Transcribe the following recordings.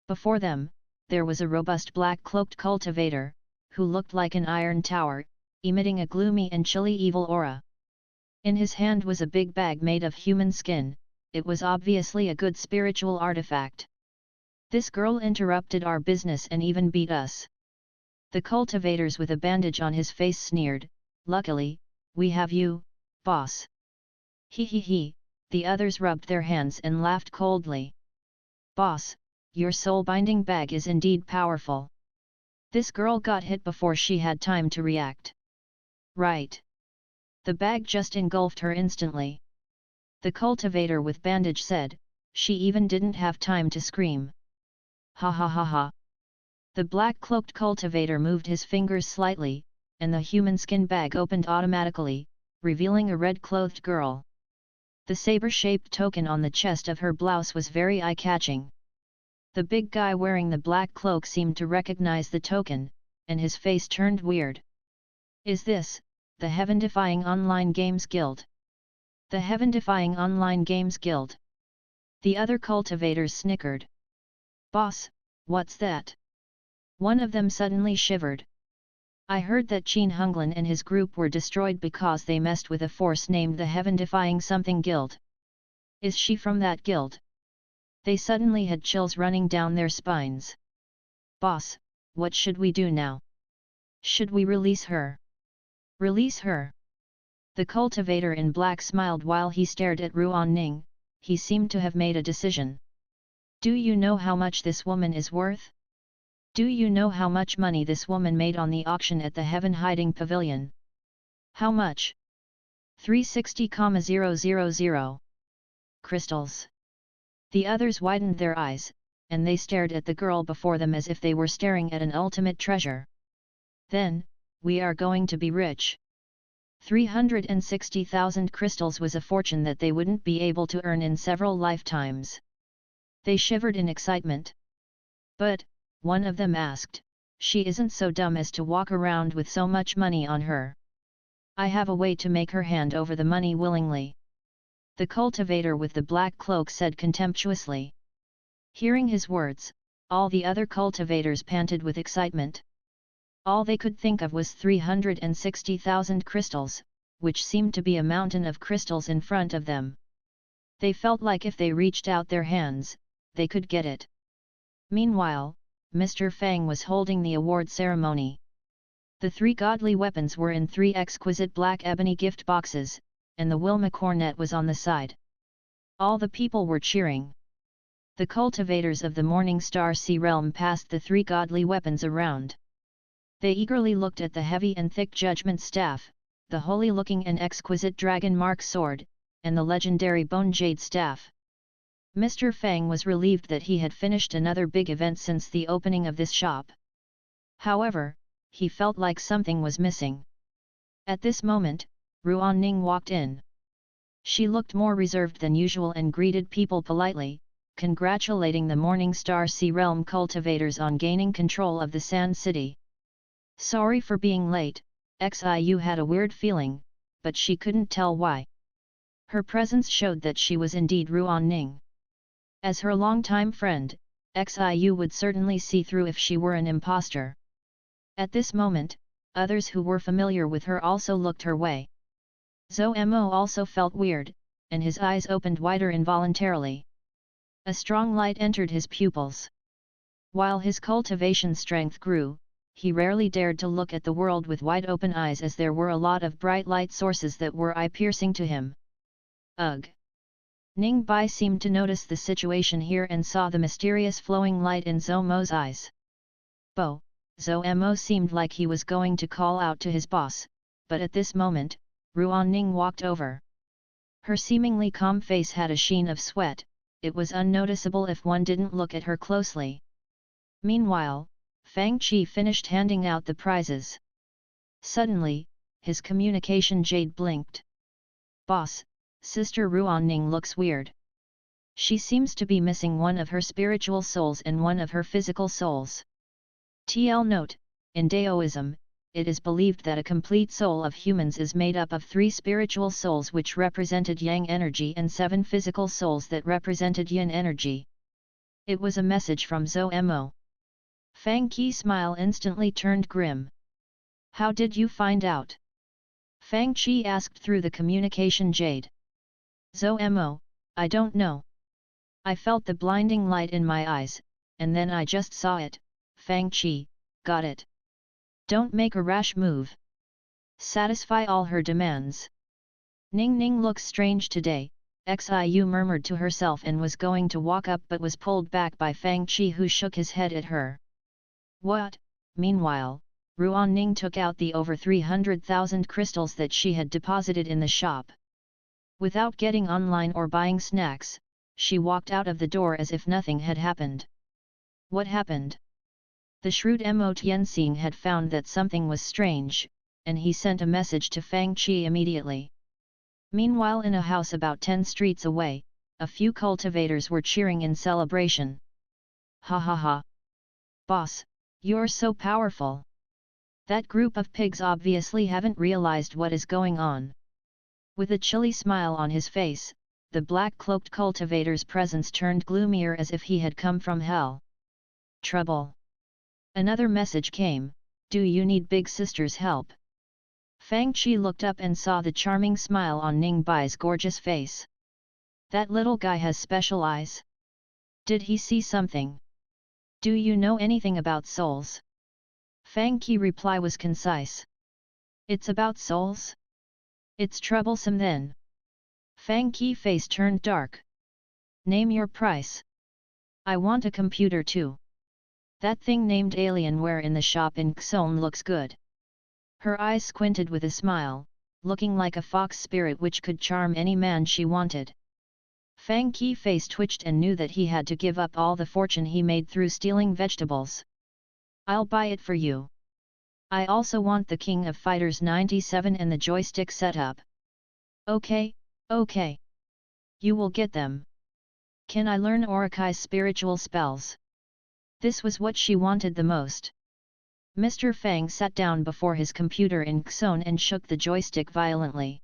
Before them, there was a robust black-cloaked cultivator, who looked like an iron tower, emitting a gloomy and chilly evil aura. In his hand was a big bag made of human skin. It was obviously a good spiritual artifact. "This girl interrupted our business and even beat us." The cultivators with a bandage on his face sneered, "Luckily, we have you, boss." "He he he," the others rubbed their hands and laughed coldly. "Boss, your soul-binding bag is indeed powerful." This girl got hit before she had time to react. "Right." The bag just engulfed her instantly. The cultivator with bandage said, "She even didn't have time to scream." "Ha ha ha ha." The black-cloaked cultivator moved his fingers slightly, and the human skin bag opened automatically, revealing a red-clothed girl. The saber-shaped token on the chest of her blouse was very eye-catching. The big guy wearing the black cloak seemed to recognize the token, and his face turned weird. "Is this the Heaven-Defying Online Games Guild?" "The Heaven-Defying Online Games Guild?" The other cultivators snickered. "Boss, what's that?" One of them suddenly shivered. "I heard that Qin Honglan and his group were destroyed because they messed with a force named the Heaven-Defying Something Guild. Is she from that guild?" They suddenly had chills running down their spines. "Boss, what should we do now? Should we release her?" "Release her?" The cultivator in black smiled while he stared at Ruan Ning. He seemed to have made a decision. "Do you know how much this woman is worth? Do you know how much money this woman made on the auction at the Heaven Hiding Pavilion?" "How much?" 360,000 crystals. The others widened their eyes, and they stared at the girl before them as if they were staring at an ultimate treasure. "Then, we are going to be rich." 360,000 crystals was a fortune that they wouldn't be able to earn in several lifetimes. They shivered in excitement. "But," one of them asked, "she isn't so dumb as to walk around with so much money on her. I have a way to make her hand over the money willingly." The cultivator with the black cloak said contemptuously. Hearing his words, all the other cultivators panted with excitement. All they could think of was 360,000 crystals, which seemed to be a mountain of crystals in front of them. They felt like if they reached out their hands, they could get it. Meanwhile, Mr. Fang was holding the award ceremony. The 3 godly weapons were in 3 exquisite black ebony gift boxes, and the Wilma cornet was on the side. All the people were cheering. The cultivators of the Morning Star Sea Realm passed the 3 godly weapons around. They eagerly looked at the heavy and thick judgment staff, the holy-looking and exquisite dragon mark sword, and the legendary bone jade staff. Mr. Fang was relieved that he had finished another big event since the opening of this shop. However, he felt like something was missing. At this moment, Ruan Ning walked in. She looked more reserved than usual and greeted people politely, congratulating the Morning Star Sea Realm cultivators on gaining control of the Sand City. "Sorry for being late," Xiu had a weird feeling, but she couldn't tell why. Her presence showed that she was indeed Ruan Ning. As her longtime friend, Xiu would certainly see through if she were an impostor. At this moment, others who were familiar with her also looked her way. Zhou Mo also felt weird, and his eyes opened wider involuntarily. A strong light entered his pupils. While his cultivation strength grew, he rarely dared to look at the world with wide-open eyes as there were a lot of bright light sources that were eye-piercing to him. Ugh! Ning Bai seemed to notice the situation here and saw the mysterious flowing light in Zhou Mo's eyes. "Bo!" Zhou Mo seemed like he was going to call out to his boss, but at this moment, Ruan Ning walked over. Her seemingly calm face had a sheen of sweat. It was unnoticeable if one didn't look at her closely. Meanwhile, Fang Qi finished handing out the prizes. Suddenly, his communication jade blinked. "Boss, Sister Ruan Ning looks weird. She seems to be missing one of her spiritual souls and one of her physical souls." TL note, in Daoism, it is believed that a complete soul of humans is made up of 3 spiritual souls which represented yang energy and 7 physical souls that represented yin energy. It was a message from Zomo. Fang Qi smile instantly turned grim. How did you find out? Fang Qi asked through the communication jade. Zomo, I don't know. I felt the blinding light in my eyes, and then I just saw it. Fang Qi, got it. Don't make a rash move. Satisfy all her demands. Ning Ning looks strange today, Xiu murmured to herself and was going to walk up but was pulled back by Fang Qi, who shook his head at her. What? Meanwhile, Ruan Ning took out the over 300,000 crystals that she had deposited in the shop. Without getting online or buying snacks, she walked out of the door as if nothing had happened. What happened? The shrewd Mo Tianxing had found that something was strange, and he sent a message to Fang Qi immediately. Meanwhile, in a house about 10 streets away, a few cultivators were cheering in celebration. Ha ha ha! Boss, you're so powerful! That group of pigs obviously haven't realized what is going on. With a chilly smile on his face, the black-cloaked cultivator's presence turned gloomier as if he had come from hell. Trouble! Another message came, do you need Big Sister's help? Fang Qi looked up and saw the charming smile on Ning Bai's gorgeous face. That little guy has special eyes. Did he see something? Do you know anything about souls? Fang Qi reply was concise. It's about souls? It's troublesome then. Fang Qi face turned dark. Name your price. I want a computer too. That thing named Alienware in the shop in Xon looks good. Her eyes squinted with a smile, looking like a fox spirit which could charm any man she wanted. Fang Qi face twitched and knew that he had to give up all the fortune he made through stealing vegetables. I'll buy it for you. I also want the King of Fighters 97 and the joystick setup. Okay, okay. You will get them. Can I learn Orikai's spiritual spells? This was what she wanted the most. Mr. Fang sat down before his computer in Xon and shook the joystick violently.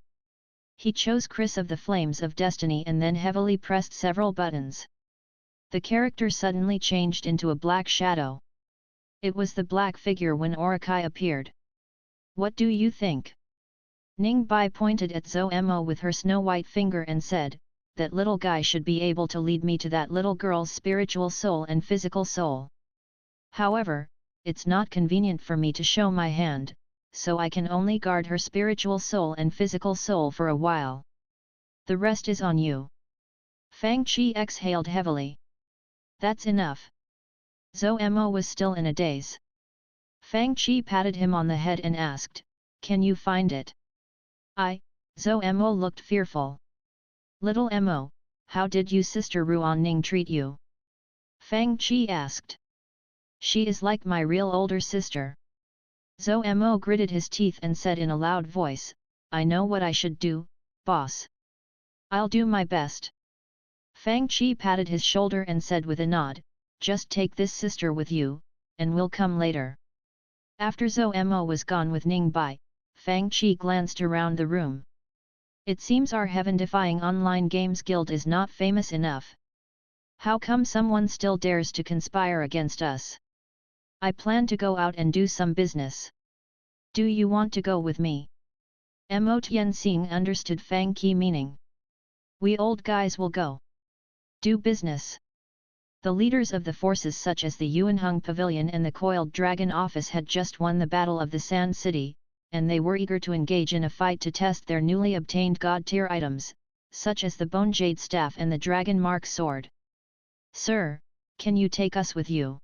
He chose Chris of the Flames of Destiny and then heavily pressed several buttons. The character suddenly changed into a black shadow. It was the black figure when Orikai appeared. What do you think? Ning Bai pointed at Zomo with her snow-white finger and said, that little guy should be able to lead me to that little girl's spiritual soul and physical soul. However, it's not convenient for me to show my hand, so I can only guard her spiritual soul and physical soul for a while. The rest is on you. Fang Qi exhaled heavily. That's enough. Zomo was still in a daze. Fang Qi patted him on the head and asked, can you find it? Zomo looked fearful. Little Mo, how did you sister Ruan Ning treat you? Fang Qi asked. She is like my real older sister. Zomo gritted his teeth and said in a loud voice, I know what I should do, boss. I'll do my best. Fang Qi patted his shoulder and said with a nod, just take this sister with you, and we'll come later. After Zomo was gone with Ning Bai, Fang Qi glanced around the room. It seems our heaven-defying online games guild is not famous enough. How come someone still dares to conspire against us? I plan to go out and do some business. Do you want to go with me? Mo Tianxing understood Fang Qi meaning. We old guys will go. Do business. The leaders of the forces such as the Yuanheng Pavilion and the Coiled Dragon Office had just won the Battle of the Sand City, and they were eager to engage in a fight to test their newly obtained god-tier items, such as the Bone Jade Staff and the Dragon Mark Sword. Sir, can you take us with you?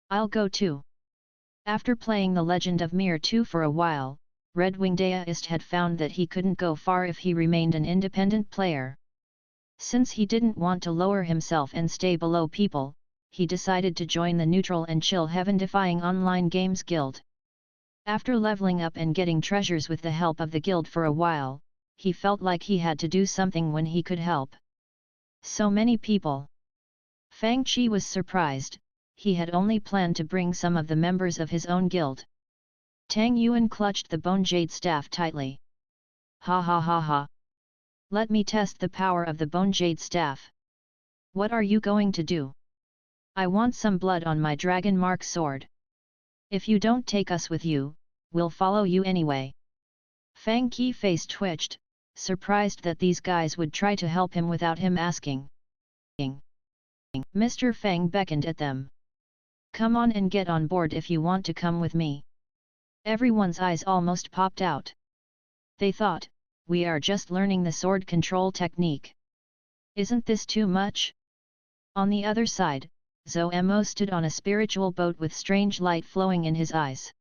I'll go too. After playing The Legend of Mir 2 for a while, Red Wing Daoist had found that he couldn't go far if he remained an independent player. Since he didn't want to lower himself and stay below people, he decided to join the neutral and chill heaven-defying online games guild. After leveling up and getting treasures with the help of the guild for a while, he felt like he had to do something when he could help. So many people. Fang Qi was surprised, he had only planned to bring some of the members of his own guild. Tang Yuan clutched the Bone Jade Staff tightly. Ha ha ha ha. Let me test the power of the Bone Jade Staff. What are you going to do? I want some blood on my dragon mark sword. If you don't take us with you, we'll follow you anyway. Fang Qi face twitched, surprised that these guys would try to help him without him asking. Mr. Fang beckoned at them. Come on and get on board if you want to come with me. Everyone's eyes almost popped out. They thought, we are just learning the sword control technique. Isn't this too much? On the other side, Zoemo stood on a spiritual boat with strange light flowing in his eyes.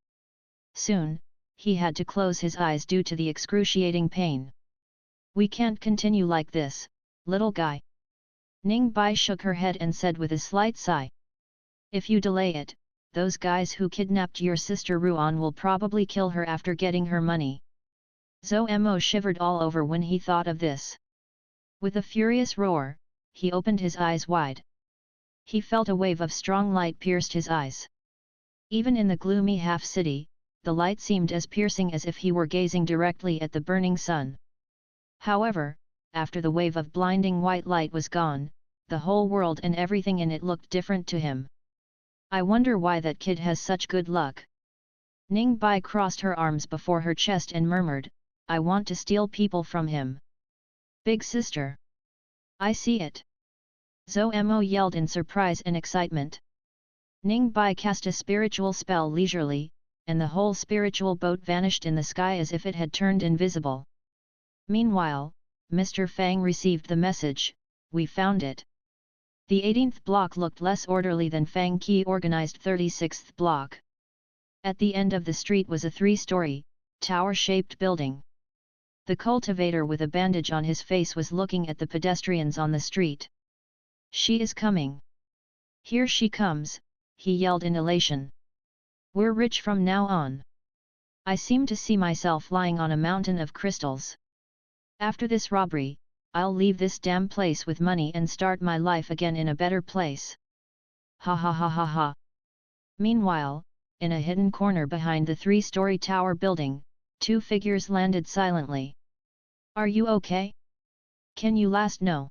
Soon, he had to close his eyes due to the excruciating pain. We can't continue like this, little guy. Ning Bai shook her head and said with a slight sigh. If you delay it, those guys who kidnapped your sister Ruan will probably kill her after getting her money. Zoemo shivered all over when he thought of this. With a furious roar, he opened his eyes wide. He felt a wave of strong light pierced his eyes. Even in the gloomy half-city, the light seemed as piercing as if he were gazing directly at the burning sun. However, after the wave of blinding white light was gone, the whole world and everything in it looked different to him. I wonder why that kid has such good luck. Ning Bai crossed her arms before her chest and murmured, I want to steal people from him. Big sister. I see it. Zoemo yelled in surprise and excitement. Ning Bai cast a spiritual spell leisurely, and the whole spiritual boat vanished in the sky as if it had turned invisible. Meanwhile, Mr. Fang received the message, we found it. The 18th block looked less orderly than Fang Qi organized 36th block. At the end of the street was a 3-story, tower-shaped building. The cultivator with a bandage on his face was looking at the pedestrians on the street. She is coming. Here she comes, he yelled in elation. We're rich from now on. I seem to see myself lying on a mountain of crystals. After this robbery, I'll leave this damn place with money and start my life again in a better place. Ha ha ha ha ha. Meanwhile, in a hidden corner behind the 3-story tower building, 2 figures landed silently. Are you okay? Can you last? No.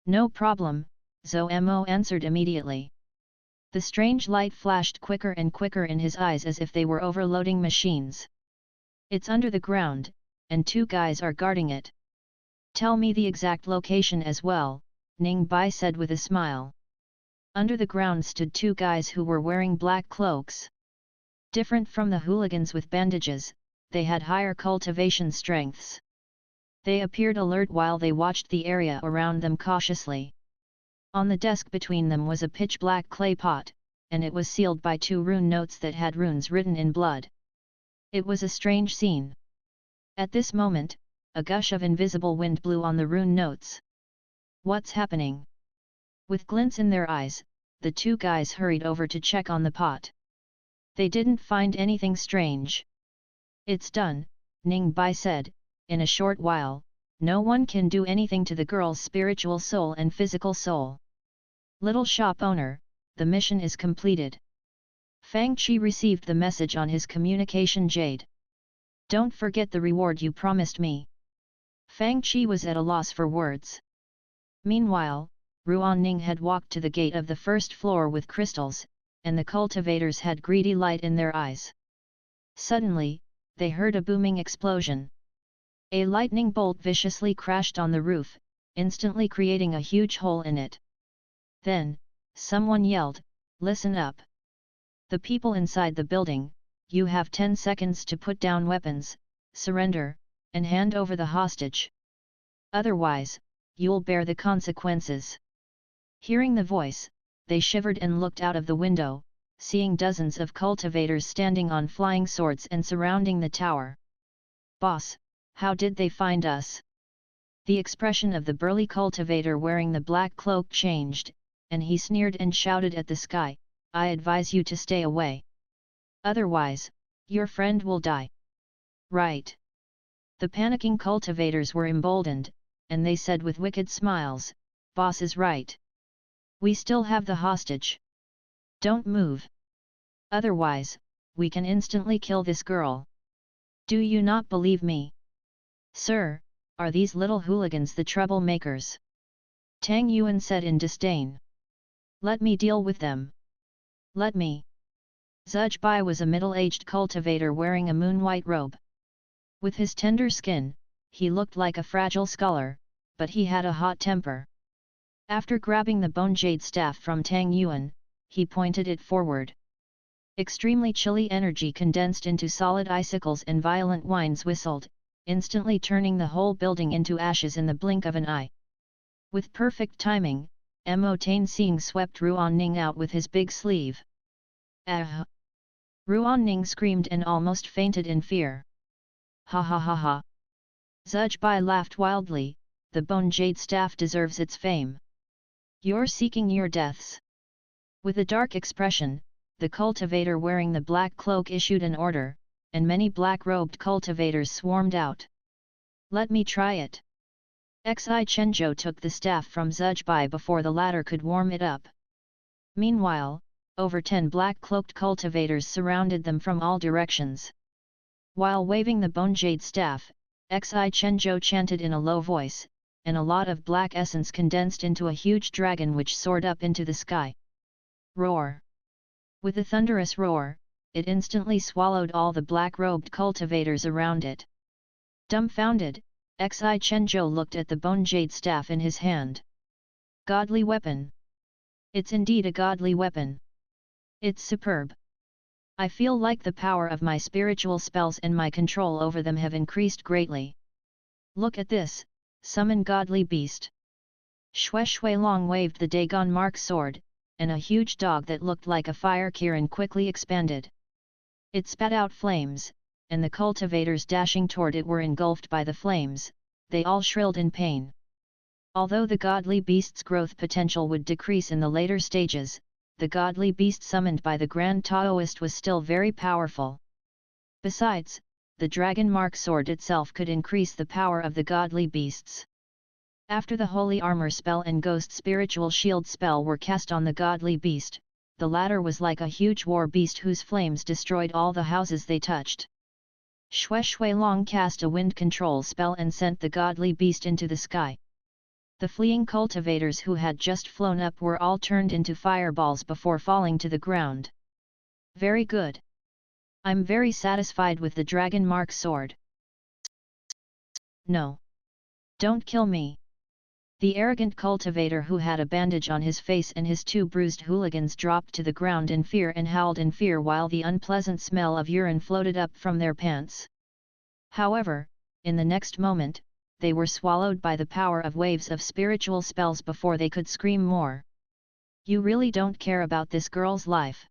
No problem, Zoemo answered immediately. The strange light flashed quicker and quicker in his eyes as if they were overloading machines. It's under the ground, and 2 guys are guarding it. Tell me the exact location as well, Ning Bai said with a smile. Under the ground stood 2 guys who were wearing black cloaks. Different from the hooligans with bandages, they had higher cultivation strengths. They appeared alert while they watched the area around them cautiously. On the desk between them was a pitch-black clay pot, and it was sealed by 2 rune notes that had runes written in blood. It was a strange scene. At this moment, a gush of invisible wind blew on the rune notes. What's happening? With glints in their eyes, the 2 guys hurried over to check on the pot. They didn't find anything strange. It's done, Ning Bai said, in a short while, no one can do anything to the girl's spiritual soul and physical soul. Little shop owner, the mission is completed. Fang Qi received the message on his communication jade. Don't forget the reward you promised me. Fang Qi was at a loss for words. Meanwhile, Ruan Ning had walked to the gate of the 1st floor with crystals, and the cultivators had greedy light in their eyes. Suddenly, they heard a booming explosion. A lightning bolt viciously crashed on the roof, instantly creating a huge hole in it. Then, someone yelled, "Listen up! The people inside the building, you have 10 seconds to put down weapons, surrender, and hand over the hostage. Otherwise, you'll bear the consequences." Hearing the voice, they shivered and looked out of the window, seeing dozens of cultivators standing on flying swords and surrounding the tower. "Boss, how did they find us?" The expression of the burly cultivator wearing the black cloak changed, and he sneered and shouted at the sky, "I advise you to stay away. Otherwise, your friend will die." Right. The panicking cultivators were emboldened, and they said with wicked smiles, "Boss is right. We still have the hostage. Don't move. Otherwise, we can instantly kill this girl. Do you not believe me?" "Sir, are these little hooligans the troublemakers?" Tang Yuan said in disdain. Let me deal with them. Let me. Zujbai was a middle-aged cultivator wearing a moon-white robe. With his tender skin, he looked like a fragile scholar, but he had a hot temper. After grabbing the bone jade staff from Tang Yuan, he pointed it forward. Extremely chilly energy condensed into solid icicles and violent winds whistled, instantly turning the whole building into ashes in the blink of an eye. With perfect timing, Mo Tain Sing swept Ruan Ning out with his big sleeve. Ah! Ruan Ning screamed and almost fainted in fear. Ha ha ha ha! Zujbai laughed wildly, the bone jade staff deserves its fame. You're seeking your deaths. With a dark expression, the cultivator wearing the black cloak issued an order, and many black-robed cultivators swarmed out. Let me try it. Xi Chenzhou took the staff from Zujbai before the latter could warm it up. Meanwhile, over 10 black-cloaked cultivators surrounded them from all directions. While waving the bone jade staff, Xi Chenzhou chanted in a low voice, and a lot of black essence condensed into a huge dragon which soared up into the sky. Roar! With a thunderous roar, it instantly swallowed all the black-robed cultivators around it. Dumbfounded, Xi Chenzhou looked at the bone jade staff in his hand. Godly weapon! It's indeed a godly weapon. It's superb. I feel like the power of my spiritual spells and my control over them have increased greatly. Look at this, summon godly beast. Xue Shuilong waved the Dagon mark sword, and a huge dog that looked like a fire kirin quickly expanded. It spat out flames, and the cultivators dashing toward it were engulfed by the flames, they all shrilled in pain. Although the godly beast's growth potential would decrease in the later stages, the godly beast summoned by the Grand Taoist was still very powerful. Besides, the dragon mark sword itself could increase the power of the godly beasts. After the holy armor spell and ghost spiritual shield spell were cast on the godly beast, the latter was like a huge war beast whose flames destroyed all the houses they touched. Xue Shuilong cast a wind control spell and sent the godly beast into the sky. The fleeing cultivators who had just flown up were all turned into fireballs before falling to the ground. Very good. I'm very satisfied with the dragon mark sword. No. Don't kill me. The arrogant cultivator who had a bandage on his face and his 2 bruised hooligans dropped to the ground in fear and howled in fear while the unpleasant smell of urine floated up from their pants. However, in the next moment, they were swallowed by the power of waves of spiritual spells before they could scream more. You really don't care about this girl's life.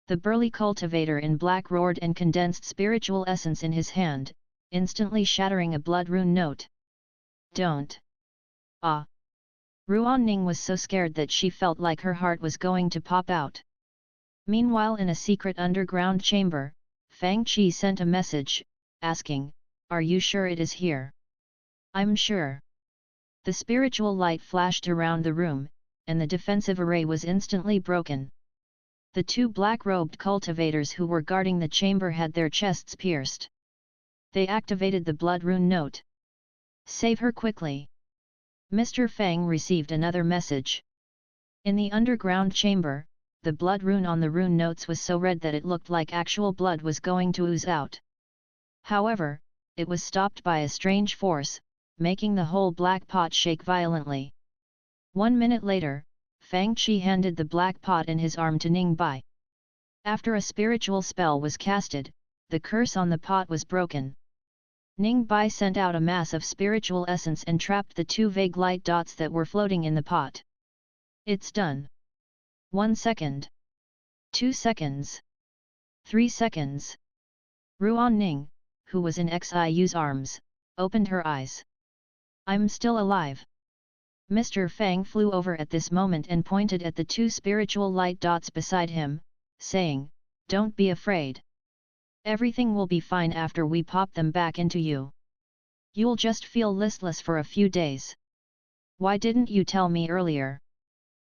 The burly cultivator in black roared and condensed spiritual essence in his hand, instantly shattering a blood rune note. Don't. Ah! Ruan Ning was so scared that she felt like her heart was going to pop out. Meanwhile, in a secret underground chamber, Fang Qi sent a message, asking, "Are you sure it is here?" "I'm sure." The spiritual light flashed around the room, and the defensive array was instantly broken. The 2 black-robed cultivators who were guarding the chamber had their chests pierced. They activated the blood rune note. "Save her quickly." Mr. Fang received another message. In the underground chamber, the blood rune on the rune notes was so red that it looked like actual blood was going to ooze out. However, it was stopped by a strange force, making the whole black pot shake violently. 1 minute later, Fang Qi handed the black pot in his arm to Ning Bai. After a spiritual spell was casted, the curse on the pot was broken. Ning Bai sent out a mass of spiritual essence and trapped the 2 vague light dots that were floating in the pot. It's done. 1 second. 2 seconds. 3 seconds. Ruan Ning, who was in Xiu's arms, opened her eyes. I'm still alive. Mr. Fang flew over at this moment and pointed at the 2 spiritual light dots beside him, saying, "Don't be afraid. Everything will be fine after we pop them back into you. You'll just feel listless for a few days. Why didn't you tell me earlier?"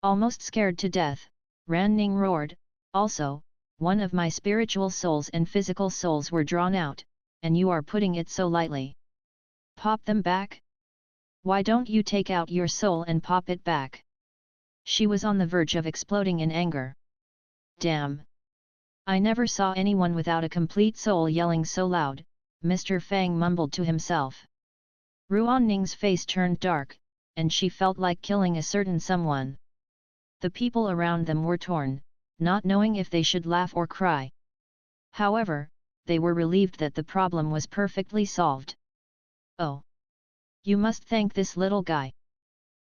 Almost scared to death, Ran Ning roared, "Also, one of my spiritual souls and physical souls were drawn out, and you are putting it so lightly. Pop them back? Why don't you take out your soul and pop it back?" She was on the verge of exploding in anger. Damn! I never saw anyone without a complete soul yelling so loud, Mr. Fang mumbled to himself. Ruan Ning's face turned dark, and she felt like killing a certain someone. The people around them were torn, not knowing if they should laugh or cry. However, they were relieved that the problem was perfectly solved. Oh! You must thank this little guy.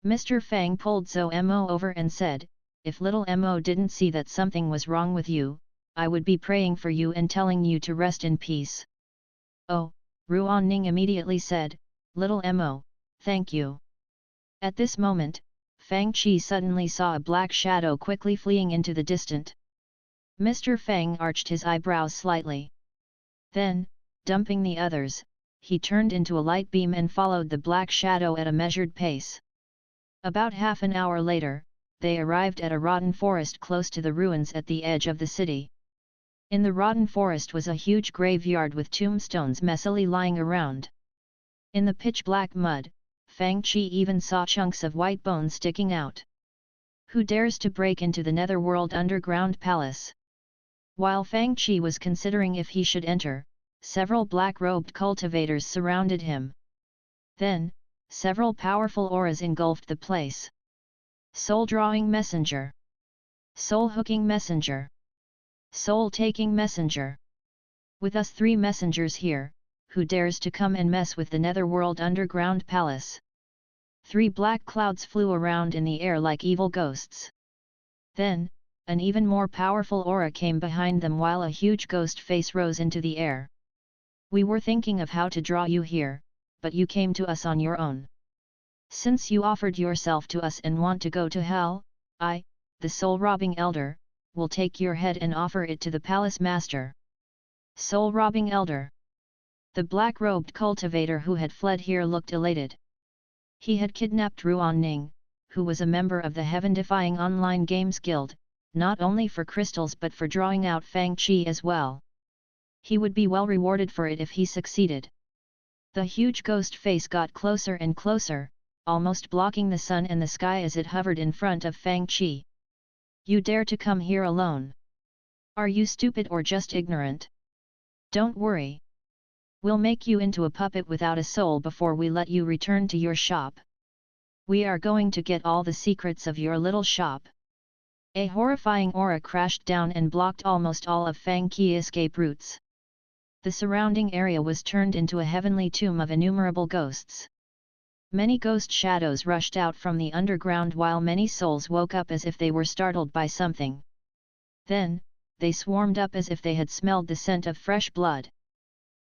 Mr. Fang pulled Zhou Mo over and said, if little Mo didn't see that something was wrong with you, I would be praying for you and telling you to rest in peace. Oh, Ruan Ning immediately said, little Mo, thank you. At this moment, Fang Qi suddenly saw a black shadow quickly fleeing into the distant. Mr. Fang arched his eyebrows slightly. Then, dumping the others, he turned into a light beam and followed the black shadow at a measured pace. About half an hour later, they arrived at a rotten forest close to the ruins at the edge of the city. In the rotten forest was a huge graveyard with tombstones messily lying around. In the pitch-black mud, Fang Qi even saw chunks of white bone sticking out. Who dares to break into the netherworld underground palace? While Fang Qi was considering if he should enter, several black-robed cultivators surrounded him. Then, several powerful auras engulfed the place. Soul-drawing messenger. Soul-hooking messenger. Soul-taking messenger. With us 3 messengers here, who dares to come and mess with the netherworld underground palace? 3 black clouds flew around in the air like evil ghosts. Then, an even more powerful aura came behind them while a huge ghost face rose into the air. We were thinking of how to draw you here, but you came to us on your own. Since you offered yourself to us and want to go to hell, I, the soul-robbing elder, will take your head and offer it to the palace master. Soul-robbing elder. The black-robed cultivator who had fled here looked elated. He had kidnapped Ruan Ning, who was a member of the Heaven-defying online games guild, not only for crystals but for drawing out Fang Qi as well. He would be well rewarded for it if he succeeded. The huge ghost face got closer and closer, almost blocking the sun and the sky as it hovered in front of Fang Qi. You dare to come here alone? Are you stupid or just ignorant? Don't worry. We'll make you into a puppet without a soul before we let you return to your shop. We are going to get all the secrets of your little shop. A horrifying aura crashed down and blocked almost all of Fang Qi's escape routes. The surrounding area was turned into a heavenly tomb of innumerable ghosts. Many ghost shadows rushed out from the underground while many souls woke up as if they were startled by something. Then, they swarmed up as if they had smelled the scent of fresh blood.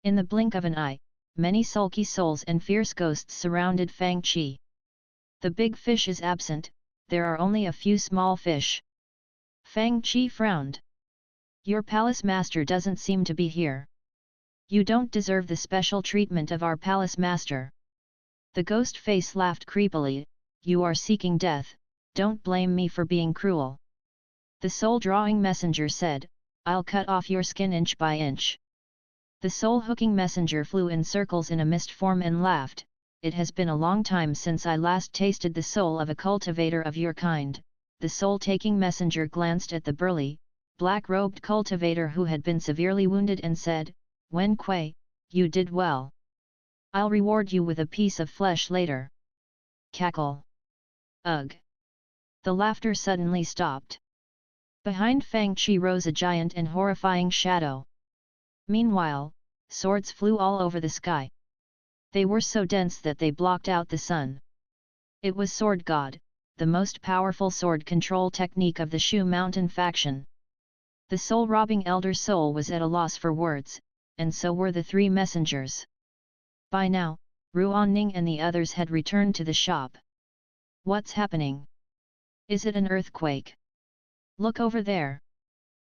In the blink of an eye, many sulky souls and fierce ghosts surrounded Fang Qi. The big fish is absent, there are only a few small fish. Fang Qi frowned. Your palace master doesn't seem to be here. You don't deserve the special treatment of our palace master. The ghost face laughed creepily, you are seeking death, don't blame me for being cruel. The soul-drawing messenger said, I'll cut off your skin inch by inch. The soul-hooking messenger flew in circles in a mist form and laughed, it has been a long time since I last tasted the soul of a cultivator of your kind. The soul-taking messenger glanced at the burly, black-robed cultivator who had been severely wounded and said, Wen Kuei, you did well. I'll reward you with a piece of flesh later. Cackle. Ugh. The laughter suddenly stopped. Behind Fang Qi rose a giant and horrifying shadow. Meanwhile, swords flew all over the sky. They were so dense that they blocked out the sun. It was Sword God, the most powerful sword control technique of the Shu Mountain faction. The soul-robbing elder soul was at a loss for words, and so were the 3 messengers. By now, Ruan Ning and the others had returned to the shop. What's happening? Is it an earthquake? Look over there!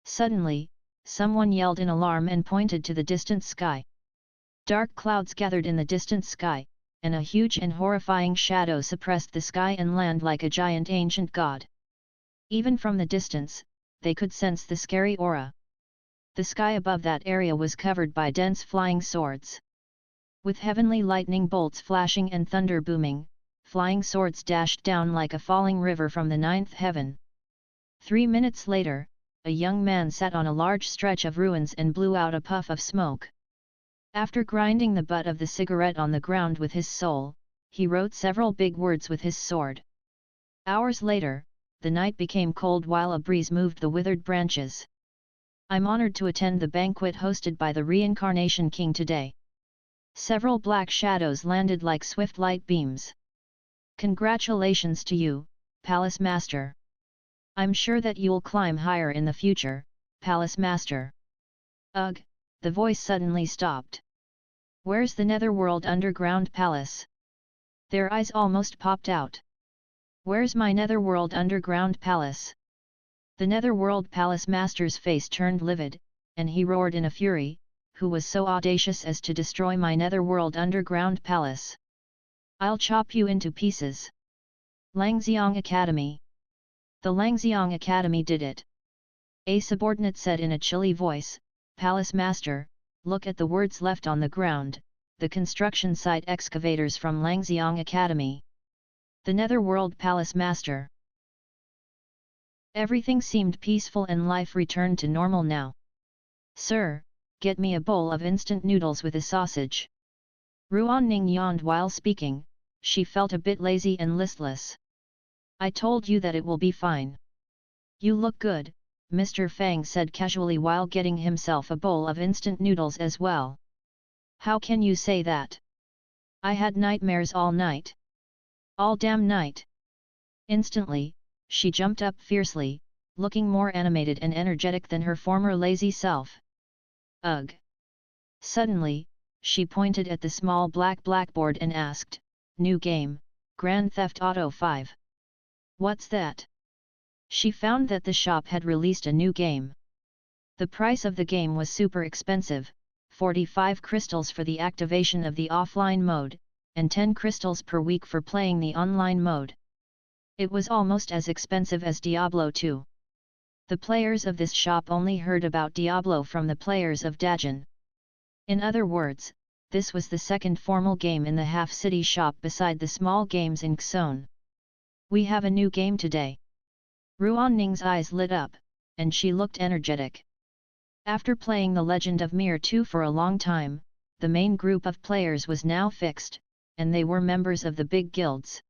Suddenly, someone yelled in alarm and pointed to the distant sky. Dark clouds gathered in the distant sky, and a huge and horrifying shadow suppressed the sky and land like a giant ancient god. Even from the distance, they could sense the scary aura. The sky above that area was covered by dense flying swords. With heavenly lightning bolts flashing and thunder booming, flying swords dashed down like a falling river from the ninth heaven. 3 minutes later, a young man sat on a large stretch of ruins and blew out a puff of smoke. After grinding the butt of the cigarette on the ground with his soul, he wrote several big words with his sword. Hours later, the night became cold while a breeze moved the withered branches. I'm honored to attend the banquet hosted by the Reincarnation King today. Several black shadows landed like swift light beams. Congratulations to you, Palace Master. I'm sure that you'll climb higher in the future, Palace Master. Ugh, the voice suddenly stopped. Where's the Netherworld Underground Palace? Their eyes almost popped out. Where's my Netherworld Underground Palace? The Netherworld Palace Master's face turned livid, and he roared in a fury, who was so audacious as to destroy my Netherworld Underground Palace? I'll chop you into pieces. Langxiang Academy. The Langxiang Academy did it. A subordinate said in a chilly voice, Palace Master, look at the words left on the ground, the construction site excavators from Langxiang Academy. The Netherworld Palace Master. Everything seemed peaceful and life returned to normal now. Sir, get me a bowl of instant noodles with a sausage. Ruanning yawned while speaking, she felt a bit lazy and listless. I told you that it will be fine. You look good, Mr. Fang said casually while getting himself a bowl of instant noodles as well. How can you say that? I had nightmares all night. All damn night. Instantly, she jumped up fiercely, looking more animated and energetic than her former lazy self. Ugh! Suddenly, she pointed at the small black blackboard and asked, New game, Grand Theft Auto 5. What's that? She found that the shop had released a new game. The price of the game was super expensive, 45 crystals for the activation of the offline mode, and 10 crystals per week for playing the online mode. It was almost as expensive as Diablo 2. The players of this shop only heard about Diablo from the players of Dajin. In other words, this was the second formal game in the half-city shop beside the small games in Xone. We have a new game today. Ruanning's eyes lit up, and she looked energetic. After playing The Legend of Mir 2 for a long time, the main group of players was now fixed, and they were members of the big guilds.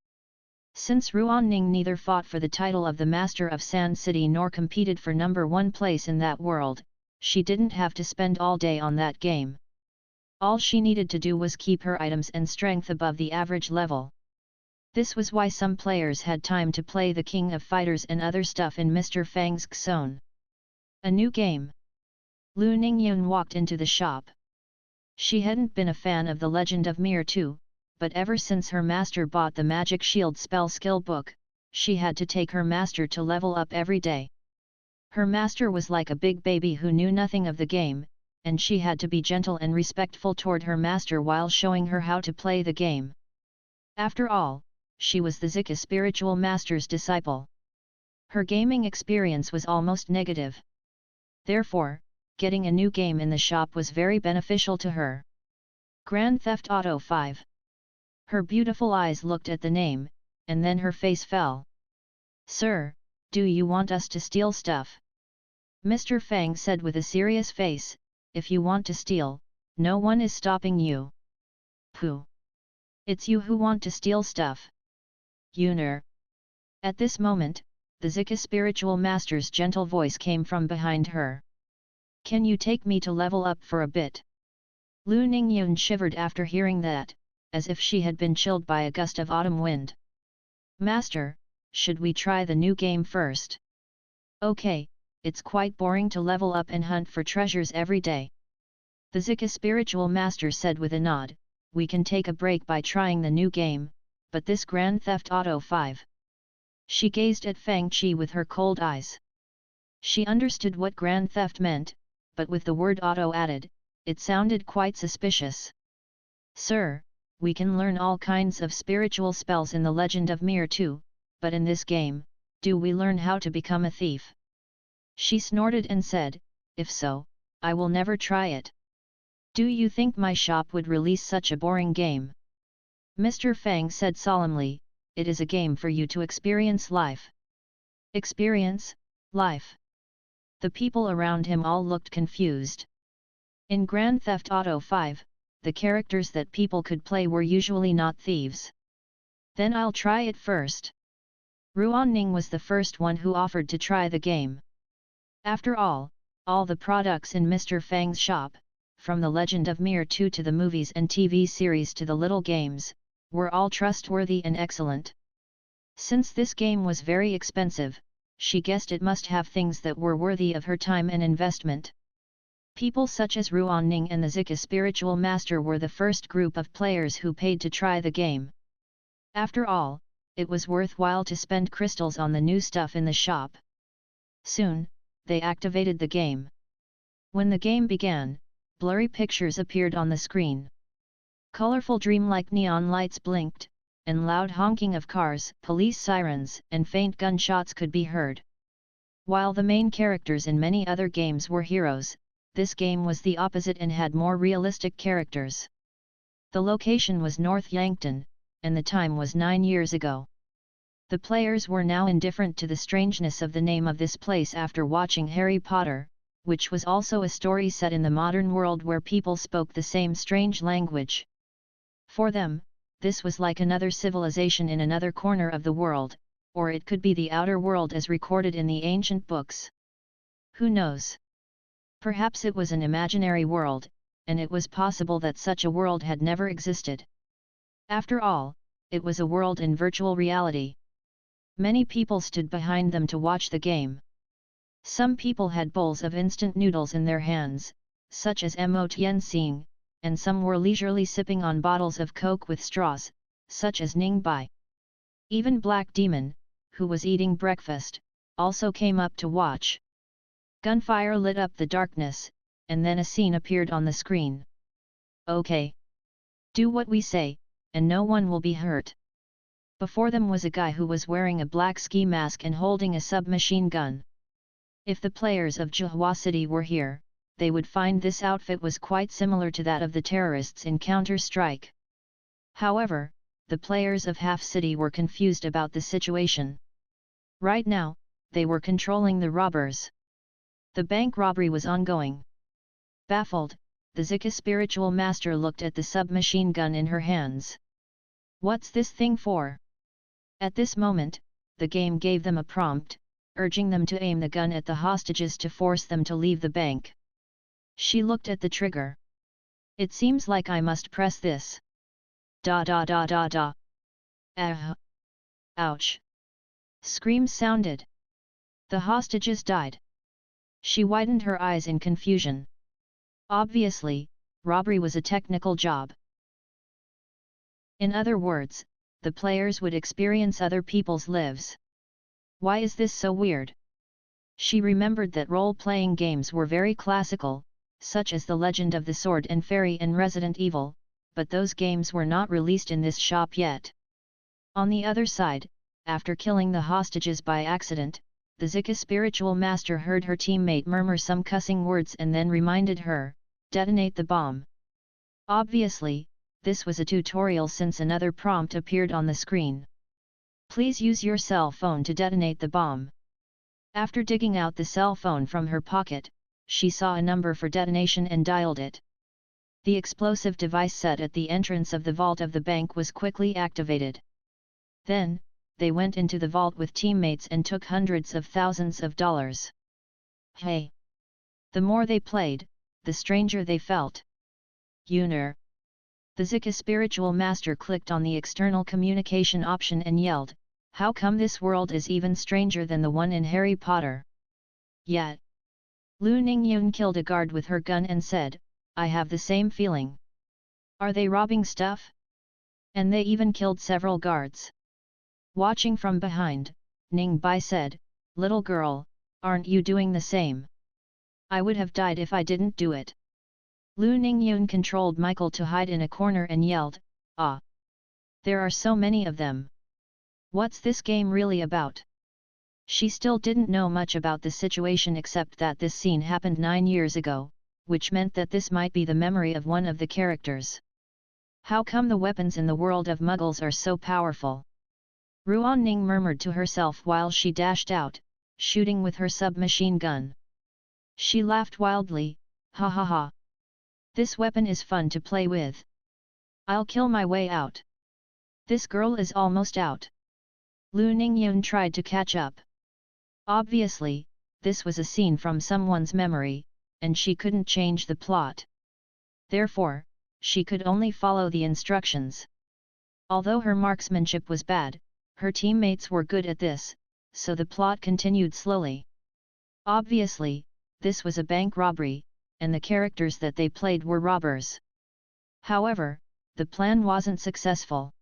Since Ruanning neither fought for the title of the Master of Sand City nor competed for number 1 place in that world, she didn't have to spend all day on that game. All she needed to do was keep her items and strength above the average level. This was why some players had time to play the King of Fighters and other stuff in Mr. Fang's Xone. A new game. Lu Ningyun walked into the shop. She hadn't been a fan of The Legend of Mir 2, but ever since her master bought the Magic Shield spell skill book, she had to take her master to level up every day. Her master was like a big baby who knew nothing of the game, and she had to be gentle and respectful toward her master while showing her how to play the game. After all, she was the Zika spiritual master's disciple. Her gaming experience was almost negative. Therefore, getting a new game in the shop was very beneficial to her. Grand Theft Auto 5. Her beautiful eyes looked at the name, and then her face fell. Sir, do you want us to steal stuff? Mr. Fang said with a serious face, if you want to steal, no one is stopping you. Pooh! It's you who want to steal stuff. Yuner. At this moment, the Zika spiritual master's gentle voice came from behind her. Can you take me to level up for a bit? Lu Ningyun shivered after hearing that, as if she had been chilled by a gust of autumn wind. Master, should we try the new game first? Okay, it's quite boring to level up and hunt for treasures every day. The Zika spiritual master said with a nod, we can take a break by trying the new game, but this Grand Theft Auto 5. She gazed at Fang Qi with her cold eyes. She understood what Grand Theft meant, but with the word auto added, it sounded quite suspicious. Sir, we can learn all kinds of spiritual spells in The Legend of Mir 2, but in this game, do we learn how to become a thief? She snorted and said, if so, I will never try it. Do you think my shop would release such a boring game? Mr. Fang said solemnly, it is a game for you to experience life. Experience life. The people around him all looked confused. In Grand Theft Auto 5, the characters that people could play were usually not thieves. Then I'll try it first. Ruan-Ning was the first one who offered to try the game. After all the products in Mr. Fang's shop, from The Legend of Mir 2 to the movies and TV series to the little games, were all trustworthy and excellent. Since this game was very expensive, she guessed it must have things that were worthy of her time and investment. People such as Ruan-Ning and the Zika spiritual master were the first group of players who paid to try the game. After all, it was worthwhile to spend crystals on the new stuff in the shop. Soon, they activated the game. When the game began, blurry pictures appeared on the screen. Colorful dreamlike neon lights blinked, and loud honking of cars, police sirens, and faint gunshots could be heard. While the main characters in many other games were heroes, this game was the opposite and had more realistic characters. The location was North Yankton, and the time was 9 years ago. The players were now indifferent to the strangeness of the name of this place after watching Harry Potter, which was also a story set in the modern world where people spoke the same strange language. For them, this was like another civilization in another corner of the world, or it could be the outer world as recorded in the ancient books. Who knows? Perhaps it was an imaginary world, and it was possible that such a world had never existed. After all, it was a world in virtual reality. Many people stood behind them to watch the game. Some people had bowls of instant noodles in their hands, such as Mo Tianxing, and some were leisurely sipping on bottles of Coke with straws, such as Ning Bai. Even Black Demon, who was eating breakfast, also came up to watch. Gunfire lit up the darkness, and then a scene appeared on the screen. Okay. Do what we say, and no one will be hurt. Before them was a guy who was wearing a black ski mask and holding a submachine gun. If the players of Zhihua City were here, they would find this outfit was quite similar to that of the terrorists in Counter-Strike. However, the players of Half City were confused about the situation. Right now, they were controlling the robbers. The bank robbery was ongoing. Baffled, the Zika spiritual master looked at the submachine gun in her hands. What's this thing for? At this moment, the game gave them a prompt, urging them to aim the gun at the hostages to force them to leave the bank. She looked at the trigger. It seems like I must press this. Da da da da da. Ah! Ouch! Screams sounded. The hostages died. She widened her eyes in confusion. Obviously, robbery was a technical job. In other words, the players would experience other people's lives. Why is this so weird? She remembered that role-playing games were very classical, such as The Legend of the Sword and Fairy and Resident Evil, but those games were not released in this shop yet. On the other side, after killing the hostages by accident, the Zika spiritual master heard her teammate murmur some cussing words and then reminded her, detonate the bomb. Obviously, this was a tutorial since another prompt appeared on the screen. Please use your cell phone to detonate the bomb. After digging out the cell phone from her pocket, she saw a number for detonation and dialed it. The explosive device set at the entrance of the vault of the bank was quickly activated. Then, they went into the vault with teammates and took hundreds of thousands of dollars. Hey! The more they played, the stranger they felt. Yuner! The Zika spiritual master clicked on the external communication option and yelled, how come this world is even stranger than the one in Harry Potter? Yet. Lu Ningyun killed a guard with her gun and said, I have the same feeling. Are they robbing stuff? And they even killed several guards. Watching from behind, Ning Bai said, little girl, aren't you doing the same? I would have died if I didn't do it. Lu Ningyun controlled Michael to hide in a corner and yelled, ah! There are so many of them. What's this game really about? She still didn't know much about the situation except that this scene happened 9 years ago, which meant that this might be the memory of one of the characters. How come the weapons in the world of Muggles are so powerful? Ruan Ning murmured to herself while she dashed out, shooting with her submachine gun. She laughed wildly, ha ha ha. This weapon is fun to play with. I'll kill my way out. This girl is almost out. Lu Ningyun tried to catch up. Obviously, this was a scene from someone's memory, and she couldn't change the plot. Therefore, she could only follow the instructions. Although her marksmanship was bad, her teammates were good at this, so the plot continued slowly. Obviously, this was a bank robbery, and the characters that they played were robbers. However, the plan wasn't successful.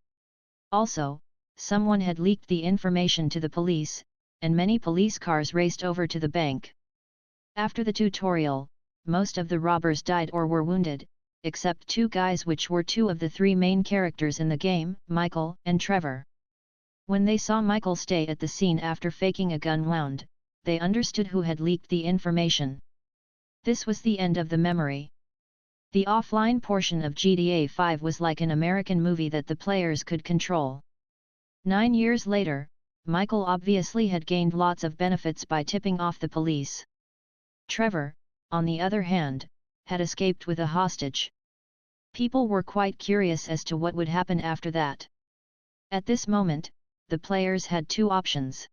Also, someone had leaked the information to the police, and many police cars raced over to the bank. After the tutorial, most of the robbers died or were wounded, except two guys, which were two of the three main characters in the game, Michael and Trevor. When they saw Michael stay at the scene after faking a gun wound, they understood who had leaked the information. This was the end of the memory. The offline portion of GTA 5 was like an American movie that the players could control. 9 years later, Michael obviously had gained lots of benefits by tipping off the police. Trevor, on the other hand, had escaped with a hostage. People were quite curious as to what would happen after that. At this moment, the players had two options.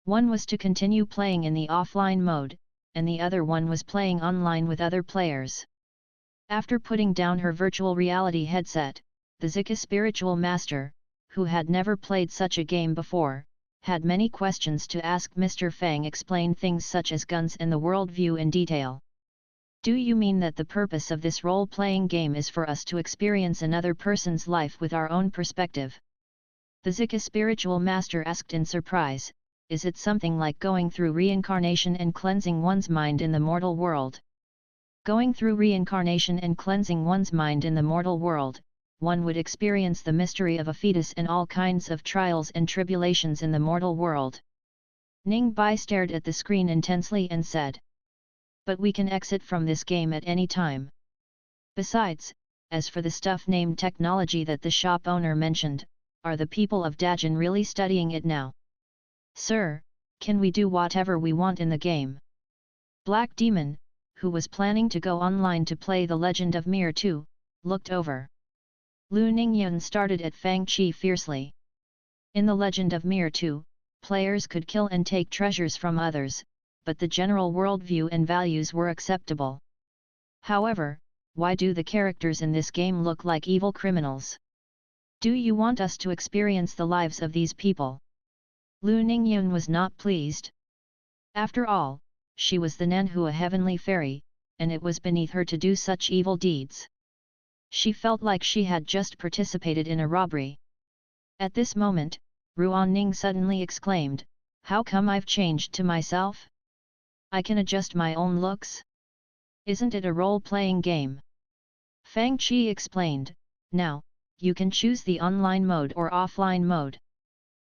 One was to continue playing in the offline mode, and the other one was playing online with other players. After putting down her virtual reality headset, the Zika spiritual master, who had never played such a game before, had many questions to ask. Mr. Fang explained things such as guns and the worldview in detail. Do you mean that the purpose of this role-playing game is for us to experience another person's life with our own perspective? The Zika spiritual master asked in surprise. Is it something like going through reincarnation and cleansing one's mind in the mortal world? Going through reincarnation and cleansing one's mind in the mortal world, one would experience the mystery of a fetus and all kinds of trials and tribulations in the mortal world. Ning Bai stared at the screen intensely and said. But we can exit from this game at any time. Besides, as for the stuff named technology that the shop owner mentioned, are the people of Dajin really studying it now? Sir, can we do whatever we want in the game? Black Demon, who was planning to go online to play The Legend of Mir 2, looked over. Lu Ningyun started at Fang Qi fiercely. In The Legend of Mir 2, players could kill and take treasures from others, but the general worldview and values were acceptable. However, why do the characters in this game look like evil criminals? Do you want us to experience the lives of these people? Lu Ningyun was not pleased. After all, she was the Nanhu, a heavenly fairy, and it was beneath her to do such evil deeds. She felt like she had just participated in a robbery. At this moment, Ruan Ning suddenly exclaimed, "How come I've changed to myself? I can adjust my own looks? Isn't it a role-playing game?" Fang Qi explained, "Now, you can choose the online mode or offline mode.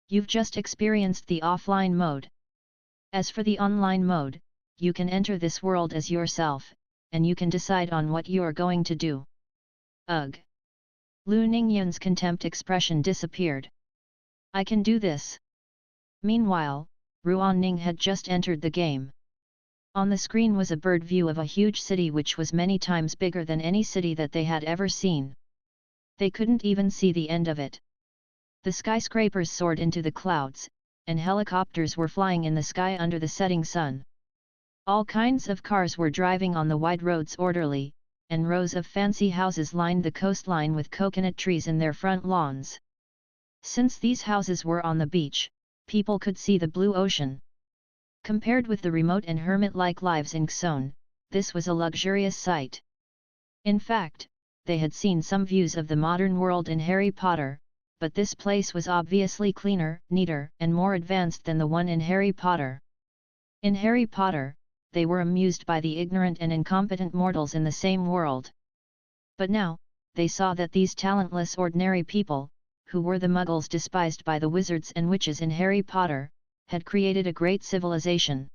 You've just experienced the offline mode. As for the online mode, you can enter this world as yourself, and you can decide on what you're going to do." Ugh! Lu Ningyun's contempt expression disappeared. "I can do this." Meanwhile, Ruan Ning had just entered the game. On the screen was a bird view of a huge city which was many times bigger than any city that they had ever seen. They couldn't even see the end of it. The skyscrapers soared into the clouds, and helicopters were flying in the sky under the setting sun. All kinds of cars were driving on the wide roads orderly, and rows of fancy houses lined the coastline with coconut trees in their front lawns. Since these houses were on the beach, people could see the blue ocean. Compared with the remote and hermit-like lives in Xon, this was a luxurious sight. In fact, they had seen some views of the modern world in Harry Potter, but this place was obviously cleaner, neater, and more advanced than the one in Harry Potter. In Harry Potter, they were amused by the ignorant and incompetent mortals in the same world. But now, they saw that these talentless ordinary people, who were the Muggles despised by the wizards and witches in Harry Potter, had created a great civilization.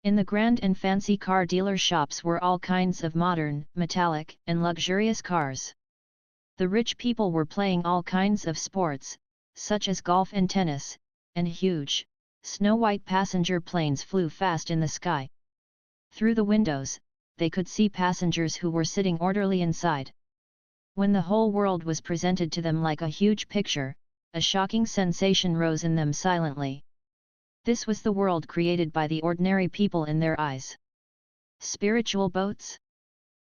In the grand and fancy car dealer shops were all kinds of modern, metallic, and luxurious cars. The rich people were playing all kinds of sports, such as golf and tennis, and huge, snow-white passenger planes flew fast in the sky. Through the windows, they could see passengers who were sitting orderly inside. When the whole world was presented to them like a huge picture, a shocking sensation rose in them silently. This was the world created by the ordinary people in their eyes. Spiritual boats?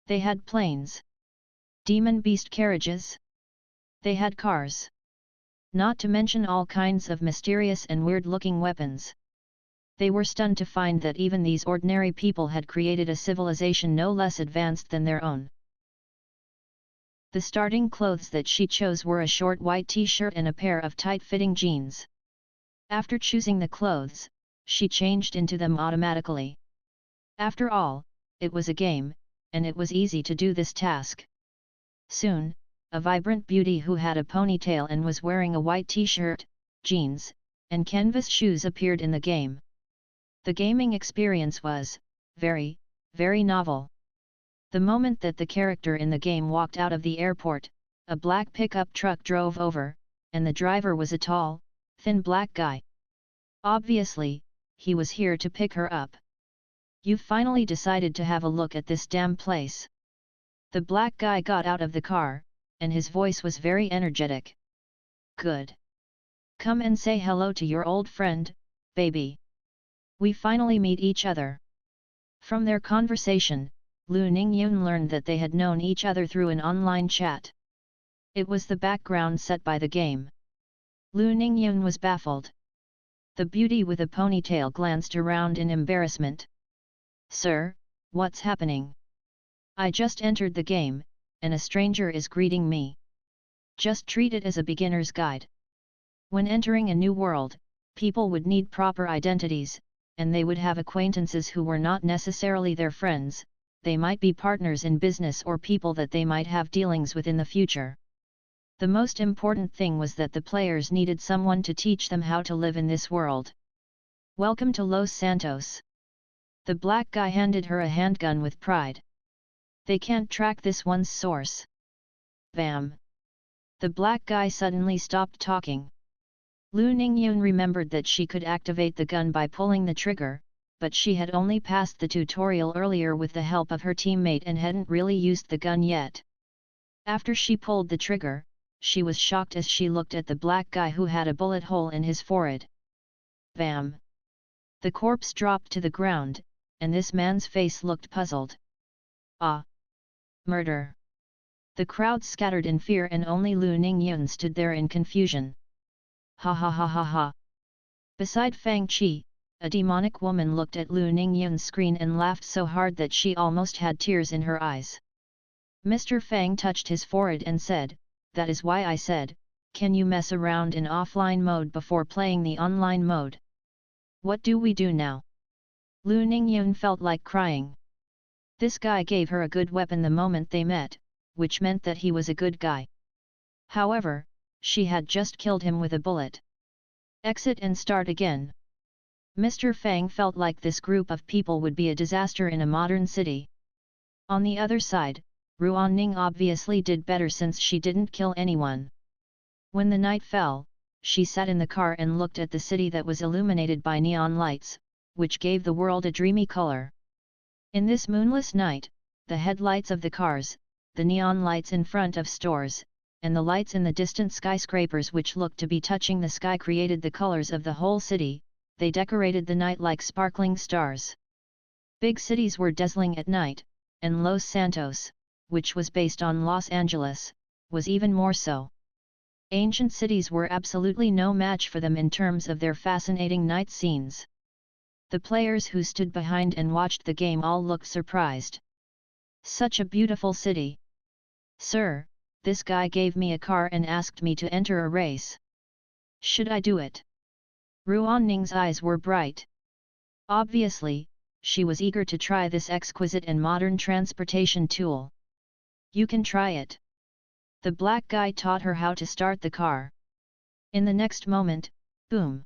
They had planes. Demon beast carriages? They had cars. Not to mention all kinds of mysterious and weird-looking weapons. They were stunned to find that even these ordinary people had created a civilization no less advanced than their own. The starting clothes that she chose were a short white t-shirt and a pair of tight-fitting jeans. After choosing the clothes, she changed into them automatically. After all, it was a game, and it was easy to do this task. Soon, a vibrant beauty who had a ponytail and was wearing a white t-shirt, jeans, and canvas shoes appeared in the game. The gaming experience was very, very novel. The moment that the character in the game walked out of the airport, a black pickup truck drove over, and the driver was a tall, thin black guy. Obviously, he was here to pick her up. "You've finally decided to have a look at this damn place." The black guy got out of the car, and his voice was very energetic. "Good. Come and say hello to your old friend, baby. We finally meet each other." From their conversation, Lu Ningyun learned that they had known each other through an online chat. It was the background set by the game. Lu Ningyun was baffled. The beauty with a ponytail glanced around in embarrassment. "Sir, what's happening? I just entered the game, and a stranger is greeting me. Just treat it as a beginner's guide." When entering a new world, people would need proper identities, and they would have acquaintances who were not necessarily their friends. They might be partners in business or people that they might have dealings with in the future. The most important thing was that the players needed someone to teach them how to live in this world. "Welcome to Los Santos." The black guy handed her a handgun with pride. "They can't track this one's source." Bam! The black guy suddenly stopped talking. Lu Ningyun remembered that she could activate the gun by pulling the trigger, but she had only passed the tutorial earlier with the help of her teammate and hadn't really used the gun yet. After she pulled the trigger, she was shocked as she looked at the black guy who had a bullet hole in his forehead. Bam! The corpse dropped to the ground, and this man's face looked puzzled. "Ah! Murder!" The crowd scattered in fear and only Lu Ningyun stood there in confusion. "Ha ha ha ha ha!" Beside Fang Qi, a demonic woman looked at Lu Ningyun's screen and laughed so hard that she almost had tears in her eyes. Mr. Fang touched his forehead and said, "That is why I said, can you mess around in offline mode before playing the online mode? What do we do now?" Lu Ningyun felt like crying. This guy gave her a good weapon the moment they met, which meant that he was a good guy. However, she had just killed him with a bullet. Exit and start again. Mr. Fang felt like this group of people would be a disaster in a modern city. On the other side, Ruanning obviously did better since she didn't kill anyone. When the night fell, she sat in the car and looked at the city that was illuminated by neon lights, which gave the world a dreamy color. In this moonless night, the headlights of the cars, the neon lights in front of stores, and the lights in the distant skyscrapers which looked to be touching the sky created the colors of the whole city. They decorated the night like sparkling stars. Big cities were dazzling at night, and Los Santos, which was based on Los Angeles, was even more so. Ancient cities were absolutely no match for them in terms of their fascinating night scenes. The players who stood behind and watched the game all looked surprised. "Such a beautiful city. Sir, this guy gave me a car and asked me to enter a race. Should I do it?" Ruanning's eyes were bright. Obviously, she was eager to try this exquisite and modern transportation tool. "You can try it." The black guy taught her how to start the car. In the next moment, boom!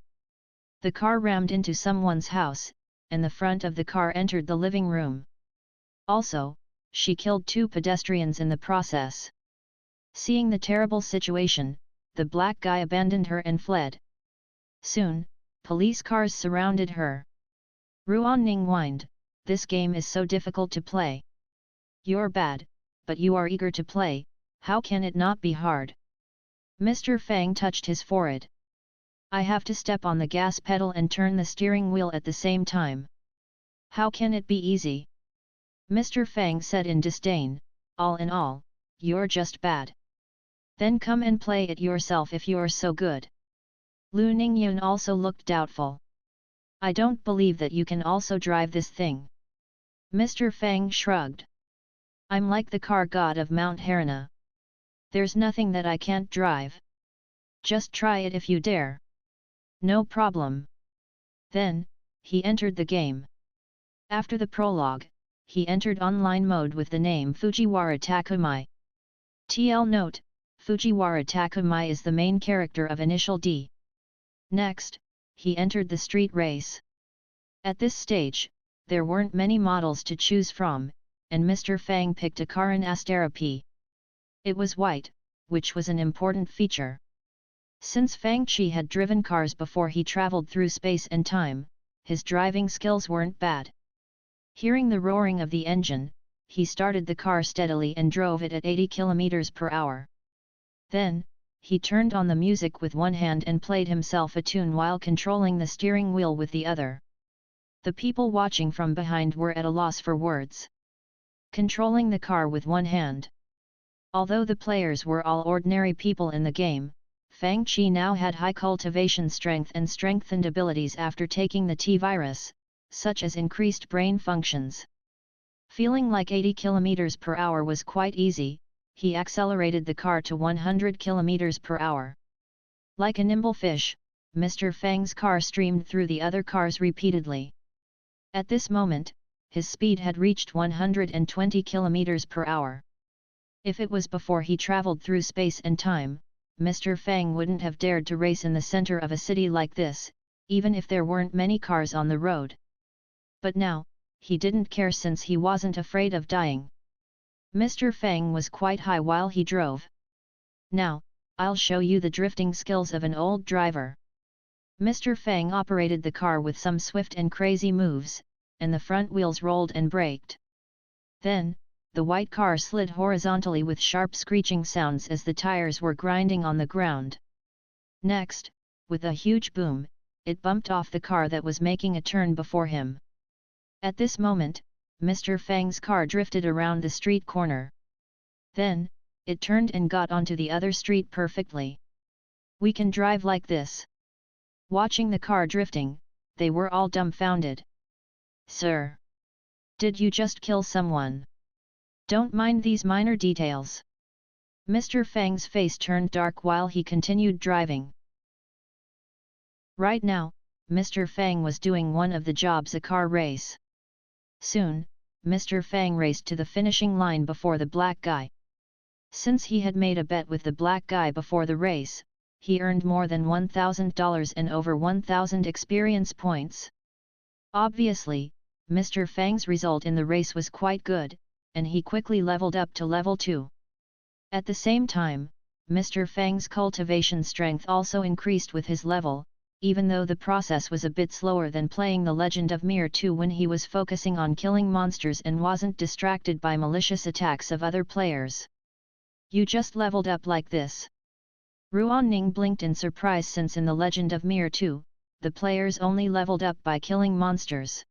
The car rammed into someone's house, and the front of the car entered the living room. Also, she killed 2 pedestrians in the process. Seeing the terrible situation, the black guy abandoned her and fled. Soon, police cars surrounded her. Ruan-Ning whined, "This game is so difficult to play. You're bad, but you are eager to play, how can it not be hard?" Mr. Fang touched his forehead. "I have to step on the gas pedal and turn the steering wheel at the same time. How can it be easy?" Mr. Fang said in disdain, "All in all, you're just bad. Then come and play it yourself if you're so good." Lu Ningyun also looked doubtful. "I don't believe that you can also drive this thing." Mr. Fang shrugged. "I'm like the car god of Mount Harana. There's nothing that I can't drive. Just try it if you dare." "No problem." Then, he entered the game. After the prologue, he entered online mode with the name Fujiwara Takumai. TL note, Fujiwara Takumai is the main character of Initial D. Next, he entered the street race. At this stage, there weren't many models to choose from, and Mr. Fang picked a car in Astera P. It was white, which was an important feature. Since Fang Qi had driven cars before he traveled through space and time, his driving skills weren't bad. Hearing the roaring of the engine, he started the car steadily and drove it at 80 km per hour. Then, he turned on the music with one hand and played himself a tune while controlling the steering wheel with the other. The people watching from behind were at a loss for words. Controlling the car with one hand. Although the players were all ordinary people in the game, Fang Qi now had high cultivation strength and strengthened abilities after taking the T-virus, such as increased brain functions. Feeling like 80 km per hour was quite easy, he accelerated the car to 100 km per hour. Like a nimble fish, Mr. Fang's car streamed through the other cars repeatedly. At this moment, his speed had reached 120 km per hour. If it was before he traveled through space and time, Mr. Fang wouldn't have dared to race in the center of a city like this, even if there weren't many cars on the road. But now, he didn't care since he wasn't afraid of dying. Mr. Fang was quite high while he drove. "Now, I'll show you the drifting skills of an old driver." Mr. Fang operated the car with some swift and crazy moves, and the front wheels rolled and braked. Then, the white car slid horizontally with sharp screeching sounds as the tires were grinding on the ground. Next, with a huge boom, it bumped off the car that was making a turn before him. At this moment, Mr. Fang's car drifted around the street corner. Then, it turned and got onto the other street perfectly. "We can drive like this." Watching the car drifting, they were all dumbfounded. "Sir! Did you just kill someone? Don't mind these minor details." Mr. Fang's face turned dark while he continued driving. Right now, Mr. Fang was doing one of the jobs a car race. Soon, Mr. Fang raced to the finishing line before the black guy. Since he had made a bet with the black guy before the race, he earned more than $1,000 and over 1,000 experience points. Obviously, Mr. Fang's result in the race was quite good, and he quickly leveled up to level 2. At the same time, Mr. Fang's cultivation strength also increased with his level, even though the process was a bit slower than playing The Legend of Mir 2 when he was focusing on killing monsters and wasn't distracted by malicious attacks of other players. "You just leveled up like this?" Ruan-Ning blinked in surprise since in The Legend of Mir 2, the players only leveled up by killing monsters.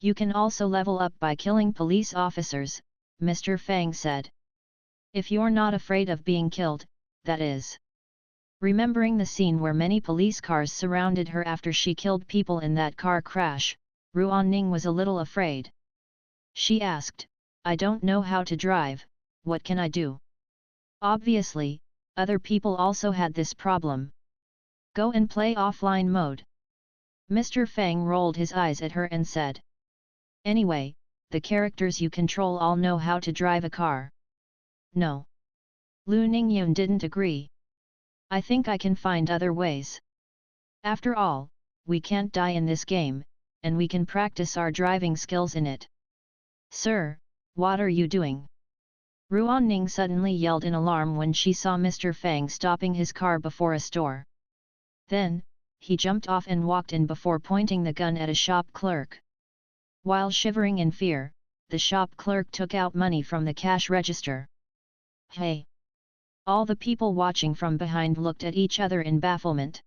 "You can also level up by killing police officers," Mr. Fang said. "If you're not afraid of being killed, that is." Remembering the scene where many police cars surrounded her after she killed people in that car crash, Ruan-Ning was a little afraid. She asked, "I don't know how to drive, what can I do?" Obviously, other people also had this problem. "Go and play offline mode." Mr. Fang rolled his eyes at her and said. "Anyway, the characters you control all know how to drive a car." "No." Lu Ningyun didn't agree. "I think I can find other ways. After all, we can't die in this game, and we can practice our driving skills in it." "Sir, what are you doing?" Ruan suddenly yelled in alarm when she saw Mr. Fang stopping his car before a store. Then, he jumped off and walked in before pointing the gun at a shop clerk. While shivering in fear, the shop clerk took out money from the cash register. Hey! All the people watching from behind looked at each other in bafflement.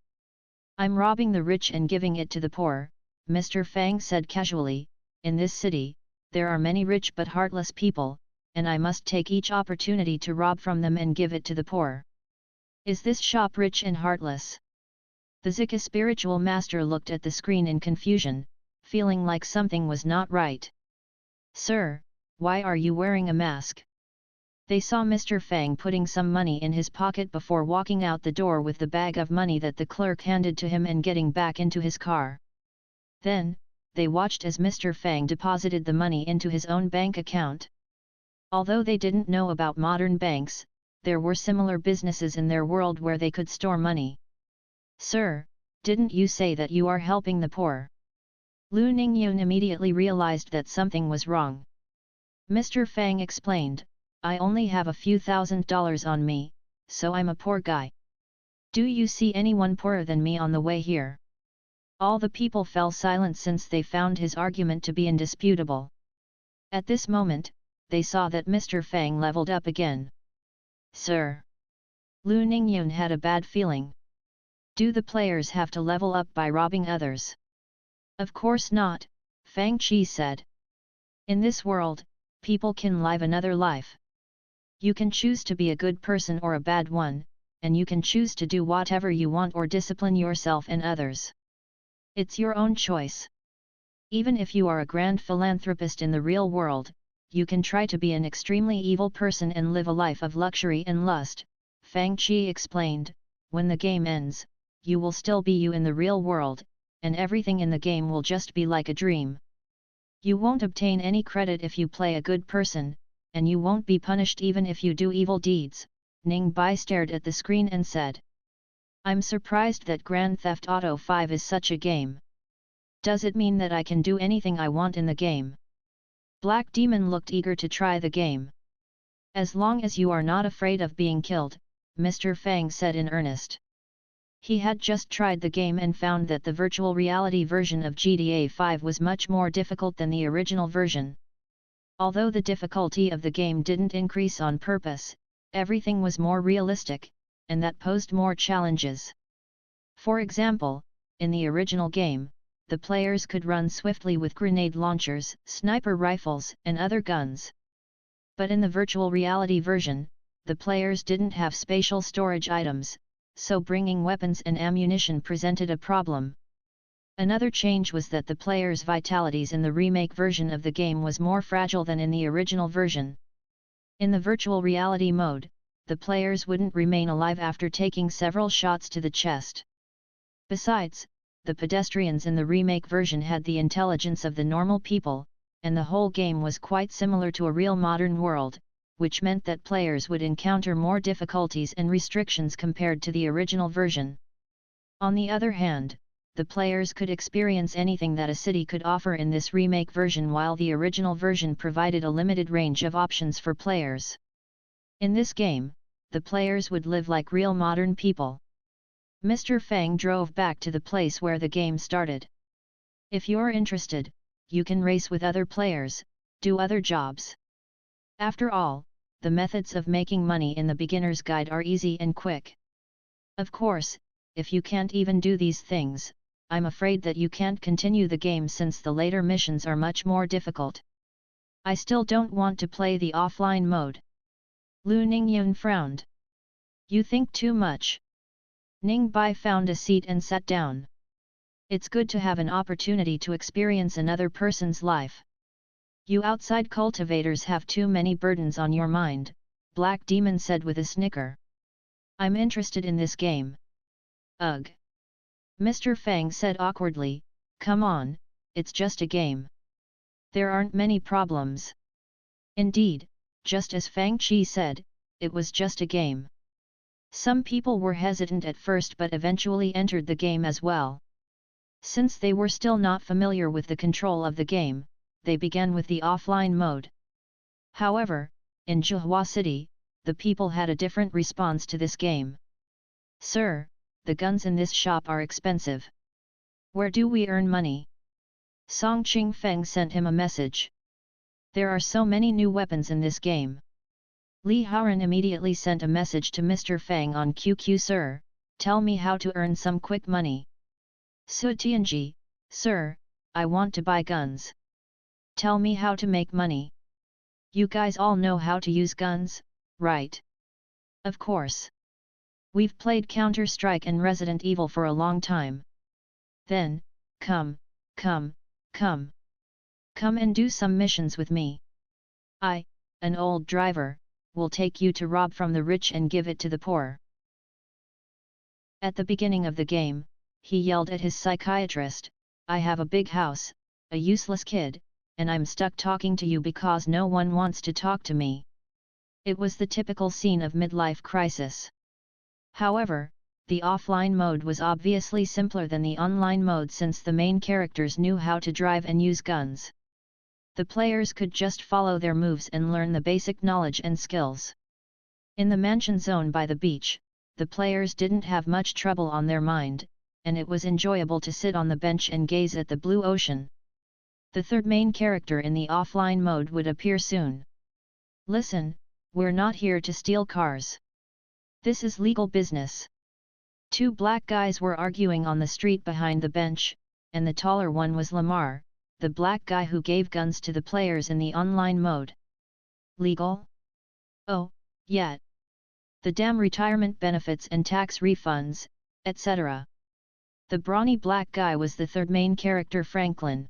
I'm robbing the rich and giving it to the poor, Mr. Fang said casually. In this city, there are many rich but heartless people, and I must take each opportunity to rob from them and give it to the poor. Is this shop rich and heartless? The Zika spiritual master looked at the screen in confusion, feeling like something was not right. Sir, why are you wearing a mask? They saw Mr. Fang putting some money in his pocket before walking out the door with the bag of money that the clerk handed to him and getting back into his car. Then, they watched as Mr. Fang deposited the money into his own bank account. Although they didn't know about modern banks, there were similar businesses in their world where they could store money. Sir, didn't you say that you are helping the poor? Lu Ningyun immediately realized that something was wrong. Mr. Fang explained, I only have a few $1,000s on me, so I'm a poor guy. Do you see anyone poorer than me on the way here? All the people fell silent since they found his argument to be indisputable. At this moment, they saw that Mr. Fang leveled up again. Sir! Lu Ningyun had a bad feeling. Do the players have to level up by robbing others? Of course not, Fang Qi said. In this world, people can live another life. You can choose to be a good person or a bad one, and you can choose to do whatever you want or discipline yourself and others. It's your own choice. Even if you are a grand philanthropist in the real world, you can try to be an extremely evil person and live a life of luxury and lust, Fang Qi explained. When the game ends, you will still be you in the real world, and everything in the game will just be like a dream. You won't obtain any credit if you play a good person, and you won't be punished even if you do evil deeds. Ning Bai stared at the screen and said. I'm surprised that Grand Theft Auto 5 is such a game. Does it mean that I can do anything I want in the game? Black Demon looked eager to try the game. As long as you are not afraid of being killed, Mr. Fang said in earnest. He had just tried the game and found that the virtual reality version of GTA 5 was much more difficult than the original version. Although the difficulty of the game didn't increase on purpose, everything was more realistic, and that posed more challenges. For example, in the original game, the players could run swiftly with grenade launchers, sniper rifles, and other guns. But in the virtual reality version, the players didn't have spatial storage items, so bringing weapons and ammunition presented a problem. Another change was that the players' vitalities in the remake version of the game was more fragile than in the original version. In the virtual reality mode, the players wouldn't remain alive after taking several shots to the chest. Besides, the pedestrians in the remake version had the intelligence of the normal people, and the whole game was quite similar to a real modern world, which meant that players would encounter more difficulties and restrictions compared to the original version. On the other hand, the players could experience anything that a city could offer in this remake version, while the original version provided a limited range of options for players. In this game, the players would live like real modern people. Mr. Fang drove back to the place where the game started. If you're interested, you can race with other players, do other jobs. After all, the methods of making money in the beginner's guide are easy and quick. Of course, if you can't even do these things, I'm afraid that you can't continue the game since the later missions are much more difficult. I still don't want to play the offline mode. Lu Ningyun frowned. You think too much. Ning Bai found a seat and sat down. It's good to have an opportunity to experience another person's life. You outside cultivators have too many burdens on your mind, Black Demon said with a snicker. I'm interested in this game. Ugh. Mr. Fang said awkwardly, come on, it's just a game. There aren't many problems. Indeed, just as Fang Qi said, it was just a game. Some people were hesitant at first but eventually entered the game as well. Since they were still not familiar with the control of the game, they began with the offline mode. However, in Zhuhua City, the people had a different response to this game. Sir, the guns in this shop are expensive. Where do we earn money? Song Qingfeng sent him a message. There are so many new weapons in this game. Li Haoran immediately sent a message to Mr. Fang on QQ. Sir, tell me how to earn some quick money. Su Tianji, sir, I want to buy guns. Tell me how to make money. You guys all know how to use guns, right? Of course. We've played Counter-Strike and Resident Evil for a long time. Then, come and do some missions with me. I, an old driver, will take you to rob from the rich and give it to the poor. At the beginning of the game, he yelled at his psychiatrist, I have a big house, a useless kid, and I'm stuck talking to you because no one wants to talk to me. It was the typical scene of midlife crisis. However, the offline mode was obviously simpler than the online mode since the main characters knew how to drive and use guns. The players could just follow their moves and learn the basic knowledge and skills. In the mansion zone by the beach, the players didn't have much trouble on their mind, and it was enjoyable to sit on the bench and gaze at the blue ocean. The third main character in the offline mode would appear soon. Listen, we're not here to steal cars. This is legal business. Two black guys were arguing on the street behind the bench, and the taller one was Lamar, the black guy who gave guns to the players in the online mode. Legal? Oh, yeah. The damn retirement benefits and tax refunds, etc. The brawny black guy was the third main character, Franklin.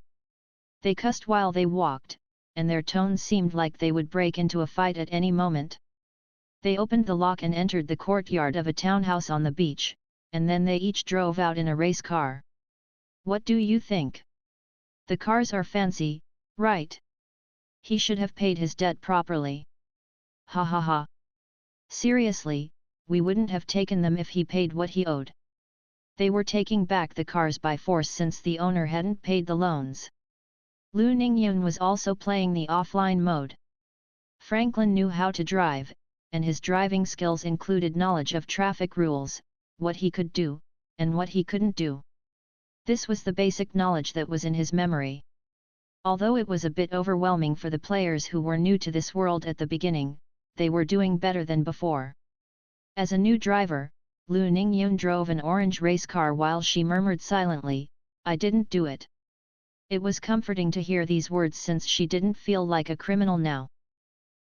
They cussed while they walked, and their tones seemed like they would break into a fight at any moment. They opened the lock and entered the courtyard of a townhouse on the beach, and then they each drove out in a race car. What do you think? The cars are fancy, right? He should have paid his debt properly. Ha ha ha. Seriously, we wouldn't have taken them if he paid what he owed. They were taking back the cars by force since the owner hadn't paid the loans. Lu Ningyun was also playing the offline mode. Franklin knew how to drive, and his driving skills included knowledge of traffic rules, what he could do, and what he couldn't do. This was the basic knowledge that was in his memory. Although it was a bit overwhelming for the players who were new to this world at the beginning, they were doing better than before. As a new driver, Lu Ningyun drove an orange race car while she murmured silently, I didn't do it. It was comforting to hear these words since she didn't feel like a criminal now.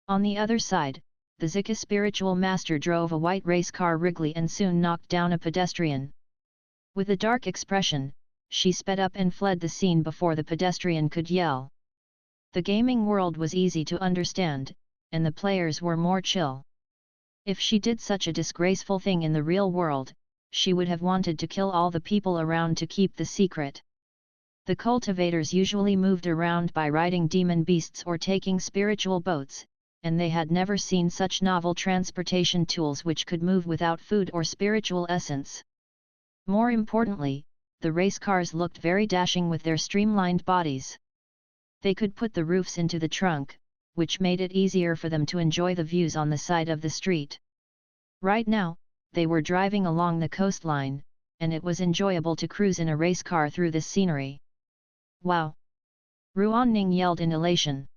On the other side, the Zika spiritual master drove a white race car Wrigley and soon knocked down a pedestrian. With a dark expression, she sped up and fled the scene before the pedestrian could yell. The gaming world was easy to understand, and the players were more chill. If she did such a disgraceful thing in the real world, she would have wanted to kill all the people around to keep the secret. The cultivators usually moved around by riding demon beasts or taking spiritual boats, and they had never seen such novel transportation tools which could move without food or spiritual essence. More importantly, the race cars looked very dashing with their streamlined bodies. They could put the roofs into the trunk, which made it easier for them to enjoy the views on the side of the street. Right now, they were driving along the coastline, and it was enjoyable to cruise in a race car through this scenery. Wow! Ruan Ning yelled in elation.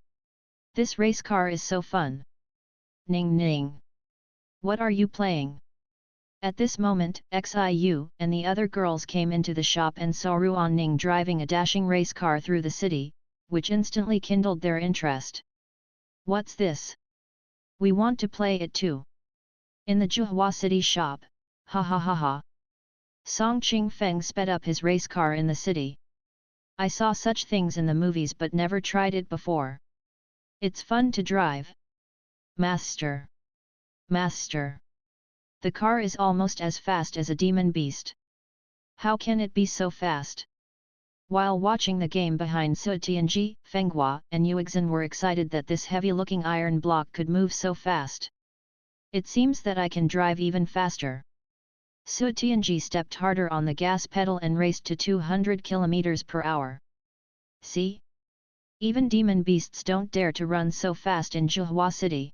This race car is so fun! Ning Ning! What are you playing? At this moment, Xiu and the other girls came into the shop and saw Ruan Ning driving a dashing race car through the city, which instantly kindled their interest. What's this? We want to play it too. In the Zhuhua City shop, ha ha ha ha. Song Qingfeng sped up his race car in the city. I saw such things in the movies but never tried it before. It's fun to drive. Master! Master! The car is almost as fast as a demon beast. How can it be so fast? While watching the game behind Su Tianji, Fenghua and Yuexin were excited that this heavy-looking iron block could move so fast. It seems that I can drive even faster. Su Tianji stepped harder on the gas pedal and raced to 200 km per hour. See? Even demon beasts don't dare to run so fast in Zhuhua City.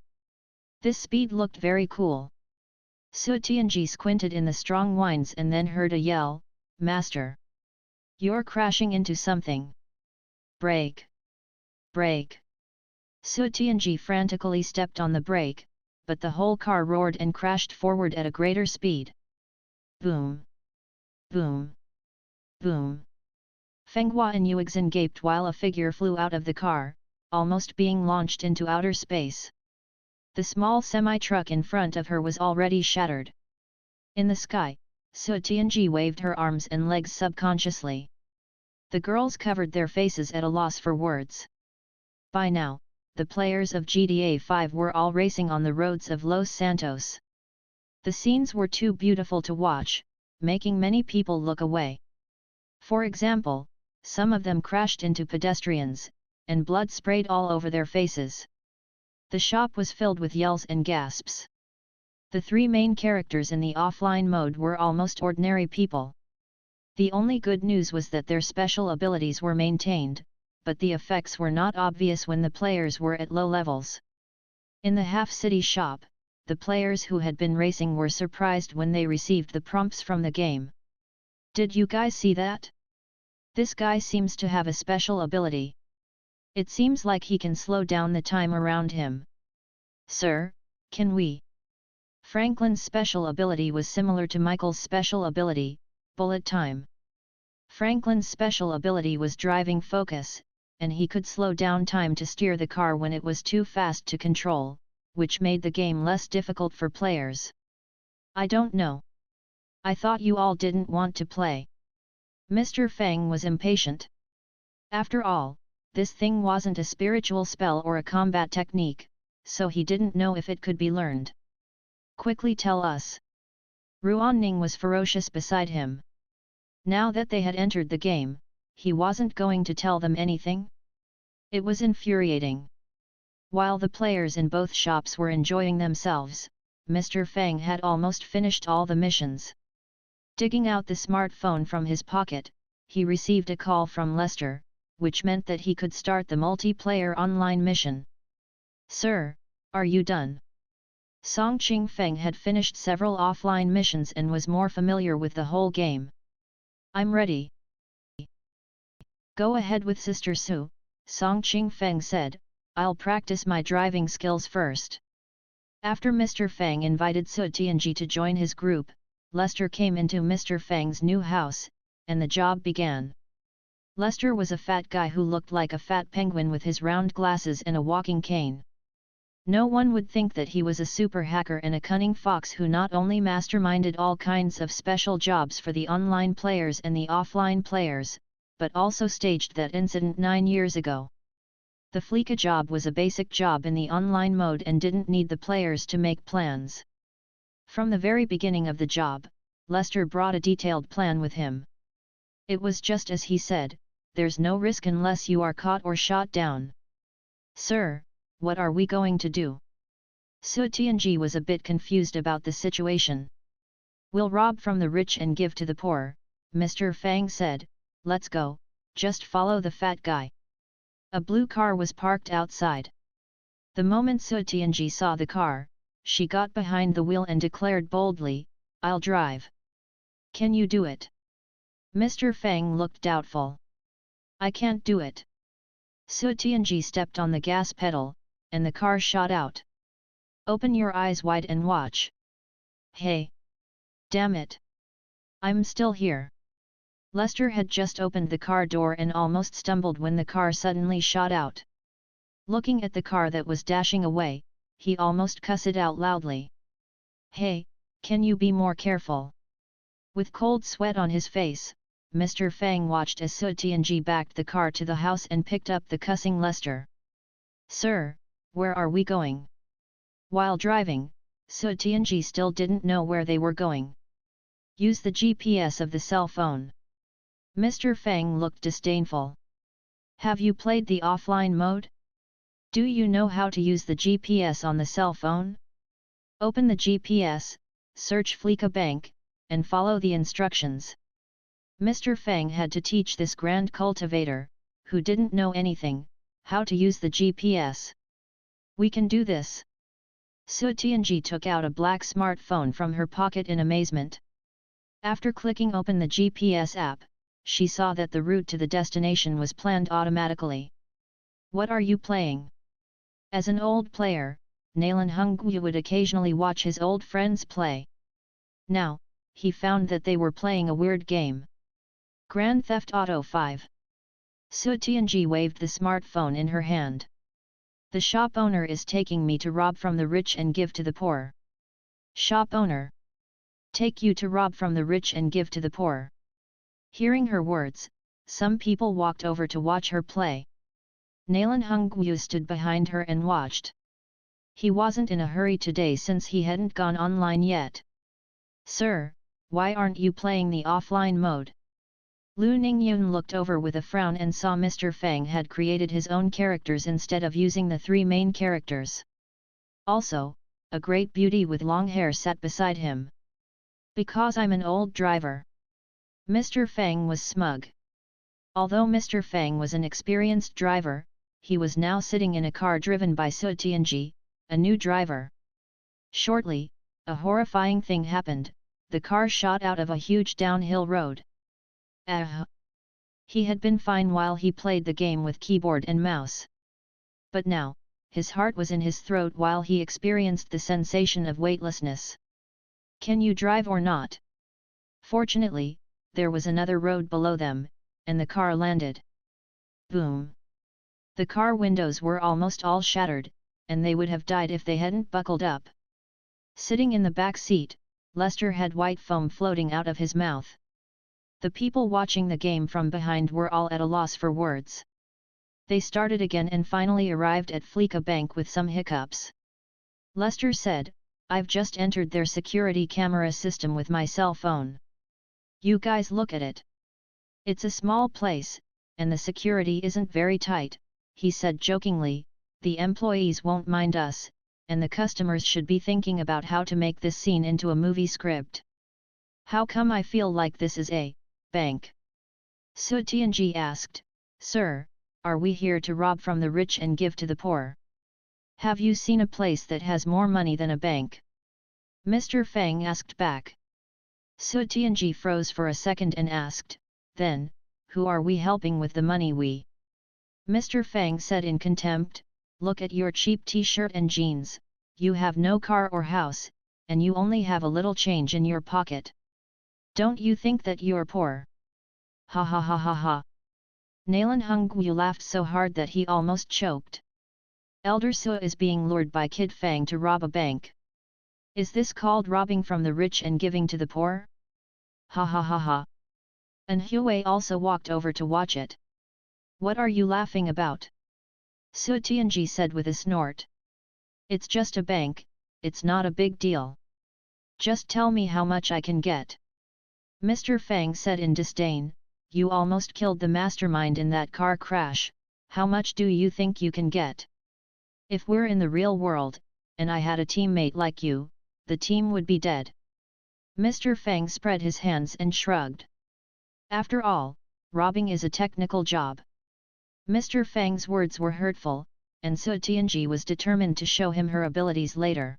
This speed looked very cool. Su Tianji squinted in the strong winds and then heard a yell, "Master! You're crashing into something! Brake! Brake!" Su Tianji frantically stepped on the brake, but the whole car roared and crashed forward at a greater speed. Boom! Boom! Boom! Feng Qi and Yuexin gaped while a figure flew out of the car, almost being launched into outer space. The small semi-truck in front of her was already shattered. In the sky, Su Tianji waved her arms and legs subconsciously. The girls covered their faces at a loss for words. By now, the players of GTA 5 were all racing on the roads of Los Santos. The scenes were too beautiful to watch, making many people look away. For example, some of them crashed into pedestrians, and blood sprayed all over their faces. The shop was filled with yells and gasps. The three main characters in the offline mode were almost ordinary people. The only good news was that their special abilities were maintained, but the effects were not obvious when the players were at low levels. In the half-city shop, the players who had been racing were surprised when they received the prompts from the game. "Did you guys see that? This guy seems to have a special ability. It seems like he can slow down the time around him. Sir, can we?" Franklin's special ability was similar to Michael's special ability, bullet time. Franklin's special ability was driving focus, and he could slow down time to steer the car when it was too fast to control, which made the game less difficult for players. "I don't know. I thought you all didn't want to play." Mr. Fang was impatient. After all, this thing wasn't a spiritual spell or a combat technique, so he didn't know if it could be learned. "Quickly tell us." Ruanning was ferocious beside him. Now that they had entered the game, he wasn't going to tell them anything? It was infuriating. While the players in both shops were enjoying themselves, Mr. Fang had almost finished all the missions. Digging out the smartphone from his pocket, he received a call from Lester, which meant that he could start the multiplayer online mission. "Sir, are you done?" Song Qingfeng had finished several offline missions and was more familiar with the whole game. "I'm ready." "Go ahead with Sister Su," Song Qingfeng said, "I'll practice my driving skills first." After Mr. Fang invited Su Tianji to join his group, Lester came into Mr. Fang's new house, and the job began. Lester was a fat guy who looked like a fat penguin with his round glasses and a walking cane. No one would think that he was a super hacker and a cunning fox who not only masterminded all kinds of special jobs for the online players and the offline players, but also staged that incident 9 years ago. The Fleeka job was a basic job in the online mode and didn't need the players to make plans. From the very beginning of the job, Lester brought a detailed plan with him. It was just as he said, there's no risk unless you are caught or shot down. "Sir, what are we going to do?" Su Tianji was a bit confused about the situation. "We'll rob from the rich and give to the poor," Mr. Fang said. "Let's go, just follow the fat guy." A blue car was parked outside. The moment Su Tianji saw the car, she got behind the wheel and declared boldly, "I'll drive." "Can you do it?" Mr. Fang looked doubtful. "I can't do it." Su Tianji stepped on the gas pedal, and the car shot out. "Open your eyes wide and watch." "Hey! Damn it! I'm still here." Lester had just opened the car door and almost stumbled when the car suddenly shot out. Looking at the car that was dashing away, he almost cussed out loudly. "Hey, can you be more careful?" With cold sweat on his face, Mr. Fang watched as Su Tianji backed the car to the house and picked up the cussing Lester. "Sir, where are we going?" While driving, Su Tianji still didn't know where they were going. "Use the GPS of the cell phone." Mr. Fang looked disdainful. "Have you played the offline mode? Do you know how to use the GPS on the cell phone? Open the GPS, search Fleeka Bank, and follow the instructions." Mr. Fang had to teach this grand cultivator, who didn't know anything, how to use the GPS. "We can do this." Su Tianji took out a black smartphone from her pocket in amazement. After clicking open the GPS app, she saw that the route to the destination was planned automatically. What are you playing? As an old player, Nalan Hongyu would occasionally watch his old friends play. Now, he found that they were playing a weird game. Grand Theft Auto 5. Su Tianji waved the smartphone in her hand. The shop owner is taking me to rob from the rich and give to the poor. Shop owner. Take you to rob from the rich and give to the poor. Hearing her words, some people walked over to watch her play. Nalan Hongyu stood behind her and watched. He wasn't in a hurry today since he hadn't gone online yet. Sir, why aren't you playing the offline mode? Lu Ningyun looked over with a frown and saw Mr. Fang had created his own characters instead of using the three main characters. Also, a great beauty with long hair sat beside him. Because I'm an old driver. Mr. Fang was smug. Although Mr. Fang was an experienced driver, he was now sitting in a car driven by Su Tianji, a new driver. Shortly, a horrifying thing happened, the car shot out of a huge downhill road. He had been fine while he played the game with keyboard and mouse. But now, his heart was in his throat while he experienced the sensation of weightlessness. Can you drive or not? Fortunately, there was another road below them, and the car landed. Boom! The car windows were almost all shattered, and they would have died if they hadn't buckled up. Sitting in the back seat, Lester had white foam floating out of his mouth. The people watching the game from behind were all at a loss for words. They started again and finally arrived at Fleeka Bank with some hiccups. Lester said, "I've just entered their security camera system with my cell phone. You guys look at it. It's a small place, and the security isn't very tight," he said jokingly. "The employees won't mind us, and the customers should be thinking about how to make this scene into a movie script. How come I feel like this is a bank?" Su Tianji asked, "Sir, are we here to rob from the rich and give to the poor? Have you seen a place that has more money than a bank?" Mr. Fang asked back. Su Tianji froze for a second and asked, "Then, who are we helping with the money we?" Mr. Fang said in contempt, "Look at your cheap t-shirt and jeans, you have no car or house, and you only have a little change in your pocket. Don't you think that you're poor?" Ha ha ha ha ha. Nalan Hongyu laughed so hard that he almost choked. Elder Su is being lured by Kid Fang to rob a bank. Is this called robbing from the rich and giving to the poor? Ha ha ha ha. And Huey also walked over to watch it. What are you laughing about? Su Tianji said with a snort. It's just a bank, it's not a big deal. Just tell me how much I can get. Mr. Fang said in disdain, you almost killed the mastermind in that car crash, how much do you think you can get? If we're in the real world, and I had a teammate like you, the team would be dead. Mr. Fang spread his hands and shrugged. After all, robbing is a technical job. Mr. Fang's words were hurtful, and Su Tianji was determined to show him her abilities later.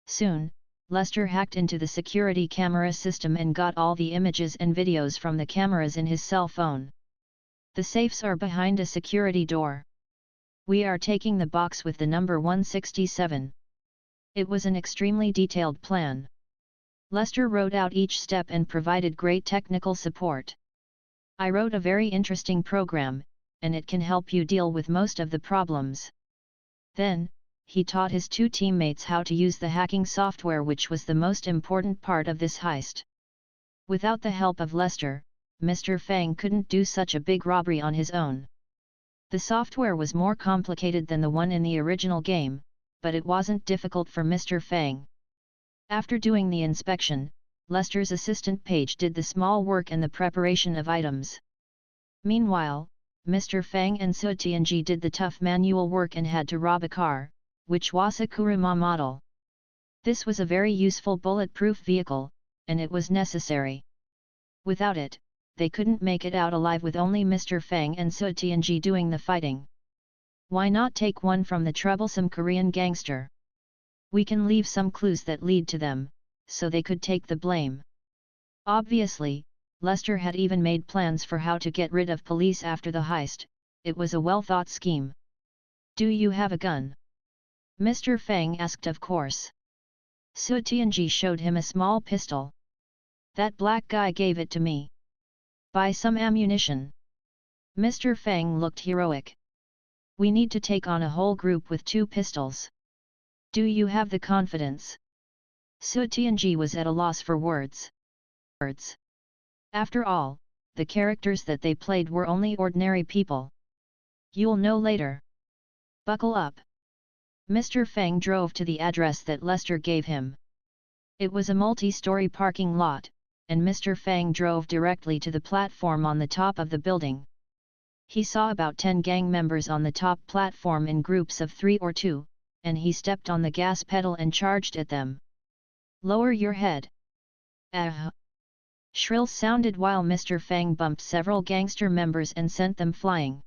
Soon, Lester hacked into the security camera system and got all the images and videos from the cameras in his cell phone. The safes are behind a security door. We are taking the box with the number 167. It was an extremely detailed plan. Lester wrote out each step and provided great technical support. I wrote a very interesting program, and it can help you deal with most of the problems. Then, he taught his two teammates how to use the hacking software, which was the most important part of this heist. Without the help of Lester, Mr. Fang couldn't do such a big robbery on his own. The software was more complicated than the one in the original game, but it wasn't difficult for Mr. Fang. After doing the inspection, Lester's assistant Paige did the small work and the preparation of items. Meanwhile, Mr. Fang and Su Tianji did the tough manual work and had to rob a car, which was a Kuruma model. This was a very useful bulletproof vehicle, and it was necessary. Without it, they couldn't make it out alive with only Mr. Fang and Su Tianji doing the fighting. Why not take one from the troublesome Korean gangster? We can leave some clues that lead to them, so they could take the blame. Obviously, Lester had even made plans for how to get rid of police after the heist. It was a well-thought scheme. Do you have a gun? Mr. Fang asked, of course. Su Tianji showed him a small pistol. That black guy gave it to me. Buy some ammunition. Mr. Fang looked heroic. We need to take on a whole group with 2 pistols. Do you have the confidence? Su Tianji was at a loss for words. After all, the characters that they played were only ordinary people. You'll know later. Buckle up. Mr. Fang drove to the address that Lester gave him. It was a multi-story parking lot, and Mr. Fang drove directly to the platform on the top of the building. He saw about 10 gang members on the top platform in groups of 3 or 2, and he stepped on the gas pedal and charged at them. Lower your head. Shrills sounded while Mr. Fang bumped several gangster members and sent them flying.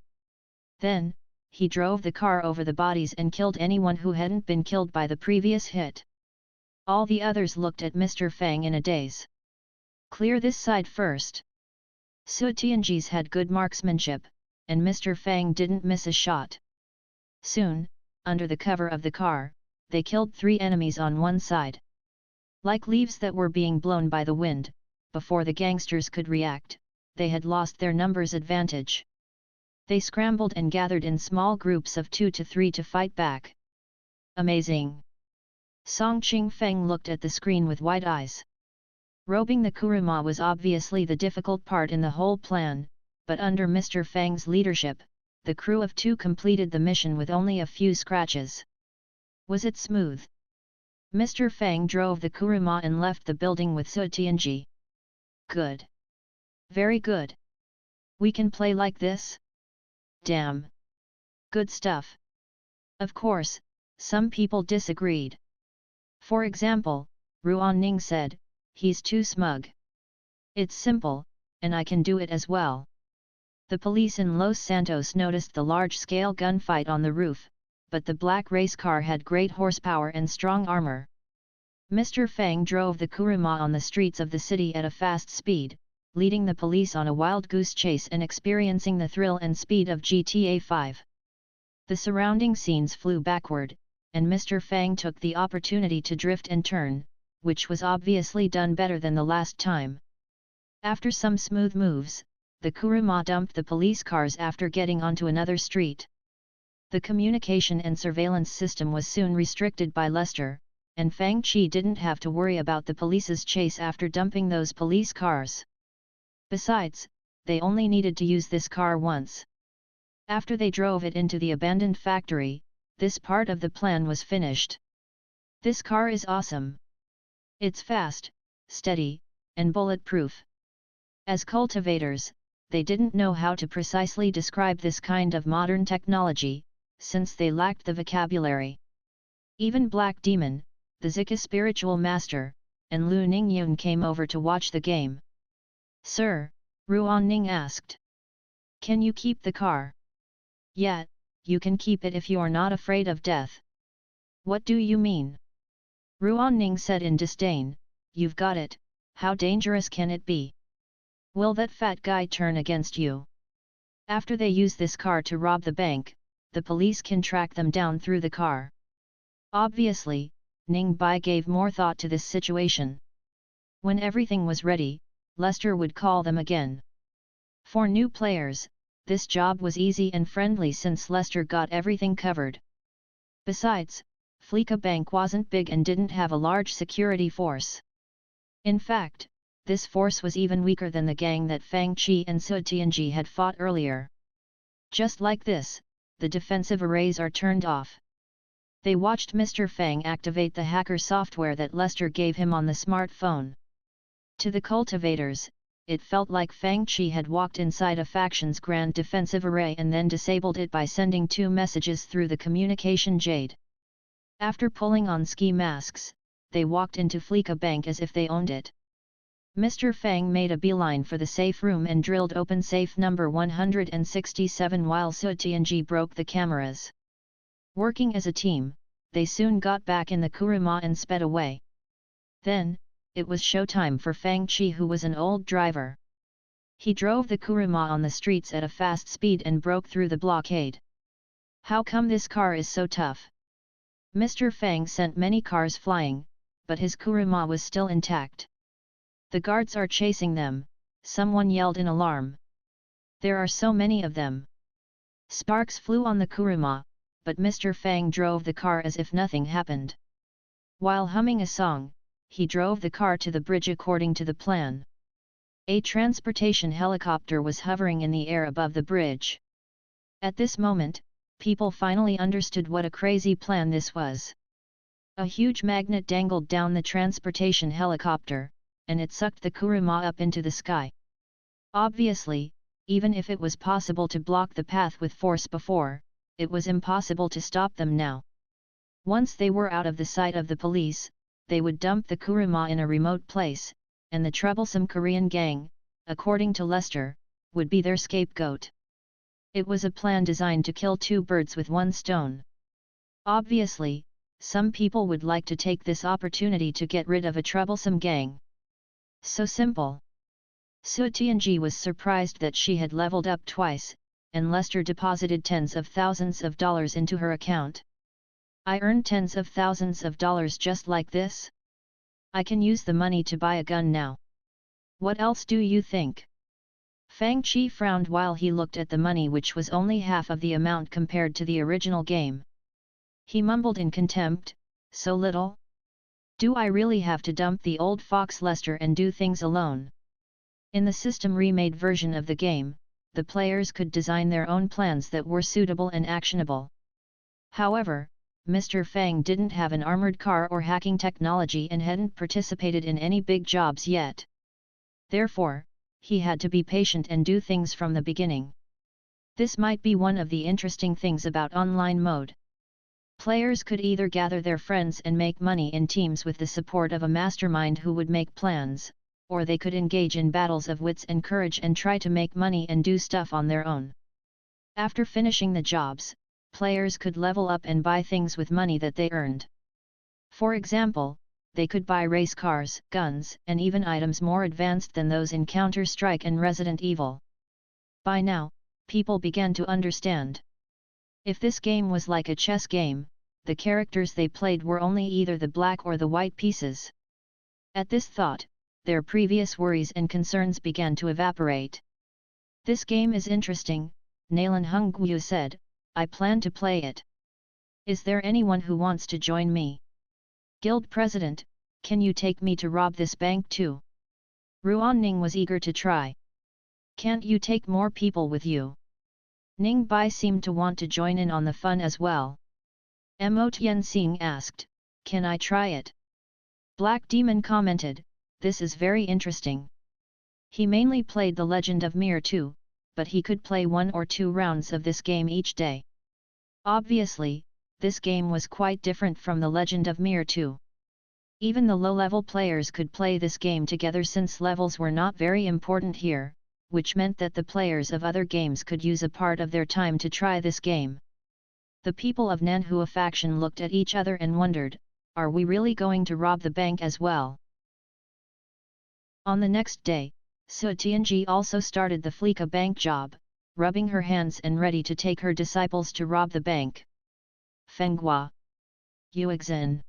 Then, he drove the car over the bodies and killed anyone who hadn't been killed by the previous hit. All the others looked at Mr. Fang in a daze. Clear this side first. Su Tianji's had good marksmanship, and Mr. Fang didn't miss a shot. Soon, under the cover of the car, they killed 3 enemies on one side. Like leaves that were being blown by the wind, before the gangsters could react, they had lost their numbers advantage. They scrambled and gathered in small groups of 2 to 3 to fight back. Amazing! Song Qingfeng looked at the screen with wide eyes. Robing the kuruma was obviously the difficult part in the whole plan, but under Mr. Fang's leadership, the crew of 2 completed the mission with only a few scratches. Was it smooth? Mr. Fang drove the kuruma and left the building with Su Tianji. Good. Very good. We can play like this? Damn. Good stuff. Of course, some people disagreed. For example, Ruan Ning said, he's too smug. It's simple, and I can do it as well. The police in Los Santos noticed the large-scale gunfight on the roof, but the black race car had great horsepower and strong armor. Mr. Fang drove the kuruma on the streets of the city at a fast speed, leading the police on a wild goose chase and experiencing the thrill and speed of GTA 5. The surrounding scenes flew backward, and Mr. Fang took the opportunity to drift and turn, which was obviously done better than the last time. After some smooth moves, the kuruma dumped the police cars after getting onto another street. The communication and surveillance system was soon restricted by Lester, and Fang Qi didn't have to worry about the police's chase after dumping those police cars. Besides, they only needed to use this car once. After they drove it into the abandoned factory, this part of the plan was finished. This car is awesome. It's fast, steady, and bulletproof. As cultivators, they didn't know how to precisely describe this kind of modern technology, since they lacked the vocabulary. Even Black Demon, the Zika spiritual master, and Lu Ningyun came over to watch the game. Sir, Ruan Ning asked. Can you keep the car? Yeah, you can keep it if you're not afraid of death. What do you mean? Ruan Ning said in disdain, you've got it, how dangerous can it be? Will that fat guy turn against you? After they use this car to rob the bank, the police can track them down through the car. Obviously, Ning Bai gave more thought to this situation. When everything was ready, Lester would call them again. For new players, this job was easy and friendly since Lester got everything covered. Besides, Fleeka Bank wasn't big and didn't have a large security force. In fact, this force was even weaker than the gang that Fang Qi and Su Tianji had fought earlier. Just like this, the defensive arrays are turned off. They watched Mr. Fang activate the hacker software that Lester gave him on the smartphone. To the cultivators, it felt like Fang Qi had walked inside a faction's grand defensive array and then disabled it by sending 2 messages through the communication jade. After pulling on ski masks, they walked into Fleeka Bank as if they owned it. Mr. Fang made a beeline for the safe room and drilled open safe number 167 while Su Tianji broke the cameras. Working as a team, they soon got back in the kuruma and sped away. Then, it was showtime for Fang Qi, who was an old driver. He drove the kuruma on the streets at a fast speed and broke through the blockade. How come this car is so tough? Mr. Fang sent many cars flying, but his kuruma was still intact. The guards are chasing them, someone yelled in alarm. There are so many of them. Sparks flew on the kuruma, but Mr. Fang drove the car as if nothing happened. While humming a song, he drove the car to the bridge according to the plan. A transportation helicopter was hovering in the air above the bridge. At this moment, people finally understood what a crazy plan this was. A huge magnet dangled down the transportation helicopter, and it sucked the kuruma up into the sky. Obviously, even if it was possible to block the path with force before, it was impossible to stop them now. Once they were out of the sight of the police, they would dump the kuruma in a remote place, and the troublesome Korean gang, according to Lester, would be their scapegoat. It was a plan designed to kill two birds with one stone. Obviously, some people would like to take this opportunity to get rid of a troublesome gang. So simple. Su Tianji was surprised that she had leveled up twice, and Lester deposited tens of thousands of dollars into her account. I earned tens of thousands of dollars just like this? I can use the money to buy a gun now. What else do you think? Fang Qi frowned while he looked at the money, which was only half of the amount compared to the original game. He mumbled in contempt, so little? Do I really have to dump the old fox Lester and do things alone? In the system remade version of the game, the players could design their own plans that were suitable and actionable. However, Mr. Fang didn't have an armored car or hacking technology and hadn't participated in any big jobs yet. Therefore, he had to be patient and do things from the beginning. This might be one of the interesting things about online mode. Players could either gather their friends and make money in teams with the support of a mastermind who would make plans, or they could engage in battles of wits and courage and try to make money and do stuff on their own. After finishing the jobs, players could level up and buy things with money that they earned. For example, they could buy race cars, guns, and even items more advanced than those in Counter-Strike and Resident Evil. By now, people began to understand. If this game was like a chess game, the characters they played were only either the black or the white pieces. At this thought, their previous worries and concerns began to evaporate. This game is interesting, Nalan Hongyu said, I plan to play it. Is there anyone who wants to join me? Guild President, can you take me to rob this bank too? Ruan Ning was eager to try. Can't you take more people with you? Ning Bai seemed to want to join in on the fun as well. Mo Tianxing asked, can I try it? Black Demon commented, this is very interesting. He mainly played The Legend of Mir 2, but he could play 1 or 2 rounds of this game each day. Obviously, this game was quite different from The Legend of Mir 2. Even the low-level players could play this game together since levels were not very important here, which meant that the players of other games could use a part of their time to try this game. The people of Nanhua faction looked at each other and wondered, are we really going to rob the bank as well? On the next day, Su Tianji also started the Fleeka bank job, rubbing her hands and ready to take her disciples to rob the bank. Fenghua. Yuexin.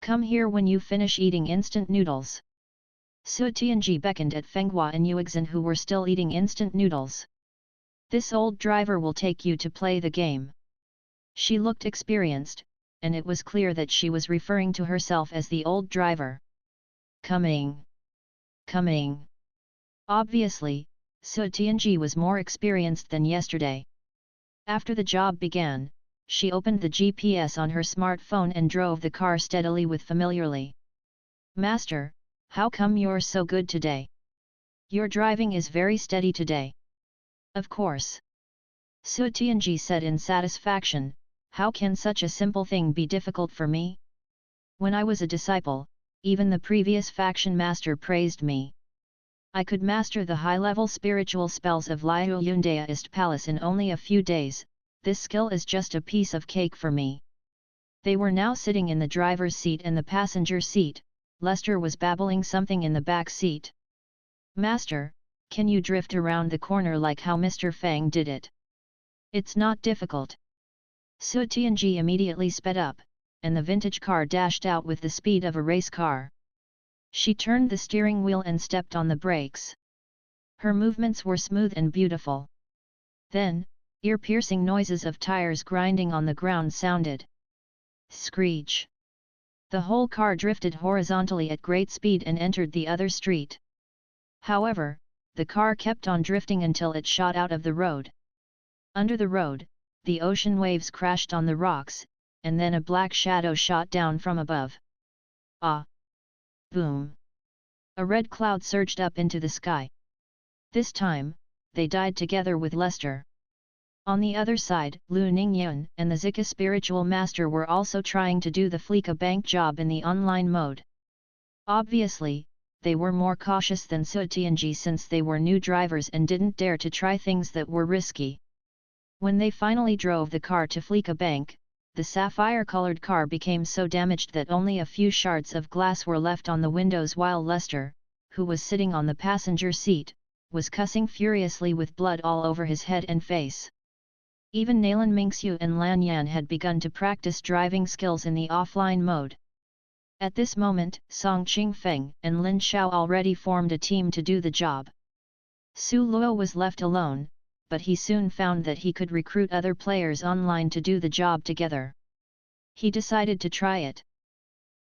Come here when you finish eating instant noodles. Su Tianji beckoned at Fenghua and Yuexin, who were still eating instant noodles. This old driver will take you to play the game. She looked experienced, and it was clear that she was referring to herself as the old driver. Coming. Coming. Obviously, Su Tianji was more experienced than yesterday. After the job began, she opened the GPS on her smartphone and drove the car steadily with familiarly. Master, how come you're so good today? Your driving is very steady today. Of course. Su Tianji said in satisfaction, how can such a simple thing be difficult for me? When I was a disciple, even the previous faction master praised me. I could master the high-level spiritual spells of Liu Yundaist Palace in only a few days. This skill is just a piece of cake for me. They were now sitting in the driver's seat and the passenger seat. Lester was babbling something in the back seat. "Master, can you drift around the corner like how Mr. Fang did it? It's not difficult." Su Tianji immediately sped up, and the vintage car dashed out with the speed of a race car. She turned the steering wheel and stepped on the brakes. Her movements were smooth and beautiful. Then, ear-piercing noises of tires grinding on the ground sounded. Screech! The whole car drifted horizontally at great speed and entered the other street. However, the car kept on drifting until it shot out of the road. Under the road, the ocean waves crashed on the rocks, and then a black shadow shot down from above. Ah! Boom! A red cloud surged up into the sky. This time, they died together with Lester. On the other side, Lu Ningyun and the Zika spiritual master were also trying to do the Fleeka bank job in the online mode. Obviously, they were more cautious than Su Tianji since they were new drivers and didn't dare to try things that were risky. When they finally drove the car to Fleeka bank, the sapphire-colored car became so damaged that only a few shards of glass were left on the windows while Lester, who was sitting on the passenger seat, was cussing furiously with blood all over his head and face. Even Nalan Mingxiu and Lan Yan had begun to practice driving skills in the offline mode. At this moment, Song Qingfeng and Lin Xiao already formed a team to do the job. Su Luo was left alone, but he soon found that he could recruit other players online to do the job together. He decided to try it.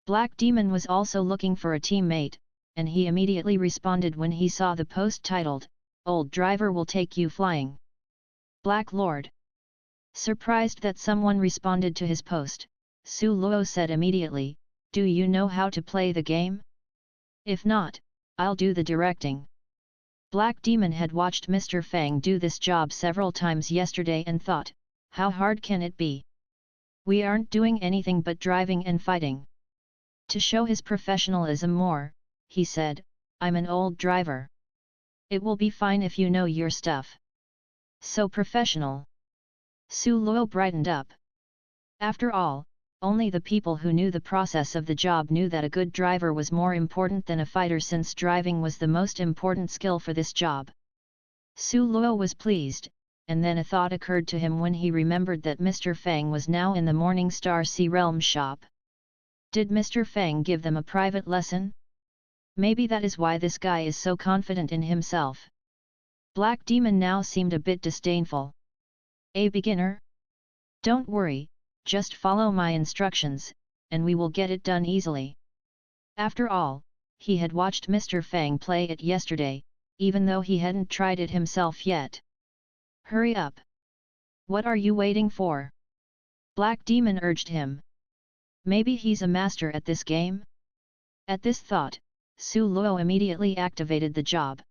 Black Demon was also looking for a teammate, and he immediately responded when he saw the post titled, "Old Driver Will Take You Flying." Black Lord. Surprised that someone responded to his post, Su Luo said immediately, "Do you know how to play the game? If not, I'll do the directing." Black Demon had watched Mr. Fang do this job several times yesterday and thought, how hard can it be? We aren't doing anything but driving and fighting. To show his professionalism more, he said, "I'm an old driver. It will be fine if you know your stuff." So professional. Su Luo brightened up. After all, only the people who knew the process of the job knew that a good driver was more important than a fighter since driving was the most important skill for this job. Su Luo was pleased, and then a thought occurred to him when he remembered that Mr. Fang was now in the Morning Star Sea Realm shop. Did Mr. Fang give them a private lesson? Maybe that is why this guy is so confident in himself. Black Demon now seemed a bit disdainful. "A beginner? Don't worry, just follow my instructions, and we will get it done easily." After all, he had watched Mr. Fang play it yesterday, even though he hadn't tried it himself yet. "Hurry up! What are you waiting for?" Black Demon urged him. Maybe he's a master at this game? At this thought, Su Luo immediately activated the job.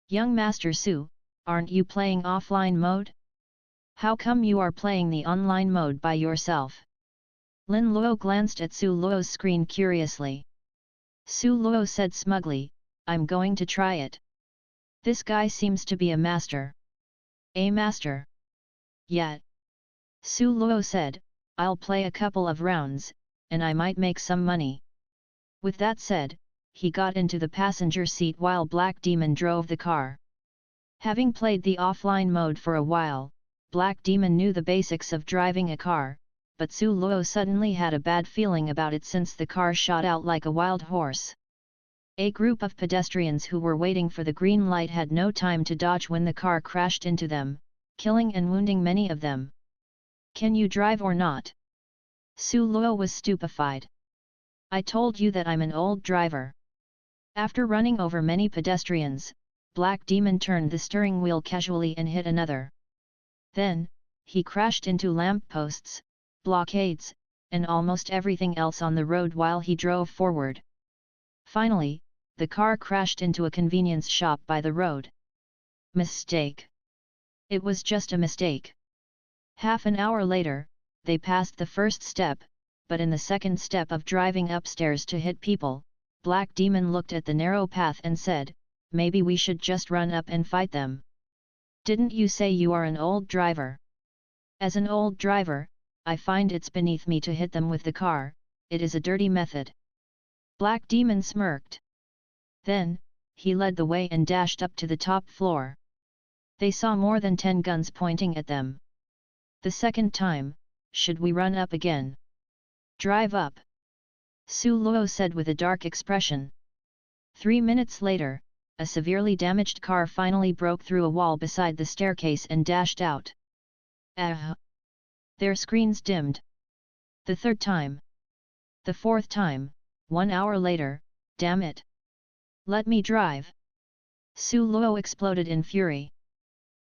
"Young Master Su, aren't you playing offline mode? How come you are playing the online mode by yourself?" Lin Luo glanced at Su Luo's screen curiously. Su Luo said smugly, "I'm going to try it. This guy seems to be a master." "A master? Yet." Su Luo said, "I'll play a couple of rounds, and I might make some money." With that said, he got into the passenger seat while Black Demon drove the car. Having played the offline mode for a while, Black Demon knew the basics of driving a car, but Su Luo suddenly had a bad feeling about it since the car shot out like a wild horse. A group of pedestrians who were waiting for the green light had no time to dodge when the car crashed into them, killing and wounding many of them. "Can you drive or not?" Su Luo was stupefied. "I told you that I'm an old driver." After running over many pedestrians, Black Demon turned the steering wheel casually and hit another. Then, he crashed into lampposts, blockades, and almost everything else on the road while he drove forward. Finally, the car crashed into a convenience shop by the road. Mistake. It was just a mistake. Half an hour later, they passed the first step, but in the second step of driving upstairs to hit people, Black Demon looked at the narrow path and said, "Maybe we should just run up and fight them." "Didn't you say you are an old driver?" "As an old driver, I find it's beneath me to hit them with the car, it is a dirty method. Black Demon smirked. Then, he led the way and dashed up to the top floor. They saw more than 10 guns pointing at them. The second time, should we run up again? Drive up. Su Luo said with a dark expression. 3 minutes later, a severely damaged car finally broke through a wall beside the staircase and dashed out. Their screens dimmed. The third time. The fourth time, 1 hour later, damn it. Let me drive. Su Luo exploded in fury.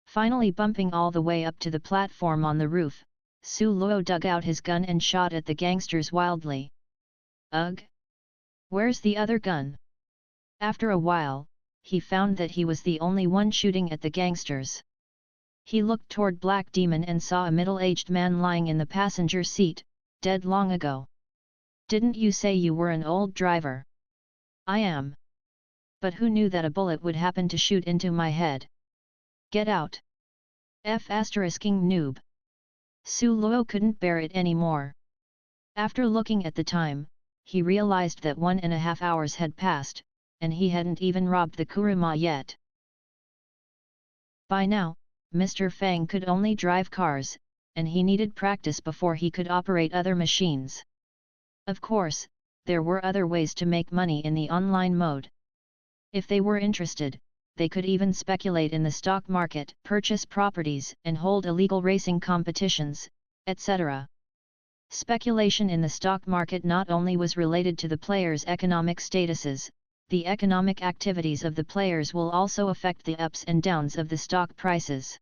Finally bumping all the way up to the platform on the roof, Su Luo dug out his gun and shot at the gangsters wildly. Ugh! Where's the other gun? After a while, he found that he was the only one shooting at the gangsters. He looked toward Black Demon and saw a middle-aged man lying in the passenger seat, dead long ago. Didn't you say you were an old driver? I am. But who knew that a bullet would happen to shoot into my head? Get out! F***ing noob. Su Luo couldn't bear it anymore. After looking at the time, he realized that 1.5 hours had passed, and he hadn't even robbed the kuruma yet. By now, Mr. Fang could only drive cars, and he needed practice before he could operate other machines. Of course, there were other ways to make money in the online mode. If they were interested, they could even speculate in the stock market, purchase properties, and hold illegal racing competitions, etc. Speculation in the stock market not only was related to the players' economic statuses, the economic activities of the players will also affect the ups and downs of the stock prices.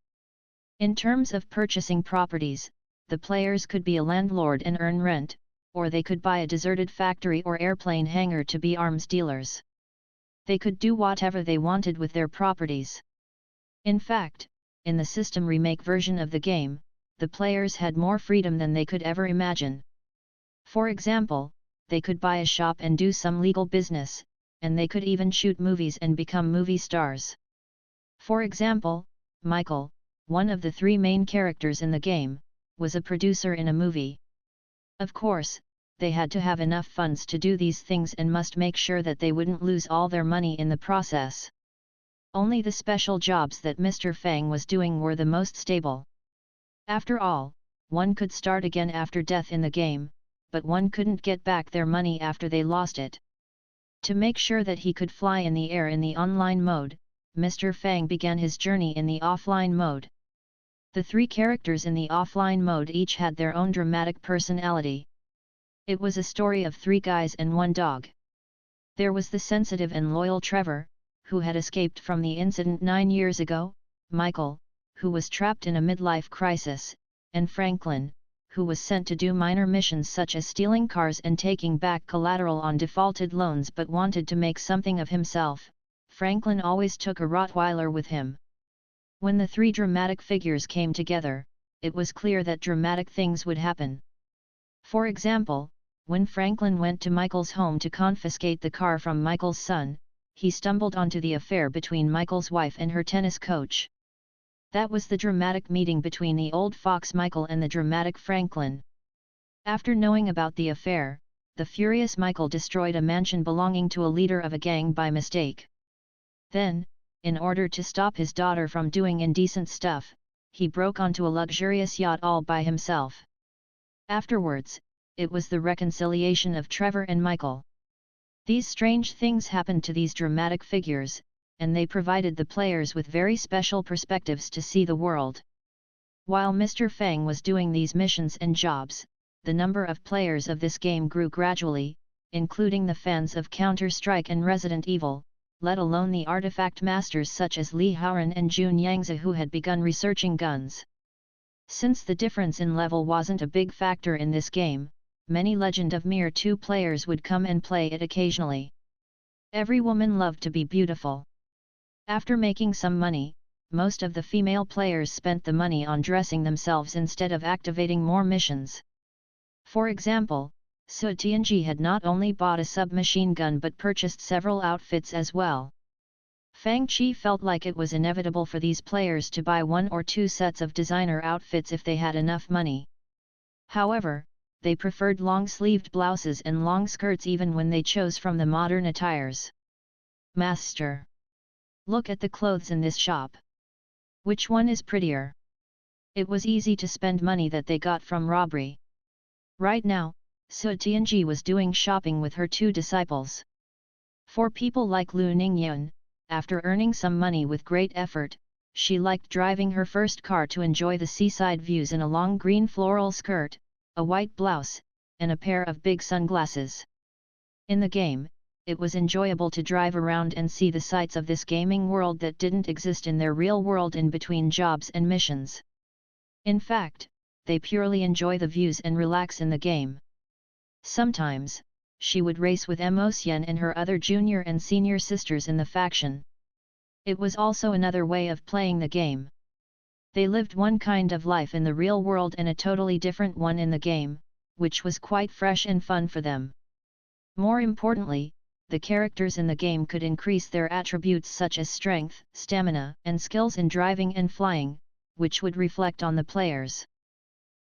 In terms of purchasing properties, the players could be a landlord and earn rent, or they could buy a deserted factory or airplane hangar to be arms dealers. They could do whatever they wanted with their properties. In fact, in the system remake version of the game, the players had more freedom than they could ever imagine. For example, they could buy a shop and do some legal business, and they could even shoot movies and become movie stars. For example, Michael, one of the 3 main characters in the game, was a producer in a movie. Of course, they had to have enough funds to do these things and must make sure that they wouldn't lose all their money in the process. Only the special jobs that Mr. Fang was doing were the most stable. After all, one could start again after death in the game, but one couldn't get back their money after they lost it. To make sure that he could fly in the air in the online mode, Mr. Fang began his journey in the offline mode. The 3 characters in the offline mode each had their own dramatic personality. It was a story of 3 guys and 1 dog. There was the sensitive and loyal Trevor, who had escaped from the incident 9 years ago, Michael, who was trapped in a midlife crisis, and Franklin, who was sent to do minor missions such as stealing cars and taking back collateral on defaulted loans but wanted to make something of himself. Franklin always took a Rottweiler with him. When the 3 dramatic figures came together, it was clear that dramatic things would happen. For example, when Franklin went to Michael's home to confiscate the car from Michael's son, he stumbled onto the affair between Michael's wife and her tennis coach. That was the dramatic meeting between the old fox Michael and the dramatic Franklin. After knowing about the affair, the furious Michael destroyed a mansion belonging to a leader of a gang by mistake. Then, in order to stop his daughter from doing indecent stuff, he broke onto a luxurious yacht all by himself. Afterwards, it was the reconciliation of Trevor and Michael. These strange things happened to these dramatic figures, and they provided the players with very special perspectives to see the world. While Mr. Fang was doing these missions and jobs, the number of players of this game grew gradually, including the fans of Counter-Strike and Resident Evil, let alone the artifact masters such as Li Haoran and Jun Yangzi who had begun researching guns. Since the difference in level wasn't a big factor in this game, many Legend of Mere 2 players would come and play it occasionally. Every woman loved to be beautiful. After making some money, most of the female players spent the money on dressing themselves instead of activating more missions. For example, Su Tianji had not only bought a submachine gun but purchased several outfits as well. Fang Qi felt like it was inevitable for these players to buy 1 or 2 sets of designer outfits if they had enough money. However, they preferred long-sleeved blouses and long skirts even when they chose from the modern attires. Master. Look at the clothes in this shop. Which one is prettier? It was easy to spend money that they got from robbery. Right now, Su Tianji was doing shopping with her two disciples. For people like Lu Ningyun, after earning some money with great effort, she liked driving her first car to enjoy the seaside views in a long green floral skirt, a white blouse, and a pair of big sunglasses. In the game, it was enjoyable to drive around and see the sights of this gaming world that didn't exist in their real world in between jobs and missions. In fact, they purely enjoy the views and relax in the game. Sometimes, she would race with Mo-Hsien and her other junior and senior sisters in the faction. It was also another way of playing the game. They lived one kind of life in the real world and a totally different one in the game, which was quite fresh and fun for them. More importantly, the characters in the game could increase their attributes such as strength, stamina, and skills in driving and flying, which would reflect on the players.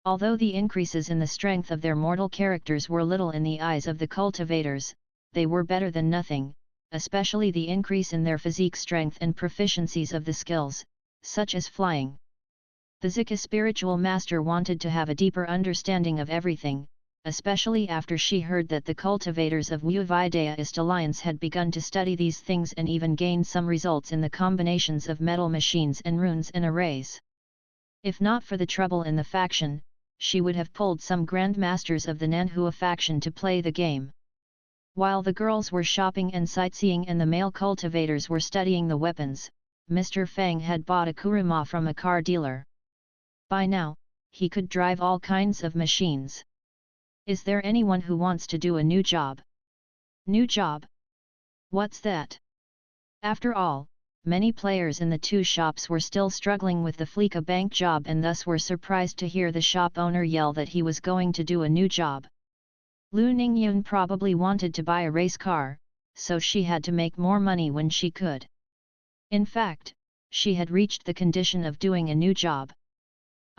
Although the increases in the strength of their mortal characters were little in the eyes of the cultivators, they were better than nothing, especially the increase in their physique strength and proficiencies of the skills, such as flying. The Zika spiritual master wanted to have a deeper understanding of everything, especially after she heard that the cultivators of Wu Vidaist Alliance had begun to study these things and even gained some results in the combinations of metal machines and runes and arrays. If not for the trouble in the faction, she would have pulled some Grand Masters of the Nanhua faction to play the game. While the girls were shopping and sightseeing and the male cultivators were studying the weapons, Mr. Fang had bought a kuruma from a car dealer. By now, he could drive all kinds of machines. Is there anyone who wants to do a new job? New job? What's that? After all, many players in the two shops were still struggling with the Fleeka Bank job and thus were surprised to hear the shop owner yell that he was going to do a new job. Lu Ningyun probably wanted to buy a race car, so she had to make more money when she could. In fact, she had reached the condition of doing a new job.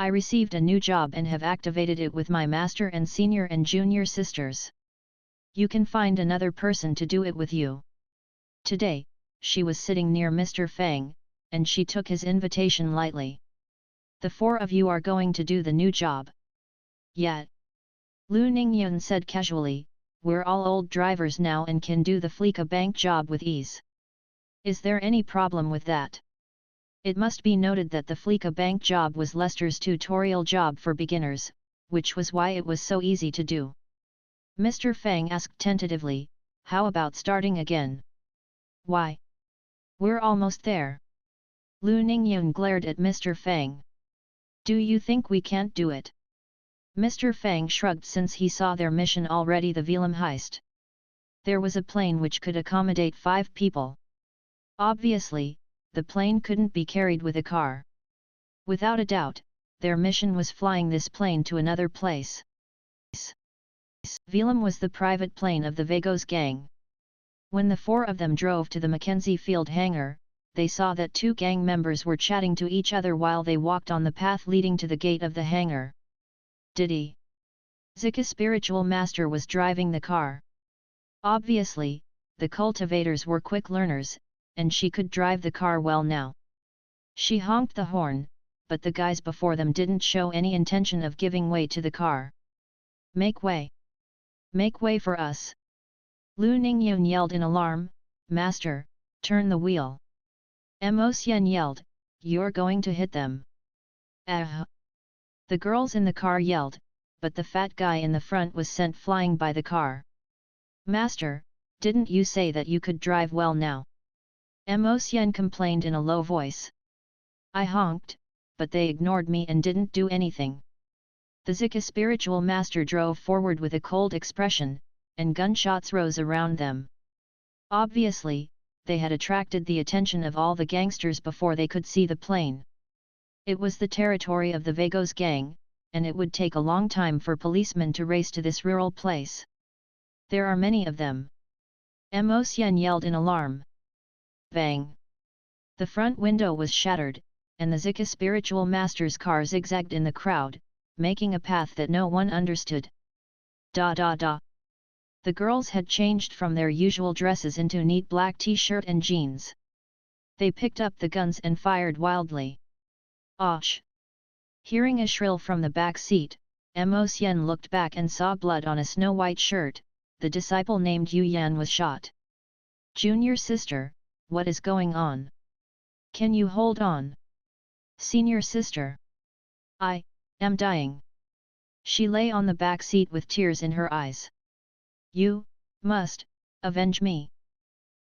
I received a new job and have activated it with my master and senior and junior sisters. You can find another person to do it with you. Today, she was sitting near Mr. Fang, and she took his invitation lightly. The four of you are going to do the new job. Yet, Lu Ningyun said casually, we're all old drivers now and can do the Fleeka Bank job with ease. Is there any problem with that? It must be noted that the Fleeka Bank job was Lester's tutorial job for beginners, which was why it was so easy to do. Mr. Fang asked tentatively, how about starting again? Why? We're almost there. Lu Ningyun glared at Mr. Fang. Do you think we can't do it? Mr. Fang shrugged since he saw their mission already, the Velam heist. There was a plane which could accommodate 5 people. Obviously, the plane couldn't be carried with a car. Without a doubt, their mission was flying this plane to another place. Velam was the private plane of the Vagos gang. When the 4 of them drove to the Mackenzie Field hangar, they saw that 2 gang members were chatting to each other while they walked on the path leading to the gate of the hangar. Diddy. Zika spiritual master was driving the car. Obviously, the cultivators were quick learners, and she could drive the car well now. She honked the horn, but the guys before them didn't show any intention of giving way to the car. Make way! Make way for us! Lu Ningyun yelled in alarm, Master, turn the wheel! Mo-Hsien yelled, you're going to hit them! The girls in the car yelled, but the fat guy in the front was sent flying by the car. Master, didn't you say that you could drive well now? Mo-Hsien complained in a low voice. I honked, but they ignored me and didn't do anything. The Zika spiritual master drove forward with a cold expression, and gunshots rose around them. Obviously, they had attracted the attention of all the gangsters before they could see the plane. It was the territory of the Vagos gang, and it would take a long time for policemen to race to this rural place. There are many of them. Mo-Hsien yelled in alarm. Bang! The front window was shattered, and the Zika spiritual master's car zigzagged in the crowd, making a path that no one understood. Da da da. The girls had changed from their usual dresses into neat black t-shirt and jeans. They picked up the guns and fired wildly. Och! Hearing a shrill from the back seat, Mo Xian looked back and saw blood on a snow-white shirt. The disciple named Yu Yan was shot. Junior sister, what is going on? Can you hold on? Senior sister. I am dying. She lay on the back seat with tears in her eyes. You must avenge me.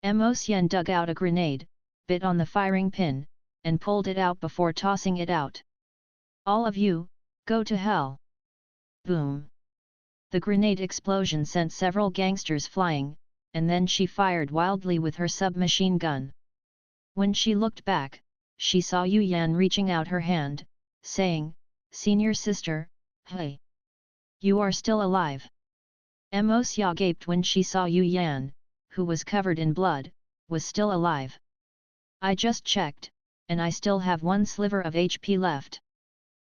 Mo Xian dug out a grenade, bit on the firing pin, and pulled it out before tossing it out. All of you, go to hell. Boom. The grenade explosion sent several gangsters flying, and then she fired wildly with her submachine gun. When she looked back, she saw Yu Yan reaching out her hand, saying, Senior sister, hey! You are still alive. Mo Xia gaped when she saw Yu Yan, who was covered in blood, was still alive. I just checked, and I still have one sliver of HP left.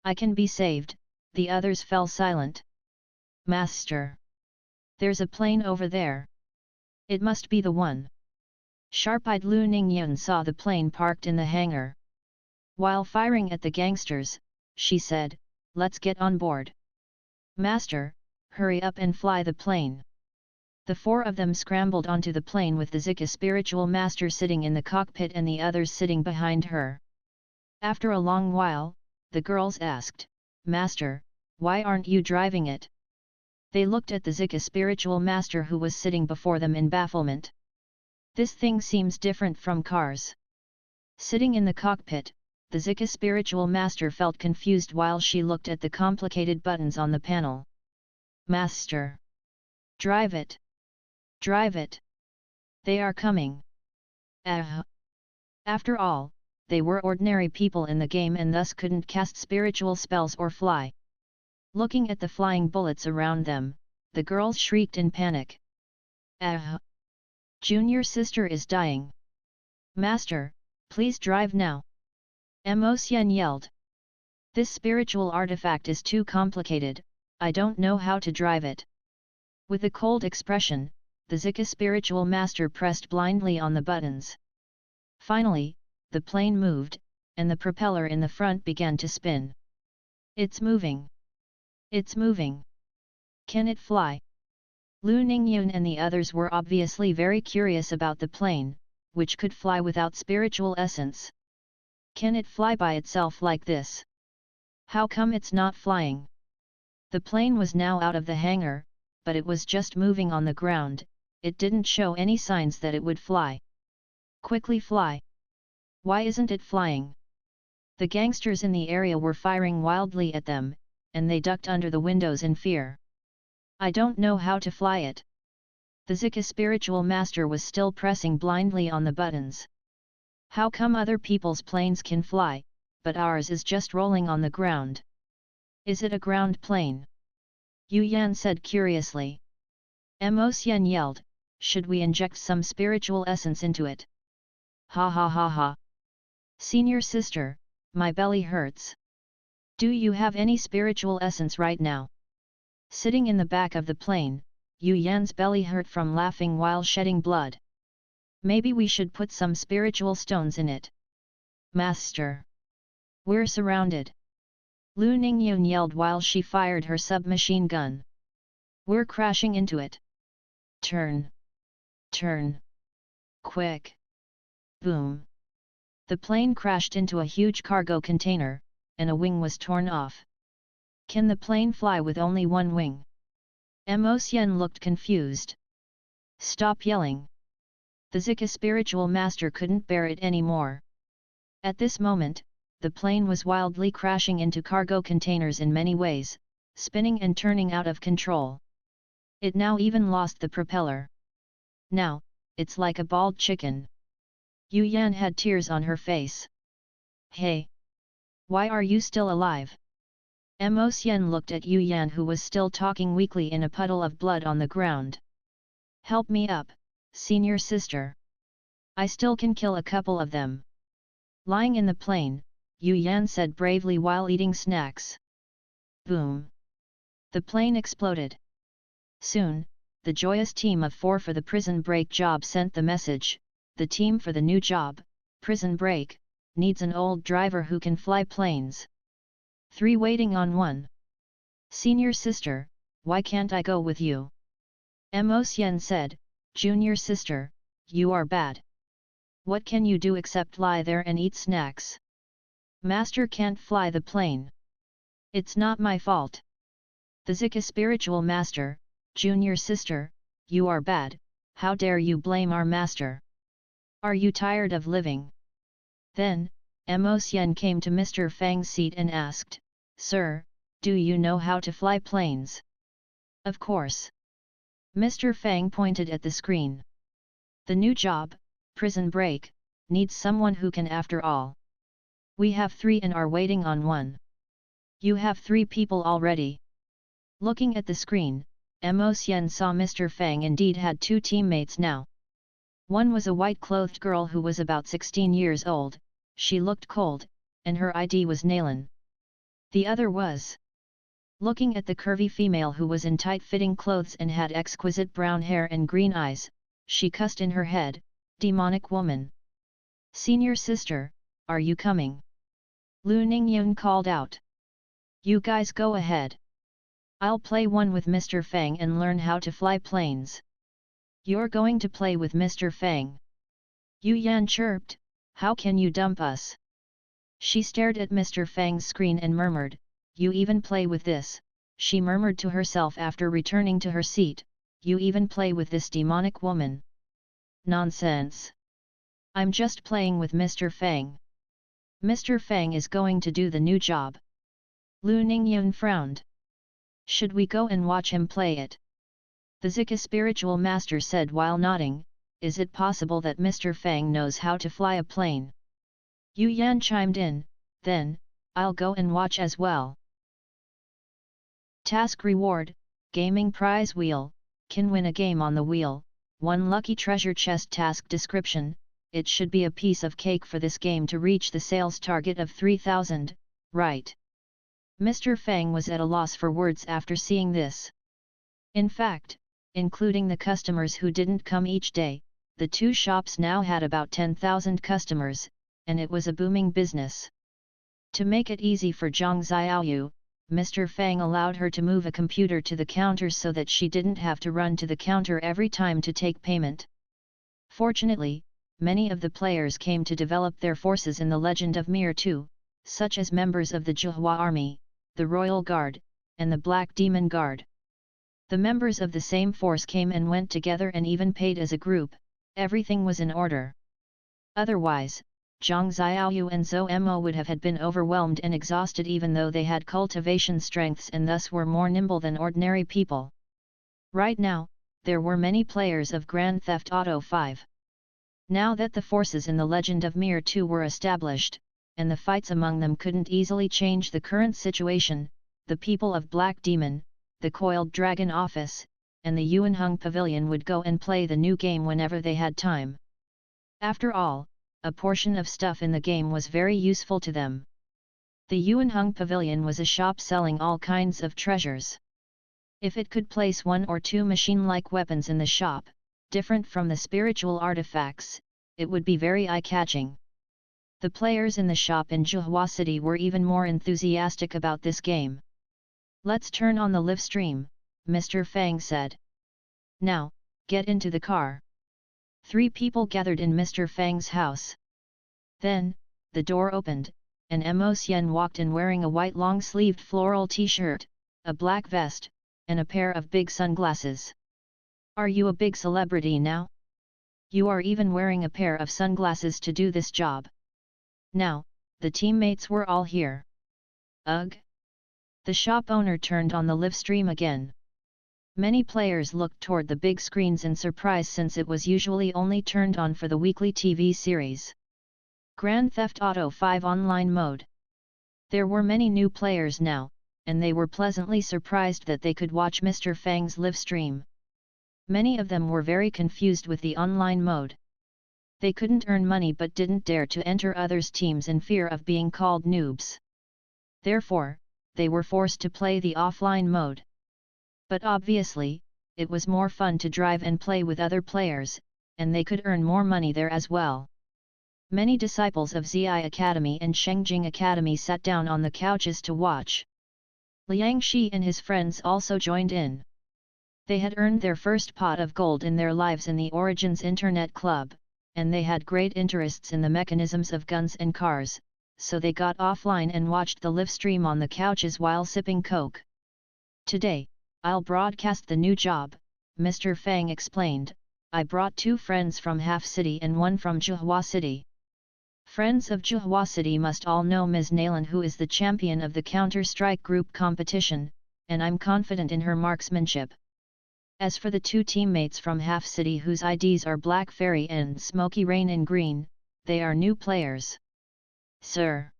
I can be saved. The others fell silent. Master! There's a plane over there. It must be the one. Sharp-eyed Lu Ningyun saw the plane parked in the hangar. While firing at the gangsters, she said, Let's get on board. Master, hurry up and fly the plane. The four of them scrambled onto the plane with the Zika spiritual master sitting in the cockpit and the others sitting behind her. After a long while, the girls asked, Master, why aren't you driving it? They looked at the Zika spiritual master who was sitting before them in bafflement. This thing seems different from cars. Sitting in the cockpit, the Zika spiritual master felt confused while she looked at the complicated buttons on the panel. Master! Drive it! Drive it! They are coming! After all, they were ordinary people in the game and thus couldn't cast spiritual spells or fly. Looking at the flying bullets around them, the girls shrieked in panic. Junior sister is dying. Master, please drive now. Mo Xian yelled. This spiritual artifact is too complicated, I don't know how to drive it. With a cold expression, the Zika spiritual master pressed blindly on the buttons. Finally, the plane moved, and the propeller in the front began to spin. It's moving. It's moving. Can it fly? Lu Ningyun and the others were obviously very curious about the plane, which could fly without spiritual essence. Can it fly by itself like this? How come it's not flying? The plane was now out of the hangar, but it was just moving on the ground, it didn't show any signs that it would fly. Quickly fly! Why isn't it flying? The gangsters in the area were firing wildly at them, and they ducked under the windows in fear. I don't know how to fly it. The Zika spiritual master was still pressing blindly on the buttons. How come other people's planes can fly, but ours is just rolling on the ground? Is it a ground plane? Yu Yan said curiously. Mo Xian yelled, should we inject some spiritual essence into it? Ha ha ha ha. Senior sister, my belly hurts. Do you have any spiritual essence right now? Sitting in the back of the plane, Yu Yan's belly hurt from laughing while shedding blood. Maybe we should put some spiritual stones in it. Master! We're surrounded. Lu Ningyun yelled while she fired her submachine gun. We're crashing into it. Turn! Turn! Quick! Boom! The plane crashed into a huge cargo container, and a wing was torn off. Can the plane fly with only one wing? Mo Xian looked confused. Stop yelling! The Zika spiritual master couldn't bear it anymore. At this moment, the plane was wildly crashing into cargo containers in many ways, spinning and turning out of control. It now even lost the propeller. Now, it's like a bald chicken. Yu Yan had tears on her face. Hey! Why are you still alive? Mo Xian looked at Yu Yan who was still talking weakly in a puddle of blood on the ground. Help me up, senior sister. I still can kill a couple of them. Lying in the plane, Yu Yan said bravely while eating snacks. Boom! The plane exploded. Soon, the joyous team of 4 for the prison break job sent the message, the team for the new job, prison break, needs an old driver who can fly planes. 3 waiting on 1. Senior sister, why can't I go with you? Mo Xian said, Junior sister, you are bad. What can you do except lie there and eat snacks? Master can't fly the plane. It's not my fault. The Zika spiritual master, Junior sister, you are bad, how dare you blame our master? Are you tired of living? Then, Mo Xian came to Mr. Fang's seat and asked, Sir, do you know how to fly planes? Of course. Mr. Fang pointed at the screen. The new job, prison break, needs someone who can after all. We have 3 and are waiting on 1. You have 3 people already. Looking at the screen, Mo Xian saw Mr. Fang indeed had 2 teammates now. One was a white-clothed girl who was about 16 years old, she looked cold, and her ID was Nalan. The other was. Looking at the curvy female who was in tight-fitting clothes and had exquisite brown hair and green eyes, she cussed in her head, demonic woman. Senior sister, are you coming? Lu Ningyun called out. You guys go ahead. I'll play one with Mr. Fang and learn how to fly planes. You're going to play with Mr. Fang. Yu Yan chirped, how can you dump us? She stared at Mr. Fang's screen and murmured, you even play with this, she murmured to herself after returning to her seat, you even play with this demonic woman. Nonsense. I'm just playing with Mr. Fang. Mr. Fang is going to do the new job. Lu Ningyun frowned. Should we go and watch him play it? The Zika spiritual master said while nodding, is it possible that Mr. Fang knows how to fly a plane? Yu Yan chimed in, then, I'll go and watch as well. Task reward, gaming prize wheel, can win a game on the wheel, 1 lucky treasure chest. Task description, it should be a piece of cake for this game to reach the sales target of 3,000, right? Mr. Fang was at a loss for words after seeing this. In fact, including the customers who didn't come each day, the 2 shops now had about 10,000 customers, and it was a booming business. To make it easy for Zhang Xiaoyu, Mr. Fang allowed her to move a computer to the counter so that she didn't have to run to the counter every time to take payment. Fortunately, many of the players came to develop their forces in the Legend of Mir 2, such as members of the Zhuhua Army, the Royal Guard, and the Black Demon Guard. The members of the same force came and went together and even paid as a group, everything was in order. Otherwise, Zhang Xiaoyu and Zhou Mo would have had been overwhelmed and exhausted even though they had cultivation strengths and thus were more nimble than ordinary people. Right now, there were many players of Grand Theft Auto 5. Now that the forces in the Legend of Mir 2 were established, and the fights among them couldn't easily change the current situation, the people of Black Demon, the Coiled Dragon Office, and the Yuanheng Pavilion would go and play the new game whenever they had time. After all, a portion of stuff in the game was very useful to them. The Yuanheng Pavilion was a shop selling all kinds of treasures. If it could place 1 or 2 machine-like weapons in the shop, different from the spiritual artifacts, it would be very eye-catching. The players in the shop in Zhuhua City were even more enthusiastic about this game. Let's turn on the live stream, Mr. Fang said. Now, get into the car. 3 people gathered in Mr. Fang's house. Then, the door opened, and Mo Xian walked in wearing a white long-sleeved floral t-shirt, a black vest, and a pair of big sunglasses. Are you a big celebrity now? You are even wearing a pair of sunglasses to do this job. Now, the teammates were all here. Ugh! The shop owner turned on the live stream again. Many players looked toward the big screens in surprise since it was usually only turned on for the weekly TV series. Grand Theft Auto 5 Online Mode. There were many new players now, and they were pleasantly surprised that they could watch Mr. Fang's live stream. Many of them were very confused with the online mode. They couldn't earn money but didn't dare to enter others' teams in fear of being called noobs. Therefore, they were forced to play the offline mode. But obviously, it was more fun to drive and play with other players, and they could earn more money there as well. Many disciples of Zi Academy and Shengjing Academy sat down on the couches to watch. Liang Shi and his friends also joined in. They had earned their first pot of gold in their lives in the Origins Internet Club, and they had great interests in the mechanisms of guns and cars, so they got offline and watched the live stream on the couches while sipping Coke. "Today, I'll broadcast the new job," Mr. Fang explained. "I brought 2 friends from Half City and 1 from Zhuhua City. Friends of Zhuhua City must all know Ms. Nalan, who is the champion of the Counter-Strike group competition, and I'm confident in her marksmanship. As for the 2 teammates from Half City whose IDs are Black Fairy and Smoky Rain in green, they are new players." "Sir,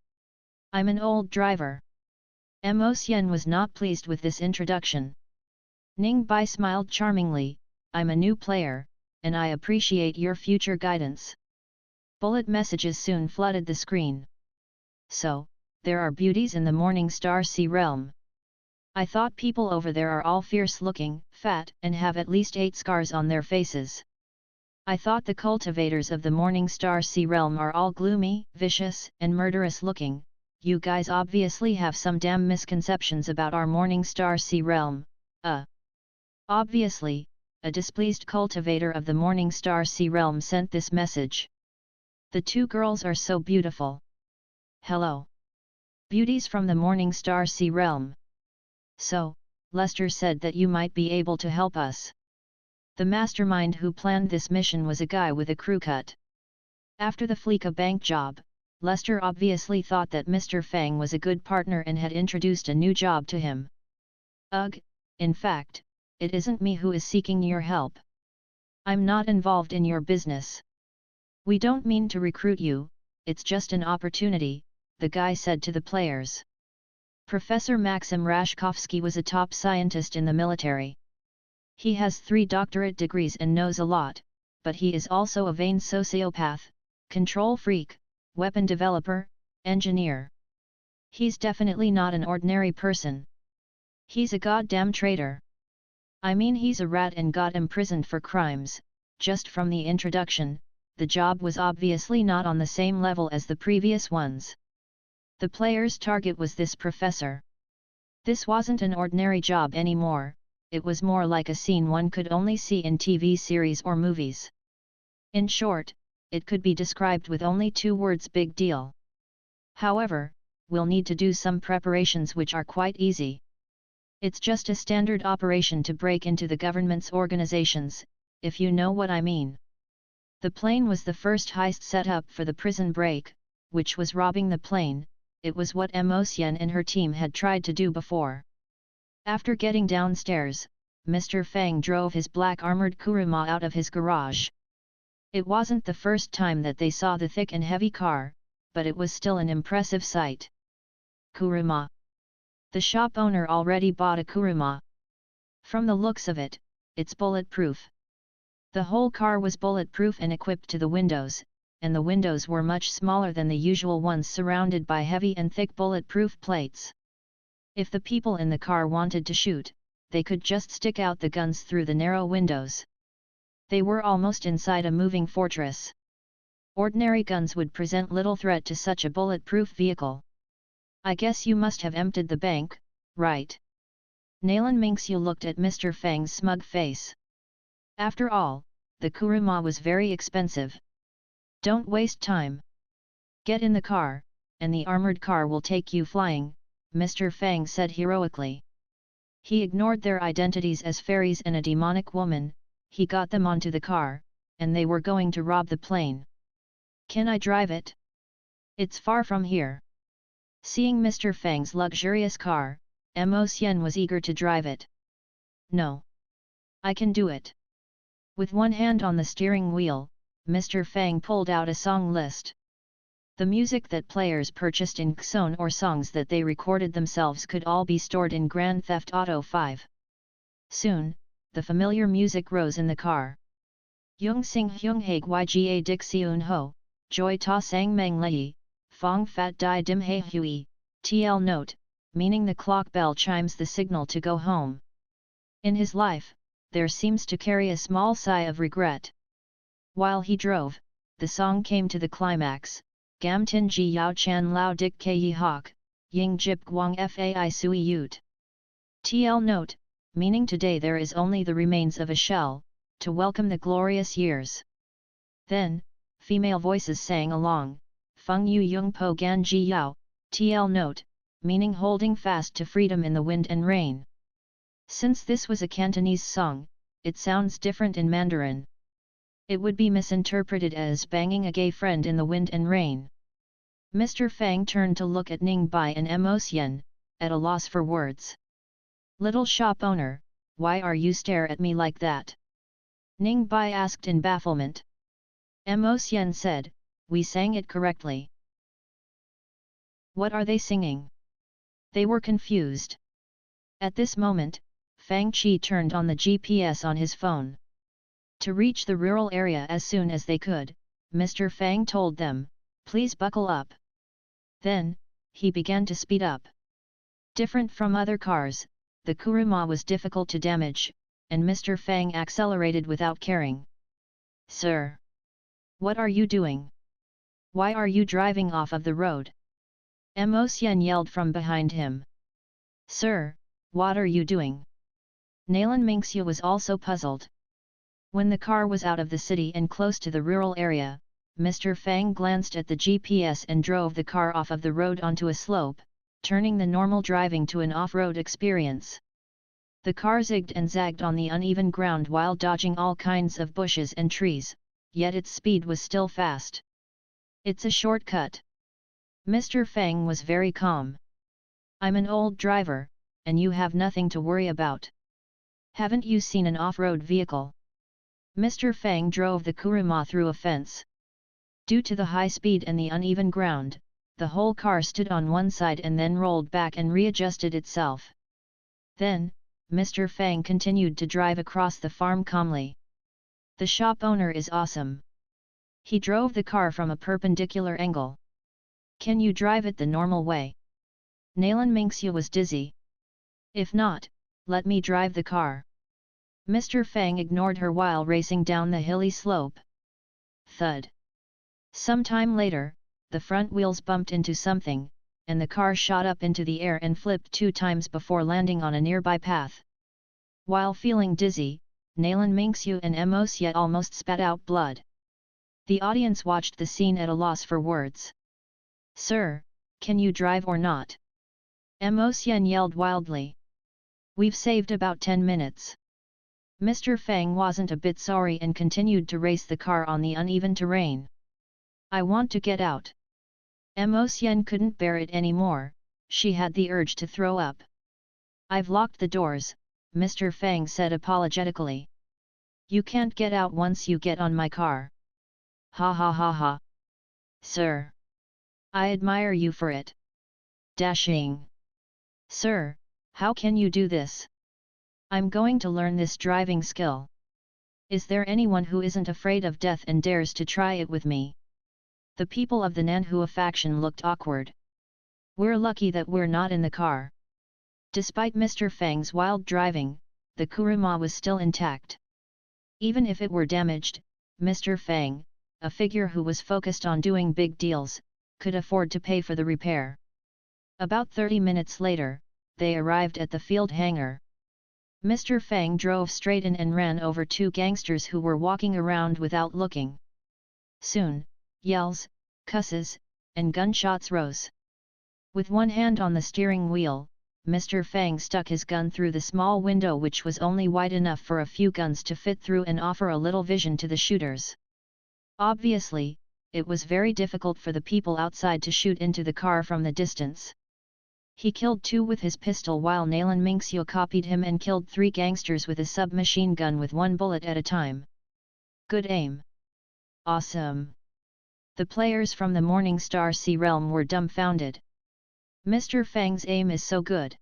I'm an old driver." Mo Xian was not pleased with this introduction. Ning Bai smiled charmingly. "I'm a new player, and I appreciate your future guidance." Bullet messages soon flooded the screen. "So, there are beauties in the Morning Star Sea Realm. I thought people over there are all fierce-looking, fat, and have at least 8 scars on their faces. I thought the cultivators of the Morning Star Sea Realm are all gloomy, vicious, and murderous-looking. You guys obviously have some damn misconceptions about our Morning Star Sea Realm." Obviously, a displeased cultivator of the Morning Star Sea Realm sent this message. "The 2 girls are so beautiful. Hello. Beauties from the Morning Star Sea Realm. So, Lester said that you might be able to help us." The mastermind who planned this mission was a guy with a crew cut. After the Fleeka bank job, Lester obviously thought that Mr. Fang was a good partner and had introduced a new job to him. "Ugh, in fact, it isn't me who is seeking your help. I'm not involved in your business. We don't mean to recruit you, it's just an opportunity," the guy said to the players. Professor Maxim Rashkovsky was a top scientist in the military. He has 3 doctorate degrees and knows a lot, but he is also a vain sociopath, control freak, weapon developer, engineer. He's definitely not an ordinary person. He's a goddamn traitor. I mean, he's a rat and got imprisoned for crimes. Just from the introduction, the job was obviously not on the same level as the previous ones. The player's target was this professor. This wasn't an ordinary job anymore, it was more like a scene one could only see in TV series or movies. In short, it could be described with only 2 words: big deal. However, we'll need to do some preparations which are quite easy. It's just a standard operation to break into the government's organizations, if you know what I mean. The plane was the first heist set up for the prison break, which was robbing the plane. It was what Mo Xian and her team had tried to do before. After getting downstairs, Mr. Fang drove his black armored kuruma out of his garage. It wasn't the first time that they saw the thick and heavy car, but it was still an impressive sight. Kuruma. The shop owner already bought a kuruma. From the looks of it, it's bulletproof. The whole car was bulletproof and equipped to the windows, and the windows were much smaller than the usual ones, surrounded by heavy and thick bulletproof plates. If the people in the car wanted to shoot, they could just stick out the guns through the narrow windows. They were almost inside a moving fortress. Ordinary guns would present little threat to such a bulletproof vehicle. "I guess you must have emptied the bank, right?" Nalan Mingxiu looked at Mr. Fang's smug face. After all, the kuruma was very expensive. "Don't waste time. Get in the car, and the armored car will take you flying," Mr. Fang said heroically. He ignored their identities as fairies and a demonic woman. He got them onto the car, and they were going to rob the plane. "Can I drive it? It's far from here." Seeing Mr. Fang's luxurious car, Mo Xian was eager to drive it. "No. I can do it." With one hand on the steering wheel, Mr. Fang pulled out a song list. The music that players purchased in Xone or songs that they recorded themselves could all be stored in Grand Theft Auto 5. Soon, the familiar music rose in the car. Yung sing hyung haig yga dik seun ho, joy ta sang meng lei, fong fat di dim hei hui, tl note, meaning the clock bell chimes the signal to go home. In his life, there seems to carry a small sigh of regret. While he drove, the song came to the climax, Gam tin ji yao chan lao dik ke yi hok, ying jip guang fai sui yut. TL note, meaning today there is only the remains of a shell, to welcome the glorious years. Then, female voices sang along, Feng yu yung po gan ji yao, TL note, meaning holding fast to freedom in the wind and rain. Since this was a Cantonese song, it sounds different in Mandarin. It would be misinterpreted as banging a gay friend in the wind and rain. Mr. Fang turned to look at Ning Bai and Mo Xian, at a loss for words. Little shop owner, why are you stare at me like that? Ning Bai asked in bafflement. Mo Xian said, we sang it correctly. What are they singing? They were confused. At this moment, Fang Qi turned on the GPS on his phone. To reach the rural area as soon as they could, Mr. Fang told them, please buckle up. Then, he began to speed up. Different from other cars, the kuruma was difficult to damage, and Mr. Fang accelerated without caring. Sir! What are you doing? Why are you driving off of the road? Mo Xian yelled from behind him. Sir, what are you doing? Nalan Mingxia was also puzzled. When the car was out of the city and close to the rural area, Mr. Fang glanced at the GPS and drove the car off of the road onto a slope, turning the normal driving to an off-road experience. The car zigged and zagged on the uneven ground while dodging all kinds of bushes and trees, yet its speed was still fast. It's a shortcut. Mr. Fang was very calm. I'm an old driver, and you have nothing to worry about. Haven't you seen an off-road vehicle? Mr. Fang drove the kuruma through a fence. Due to the high speed and the uneven ground, the whole car stood on one side and then rolled back and readjusted itself. Then, Mr. Fang continued to drive across the farm calmly. The shop owner is awesome. He drove the car from a perpendicular angle. Can you drive it the normal way? Nalan Mingxia was dizzy. If not, let me drive the car. Mr. Fang ignored her while racing down the hilly slope. Thud. Some time later, the front wheels bumped into something, and the car shot up into the air and flipped 2 times before landing on a nearby path. While feeling dizzy, Nalan Mingxia and Mo Xian almost spat out blood. The audience watched the scene at a loss for words. Sir, can you drive or not? Mo Xian yelled wildly. We've saved about 10 minutes. Mr. Fang wasn't a bit sorry and continued to race the car on the uneven terrain. I want to get out. Mo Xian couldn't bear it anymore, she had the urge to throw up. I've locked the doors, Mr. Fang said apologetically. You can't get out once you get on my car. Ha ha ha ha. Sir! I admire you for it. Dashing! Sir, how can you do this? I'm going to learn this driving skill. Is there anyone who isn't afraid of death and dares to try it with me? The people of the Nanhua faction looked awkward. We're lucky that we're not in the car. Despite Mr. Fang's wild driving, the kuruma was still intact. Even if it were damaged, Mr. Fang, a figure who was focused on doing big deals, could afford to pay for the repair. About 30 minutes later, they arrived at the field hangar. Mr. Fang drove straight in and ran over 2 gangsters who were walking around without looking. Soon, yells, cusses, and gunshots rose. With one hand on the steering wheel, Mr. Fang stuck his gun through the small window which was only wide enough for a few guns to fit through and offer a little vision to the shooters. Obviously, it was very difficult for the people outside to shoot into the car from the distance. He killed 2 with his pistol while Nalan Mingxia copied him and killed 3 gangsters with a submachine gun with 1 bullet at a time. Good aim. Awesome. The players from the Morning Star Sea realm were dumbfounded. Mr. Fang's aim is so good.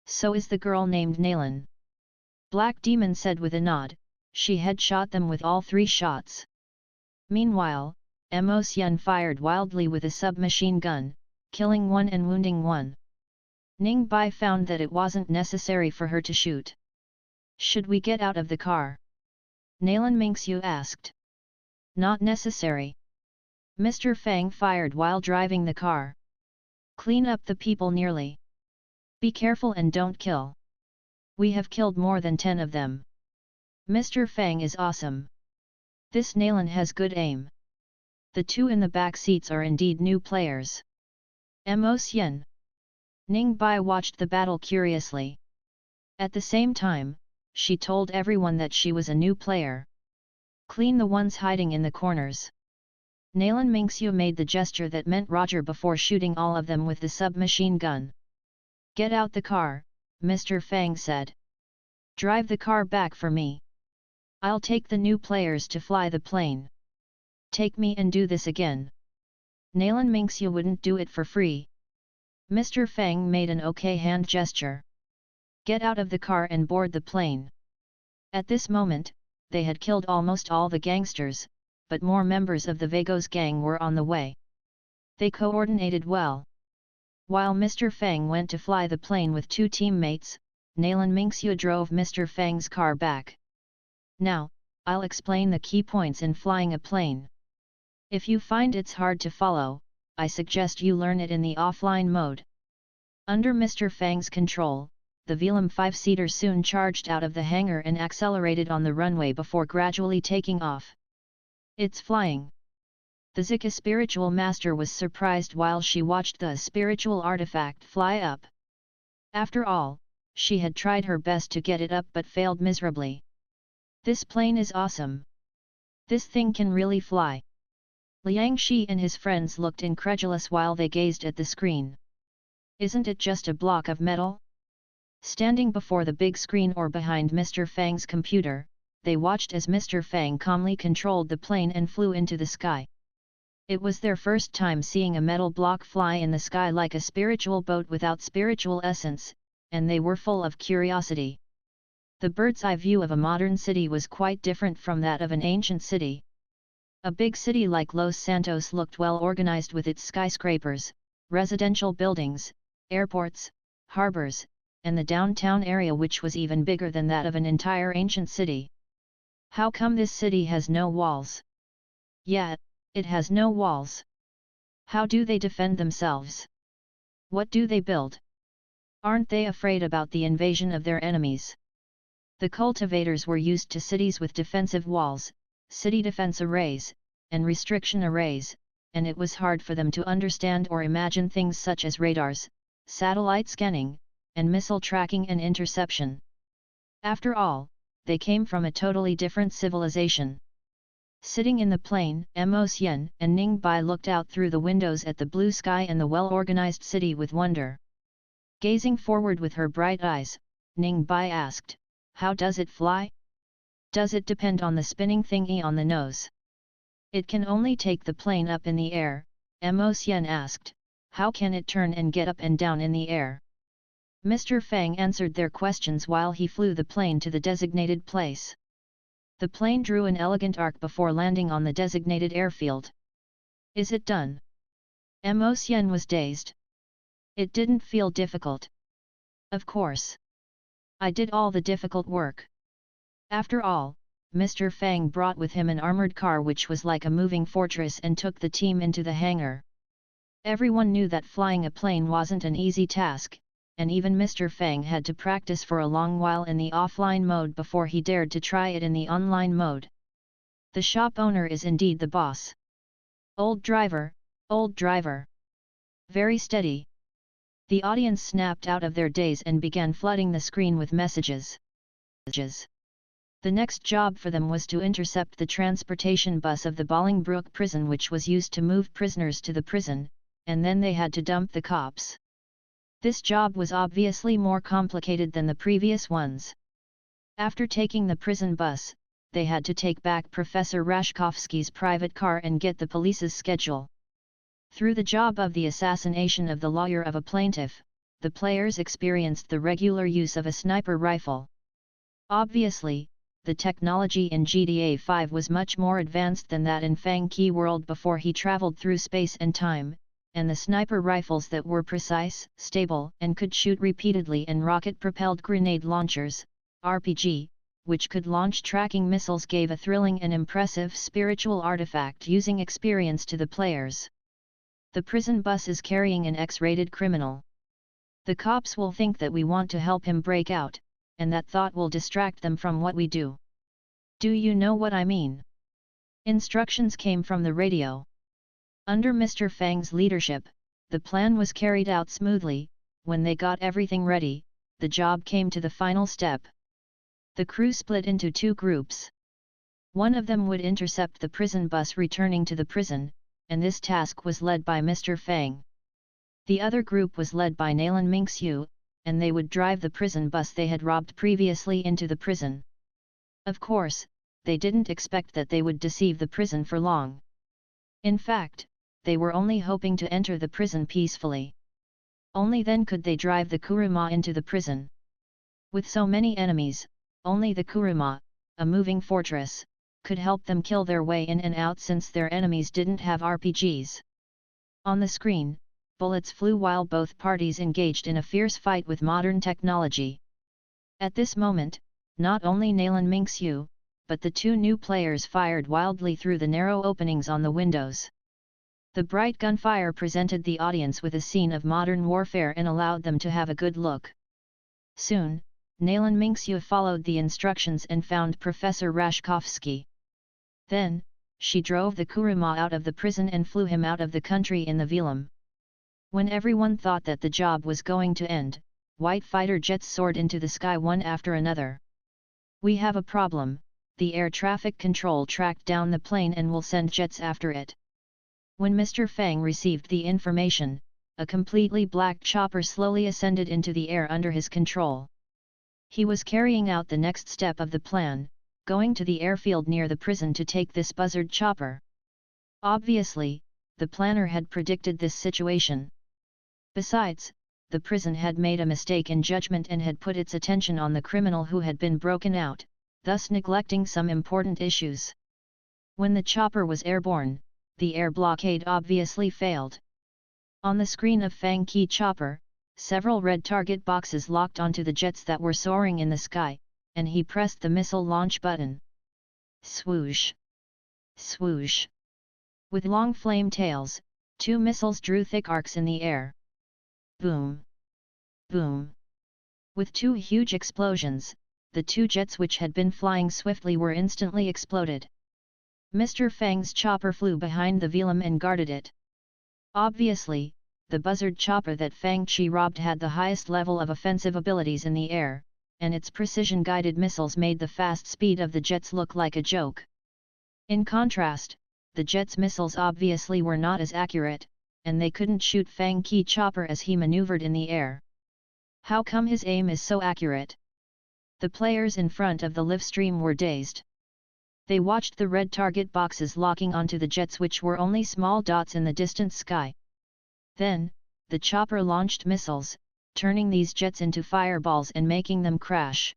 So is the girl named Nalan. Black Demon said with a nod, she headshot them with all 3 shots. Meanwhile, Mo Xian fired wildly with a submachine gun, killing 1 and wounding 1. Ning Bai found that it wasn't necessary for her to shoot. Should we get out of the car? Nalan Mingxiu asked. Not necessary. Mr. Fang fired while driving the car. Clean up the people nearly. Be careful and don't kill. We have killed more than 10 of them. Mr. Fang is awesome. This Nalan has good aim. The two in the back seats are indeed new players. Mo Xian. Ning Bai watched the battle curiously. At the same time, she told everyone that she was a new player. Clean the ones hiding in the corners. Nalan Mingxiu made the gesture that meant Roger before shooting all of them with the submachine gun. Get out the car, Mr. Fang said. Drive the car back for me. I'll take the new players to fly the plane. Take me and do this again. Nalan Mingxiu wouldn't do it for free. Mr. Fang made an okay hand gesture. Get out of the car and board the plane. At this moment, they had killed almost all the gangsters, but more members of the Vagos gang were on the way. They coordinated well. While Mr. Fang went to fly the plane with two teammates, Nalan Mingxiu drove Mr. Fang's car back. Now, I'll explain the key points in flying a plane. If you find it's hard to follow, I suggest you learn it in the offline mode. Under Mr. Fang's control, the Velam 5-seater soon charged out of the hangar and accelerated on the runway before gradually taking off. It's flying. The Zika spiritual master was surprised while she watched the spiritual artifact fly up. After all, she had tried her best to get it up but failed miserably. This plane is awesome. This thing can really fly. Liang Shi and his friends looked incredulous while they gazed at the screen. Isn't it just a block of metal? Standing before the big screen or behind Mr. Fang's computer, they watched as Mr. Fang calmly controlled the plane and flew into the sky. It was their first time seeing a metal block fly in the sky like a spiritual boat without spiritual essence, and they were full of curiosity. The bird's-eye view of a modern city was quite different from that of an ancient city. A big city like Los Santos looked well organized with its skyscrapers, residential buildings, airports, harbors, and the downtown area which was even bigger than that of an entire ancient city. How come this city has no walls? Yeah, it has no walls. How do they defend themselves? What do they build? Aren't they afraid about the invasion of their enemies? The cultivators were used to cities with defensive walls, city defense arrays, and restriction arrays, and it was hard for them to understand or imagine things such as radars, satellite scanning, and missile tracking and interception. After all, they came from a totally different civilization. Sitting in the plane, Mo Xian and Ning Bai looked out through the windows at the blue sky and the well-organized city with wonder. Gazing forward with her bright eyes, Ning Bai asked, "How does it fly? Does it depend on the spinning thingy on the nose?" "It can only take the plane up in the air," Mo Xian asked. "How can it turn and get up and down in the air?" Mr. Fang answered their questions while he flew the plane to the designated place. The plane drew an elegant arc before landing on the designated airfield. "Is it done?" Mo Xian was dazed. "It didn't feel difficult." "Of course. I did all the difficult work." After all, Mr. Fang brought with him an armored car which was like a moving fortress and took the team into the hangar. Everyone knew that flying a plane wasn't an easy task, and even Mr. Fang had to practice for a long while in the offline mode before he dared to try it in the online mode. The shop owner is indeed the boss. Old driver, old driver. Very steady." The audience snapped out of their daze and began flooding the screen with messages. The next job for them was to intercept the transportation bus of the Bolingbroke prison which was used to move prisoners to the prison, and then they had to dump the cops. This job was obviously more complicated than the previous ones. After taking the prison bus, they had to take back Professor Rashkovsky's private car and get the police's schedule. Through the job of the assassination of the lawyer of a plaintiff, the players experienced the regular use of a sniper rifle. Obviously, the technology in GTA 5 was much more advanced than that in Fang Qi world before he traveled through space and time, and the sniper rifles that were precise, stable, and could shoot repeatedly, and rocket-propelled grenade launchers, RPG, which could launch tracking missiles, gave a thrilling and impressive spiritual artifact using experience to the players. The prison bus is carrying an X-rated criminal. The cops will think that we want to help him break out, and that thought will distract them from what we do. Do you know what I mean? Instructions came from the radio. Under Mr. Fang's leadership, the plan was carried out smoothly. When they got everything ready, the job came to the final step. The crew split into two groups. One of them would intercept the prison bus returning to the prison, and this task was led by Mr. Fang. The other group was led by Nalan Mingxiu, and they would drive the prison bus they had robbed previously into the prison. Of course, they didn't expect that they would deceive the prison for long. In fact, they were only hoping to enter the prison peacefully. Only then could they drive the Kuruma into the prison. With so many enemies, only the Kuruma, a moving fortress, could help them kill their way in and out, since their enemies didn't have RPGs. On the screen, bullets flew while both parties engaged in a fierce fight with modern technology. At this moment, not only Nalan Mingxiu, but the two new players fired wildly through the narrow openings on the windows. The bright gunfire presented the audience with a scene of modern warfare and allowed them to have a good look. Soon, Nalan Mingxiu followed the instructions and found Professor Rashkovsky. Then, she drove the Kuruma out of the prison and flew him out of the country in the velum. When everyone thought that the job was going to end, white fighter jets soared into the sky one after another. "We have a problem," the air traffic control tracked down the plane and will send jets after it. When Mr. Fang received the information, a completely black chopper slowly ascended into the air under his control. He was carrying out the next step of the plan, going to the airfield near the prison to take this buzzard chopper. Obviously, the planner had predicted this situation. Besides, the prison had made a mistake in judgment and had put its attention on the criminal who had been broken out, thus neglecting some important issues. When the chopper was airborne, the air blockade obviously failed. On the screen of Fang Qi chopper, several red target boxes locked onto the jets that were soaring in the sky, and he pressed the missile launch button. Swoosh! Swoosh! With long flame tails, two missiles drew thick arcs in the air. Boom! Boom! With two huge explosions, the two jets which had been flying swiftly were instantly exploded. Mr. Fang's chopper flew behind the velum and guarded it. Obviously, the buzzard chopper that Fang Qi robbed had the highest level of offensive abilities in the air, and its precision-guided missiles made the fast speed of the jets look like a joke. In contrast, the jet's missiles obviously were not as accurate, and they couldn't shoot Fang Qi chopper as he maneuvered in the air. How come his aim is so accurate? The players in front of the live stream were dazed. They watched the red target boxes locking onto the jets, which were only small dots in the distant sky. Then, the chopper launched missiles, turning these jets into fireballs and making them crash.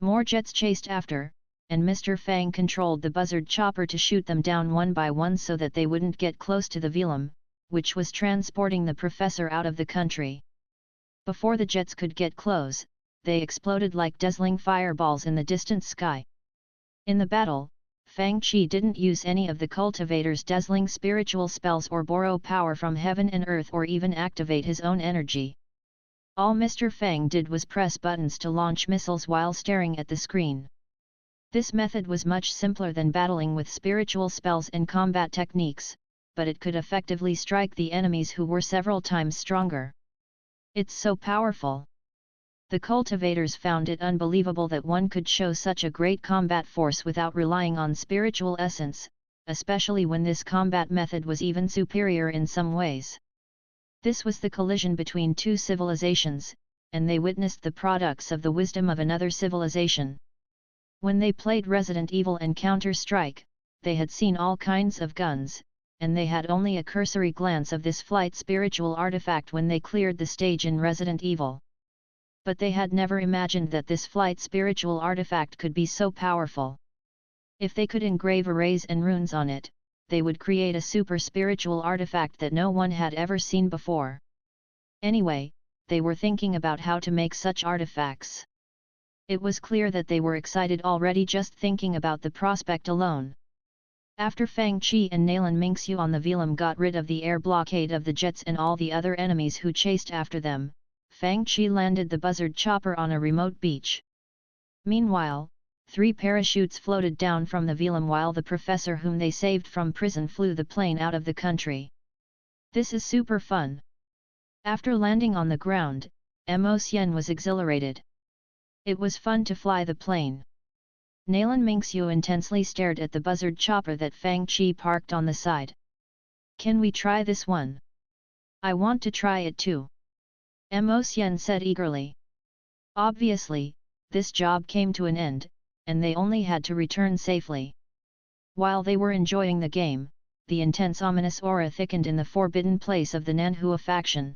More jets chased after, and Mr. Fang controlled the buzzard chopper to shoot them down one by one so that they wouldn't get close to the velum, which was transporting the professor out of the country. Before the jets could get close, they exploded like dazzling fireballs in the distant sky. In the battle, Fang Qi didn't use any of the cultivator's dazzling spiritual spells or borrow power from heaven and earth or even activate his own energy. All Mr. Fang did was press buttons to launch missiles while staring at the screen. This method was much simpler than battling with spiritual spells and combat techniques, but it could effectively strike the enemies who were several times stronger. It's so powerful. The cultivators found it unbelievable that one could show such a great combat force without relying on spiritual essence, especially when this combat method was even superior in some ways. This was the collision between two civilizations, and they witnessed the products of the wisdom of another civilization. When they played Resident Evil and Counter-Strike, they had seen all kinds of guns, and they had only a cursory glance of this flight spiritual artifact when they cleared the stage in Resident Evil. But they had never imagined that this flight spiritual artifact could be so powerful. If they could engrave arrays and runes on it, they would create a super spiritual artifact that no one had ever seen before. Anyway, they were thinking about how to make such artifacts. It was clear that they were excited already just thinking about the prospect alone. After Fang Qi and Nalan Mingxiu on the Velam got rid of the air blockade of the jets and all the other enemies who chased after them, Fang Qi landed the buzzard chopper on a remote beach. Meanwhile, 3 parachutes floated down from the Velam while the professor whom they saved from prison flew the plane out of the country. This is super fun. After landing on the ground, Mo Xian was exhilarated. It was fun to fly the plane. Nalan Mingxiu intensely stared at the buzzard chopper that Fang Qi parked on the side. Can we try this one? I want to try it too. Mo Xian said eagerly. Obviously, this job came to an end, and they only had to return safely. While they were enjoying the game, the intense ominous aura thickened in the forbidden place of the Nanhua faction.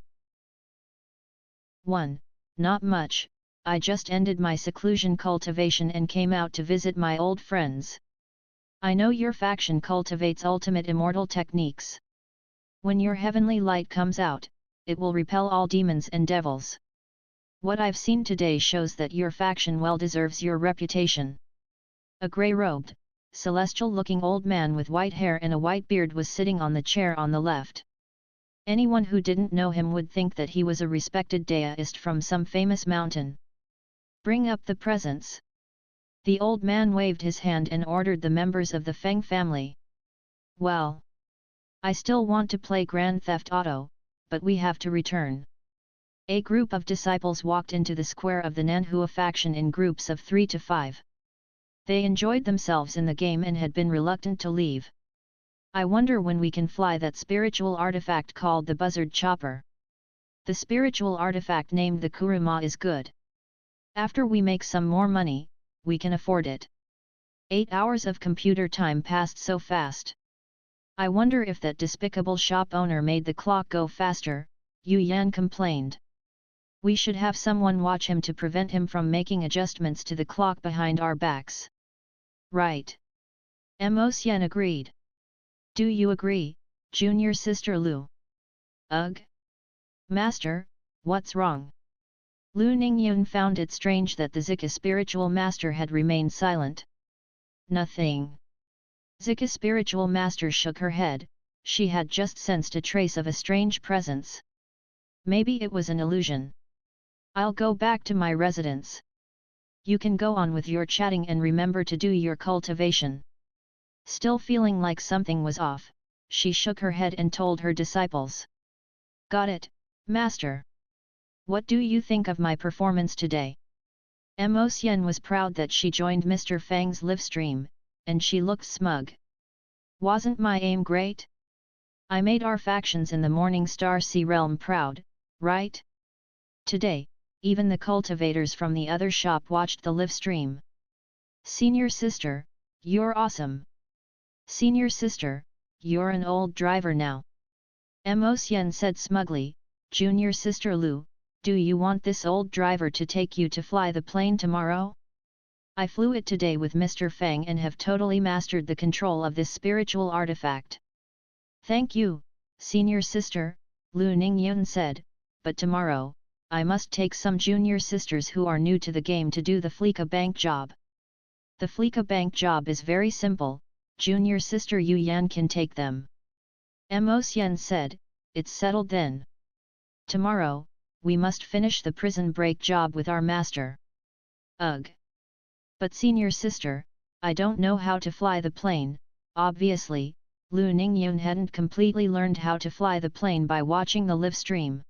1. Not much. I just ended my seclusion cultivation and came out to visit my old friends. I know your faction cultivates ultimate immortal techniques. When your heavenly light comes out, it will repel all demons and devils. What I've seen today shows that your faction well deserves your reputation. A grey-robed, celestial-looking old man with white hair and a white beard was sitting on the chair on the left. Anyone who didn't know him would think that he was a respected deist from some famous mountain. Bring up the presents. The old man waved his hand and ordered the members of the Fang family. Well, I still want to play Grand Theft Auto, but we have to return. A group of disciples walked into the square of the Nanhua faction in groups of 3 to 5. They enjoyed themselves in the game and had been reluctant to leave. I wonder when we can fly that spiritual artifact called the buzzard chopper. The spiritual artifact named the Kuruma is good. After we make some more money, we can afford it. 8 hours of computer time passed so fast. I wonder if that despicable shop owner made the clock go faster, Yu Yan complained. We should have someone watch him to prevent him from making adjustments to the clock behind our backs. Right. Mo Xian agreed. Do you agree, junior sister Lu? Ugh. Master, what's wrong? Lu Ningyun found it strange that the Zika spiritual master had remained silent. Nothing. Zika spiritual master shook her head, she had just sensed a trace of a strange presence. Maybe it was an illusion. I'll go back to my residence. You can go on with your chatting and remember to do your cultivation. Still feeling like something was off, she shook her head and told her disciples. Got it, Master. What do you think of my performance today? Mo Xian was proud that she joined Mr. Fang's livestream, and she looked smug. Wasn't my aim great? I made our factions in the Morning Star Sea realm proud, right? Today, even the cultivators from the other shop watched the livestream. Senior sister, you're awesome. Senior sister, you're an old driver now. Mo Xian said smugly, Junior sister Lu, do you want this old driver to take you to fly the plane tomorrow? I flew it today with Mr. Fang and have totally mastered the control of this spiritual artifact. Thank you, senior sister, Lu Ningyun said, but tomorrow, I must take some junior sisters who are new to the game to do the Fleeka Bank job. The Fleeka Bank job is very simple, junior sister Yu Yan can take them. Mo Xian said, it's settled then. Tomorrow, we must finish the prison break job with our master. Ugh. But senior sister, I don't know how to fly the plane. Obviously, Lu Ningyun hadn't completely learned how to fly the plane by watching the live stream.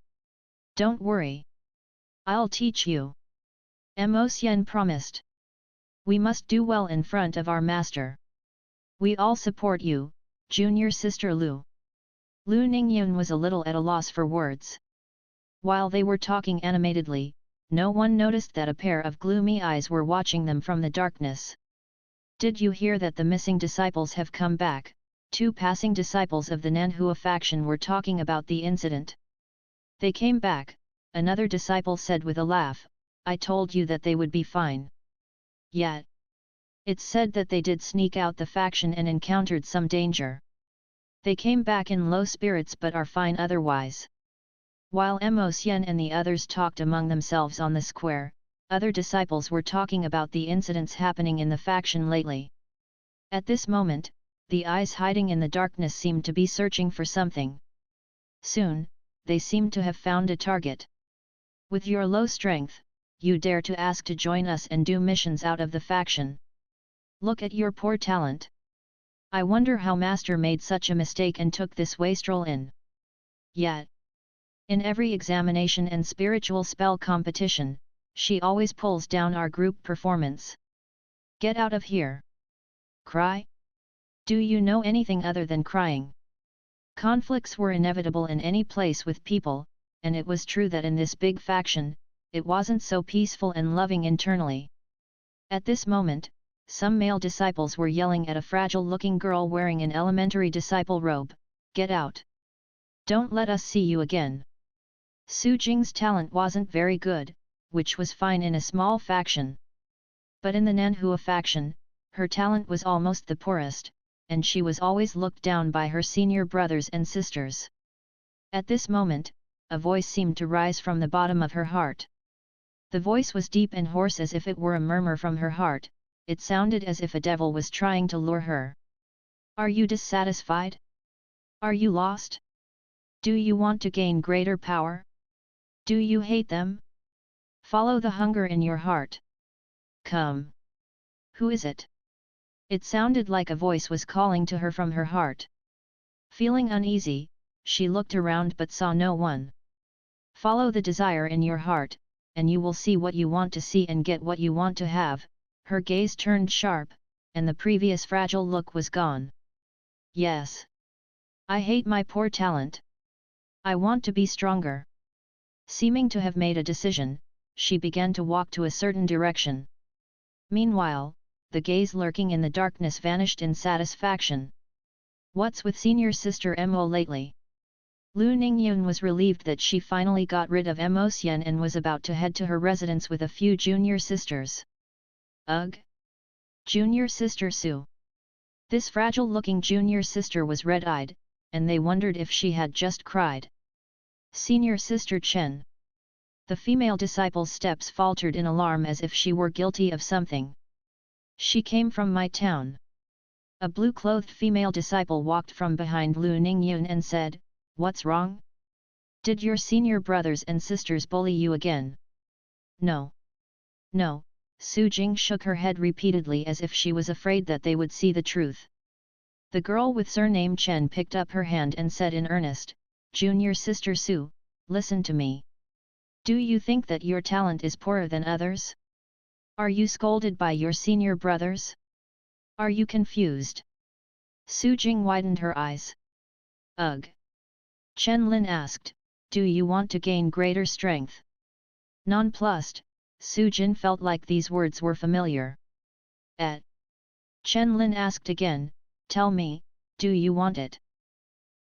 Don't worry. I'll teach you. Mo Xian promised. We must do well in front of our master. We all support you, junior sister Lu. Lu Ningyun was a little at a loss for words. While they were talking animatedly, no one noticed that a pair of gloomy eyes were watching them from the darkness. Did you hear that the missing disciples have come back? 2 passing disciples of the Nanhua faction were talking about the incident. They came back, another disciple said with a laugh, I told you that they would be fine. Yet, it's said that they did sneak out the faction and encountered some danger. They came back in low spirits but are fine otherwise. While Mo Xian and the others talked among themselves on the square, other disciples were talking about the incidents happening in the faction lately. At this moment, the eyes hiding in the darkness seemed to be searching for something. Soon, they seemed to have found a target. With your low strength, you dare to ask to join us and do missions out of the faction. Look at your poor talent. I wonder how Master made such a mistake and took this wastrel in. Yet, in every examination and spiritual spell competition, she always pulls down our group performance. Get out of here. Cry? Do you know anything other than crying? Conflicts were inevitable in any place with people, and it was true that in this big faction, it wasn't so peaceful and loving internally. At this moment, some male disciples were yelling at a fragile-looking girl wearing an elementary disciple robe, "Get out! Don't let us see you again!" Su Jing's talent wasn't very good, which was fine in a small faction. But in the Nanhua faction, her talent was almost the poorest, and she was always looked down by her senior brothers and sisters. At this moment, a voice seemed to rise from the bottom of her heart. The voice was deep and hoarse as if it were a murmur from her heart. It sounded as if a devil was trying to lure her. Are you dissatisfied? Are you lost? Do you want to gain greater power? Do you hate them? Follow the hunger in your heart. Come. Who is it? It sounded like a voice was calling to her from her heart. Feeling uneasy, she looked around but saw no one. Follow the desire in your heart, and you will see what you want to see and get what you want to have. Her gaze turned sharp, and the previous fragile look was gone. Yes. I hate my poor talent. I want to be stronger. Seeming to have made a decision, she began to walk to a certain direction. Meanwhile, the gaze lurking in the darkness vanished in satisfaction. What's with senior sister Mo lately? Lu Ningyun was relieved that she finally got rid of Mo Xian and was about to head to her residence with a few junior sisters. Ugh! Junior sister Su. This fragile-looking junior sister was red-eyed, and they wondered if she had just cried. Senior sister Chen. The female disciple's steps faltered in alarm as if she were guilty of something. She came from my town. A blue-clothed female disciple walked from behind Lu Ningyun and said, "What's wrong? Did your senior brothers and sisters bully you again?" No. No. Su Jing shook her head repeatedly as if she was afraid that they would see the truth. The girl with surname Chen picked up her hand and said in earnest, "Junior sister Su, listen to me. Do you think that your talent is poorer than others? Are you scolded by your senior brothers? Are you confused?" Su Jing widened her eyes. Ugh! Chen Lin asked, "Do you want to gain greater strength?" Nonplussed, Su Jin felt like these words were familiar. Chen Lin asked again, "Tell me, do you want it?"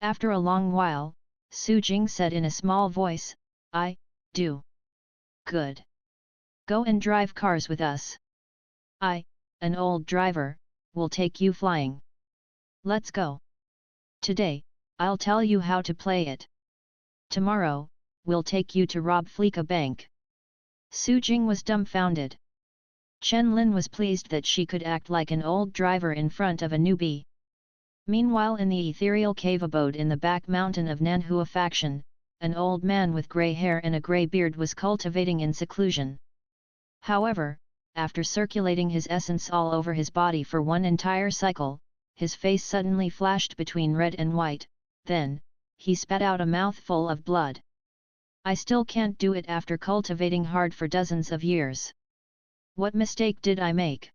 After a long while, Su Jing said in a small voice, "I do." "Good. Go and drive cars with us. I, an old driver, will take you flying. Let's go. Today, I'll tell you how to play it. Tomorrow, we'll take you to rob Flika Bank." Su Jing was dumbfounded. Chen Lin was pleased that she could act like an old driver in front of a newbie. Meanwhile in the ethereal cave abode in the back mountain of Nanhua faction, an old man with grey hair and a grey beard was cultivating in seclusion. However, after circulating his essence all over his body for one entire cycle, his face suddenly flashed between red and white, then, he spat out a mouthful of blood. "I still can't do it after cultivating hard for dozens of years. What mistake did I make?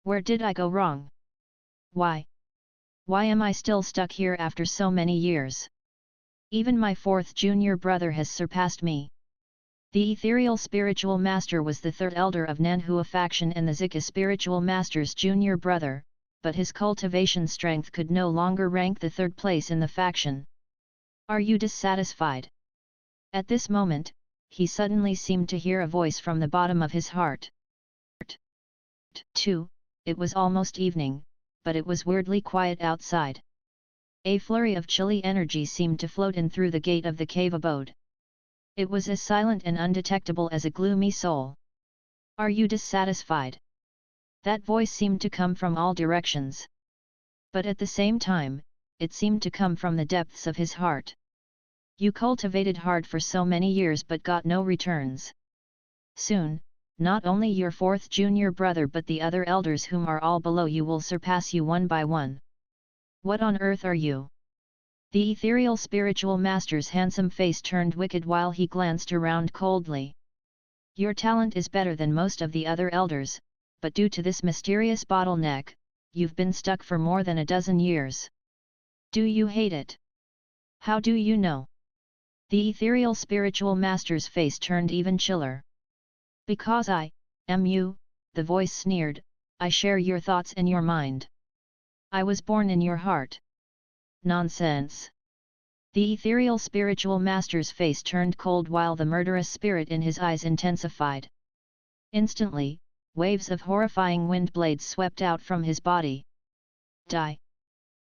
Where did I go wrong? Why? Why am I still stuck here after so many years? Even my fourth junior brother has surpassed me." The ethereal spiritual master was the third elder of Nanhua faction and the Zika spiritual master's junior brother, but his cultivation strength could no longer rank the third place in the faction. "Are you dissatisfied?" At this moment, he suddenly seemed to hear a voice from the bottom of his heart. 2. It was almost evening, but it was weirdly quiet outside. A flurry of chilly energy seemed to float in through the gate of the cave abode. It was as silent and undetectable as a gloomy soul. "Are you dissatisfied?" That voice seemed to come from all directions. But at the same time, it seemed to come from the depths of his heart. "You cultivated hard for so many years but got no returns. Soon, not only your fourth junior brother but the other elders whom are all below you will surpass you one by one. What on earth are you?" The ethereal spiritual master's handsome face turned wicked while he glanced around coldly. "Your talent is better than most of the other elders, but due to this mysterious bottleneck, you've been stuck for more than a dozen years. Do you hate it? How do you know?" The ethereal spiritual master's face turned even chiller. "Because I am you," the voice sneered, "I share your thoughts and your mind. I was born in your heart." "Nonsense." The ethereal spiritual master's face turned cold while the murderous spirit in his eyes intensified. Instantly, waves of horrifying wind blades swept out from his body. Die!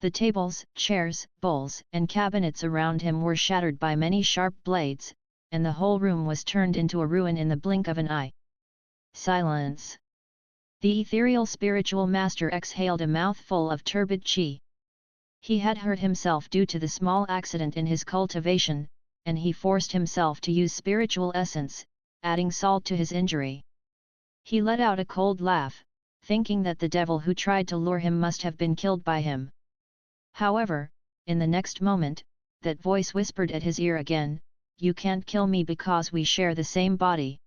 The tables, chairs, bowls, and cabinets around him were shattered by many sharp blades, and the whole room was turned into a ruin in the blink of an eye. Silence! The ethereal spiritual master exhaled a mouthful of turbid qi. He had hurt himself due to the small accident in his cultivation, and he forced himself to use spiritual essence, adding salt to his injury. He let out a cold laugh, thinking that the devil who tried to lure him must have been killed by him. However, in the next moment, that voice whispered at his ear again, "You can't kill me because we share the same body."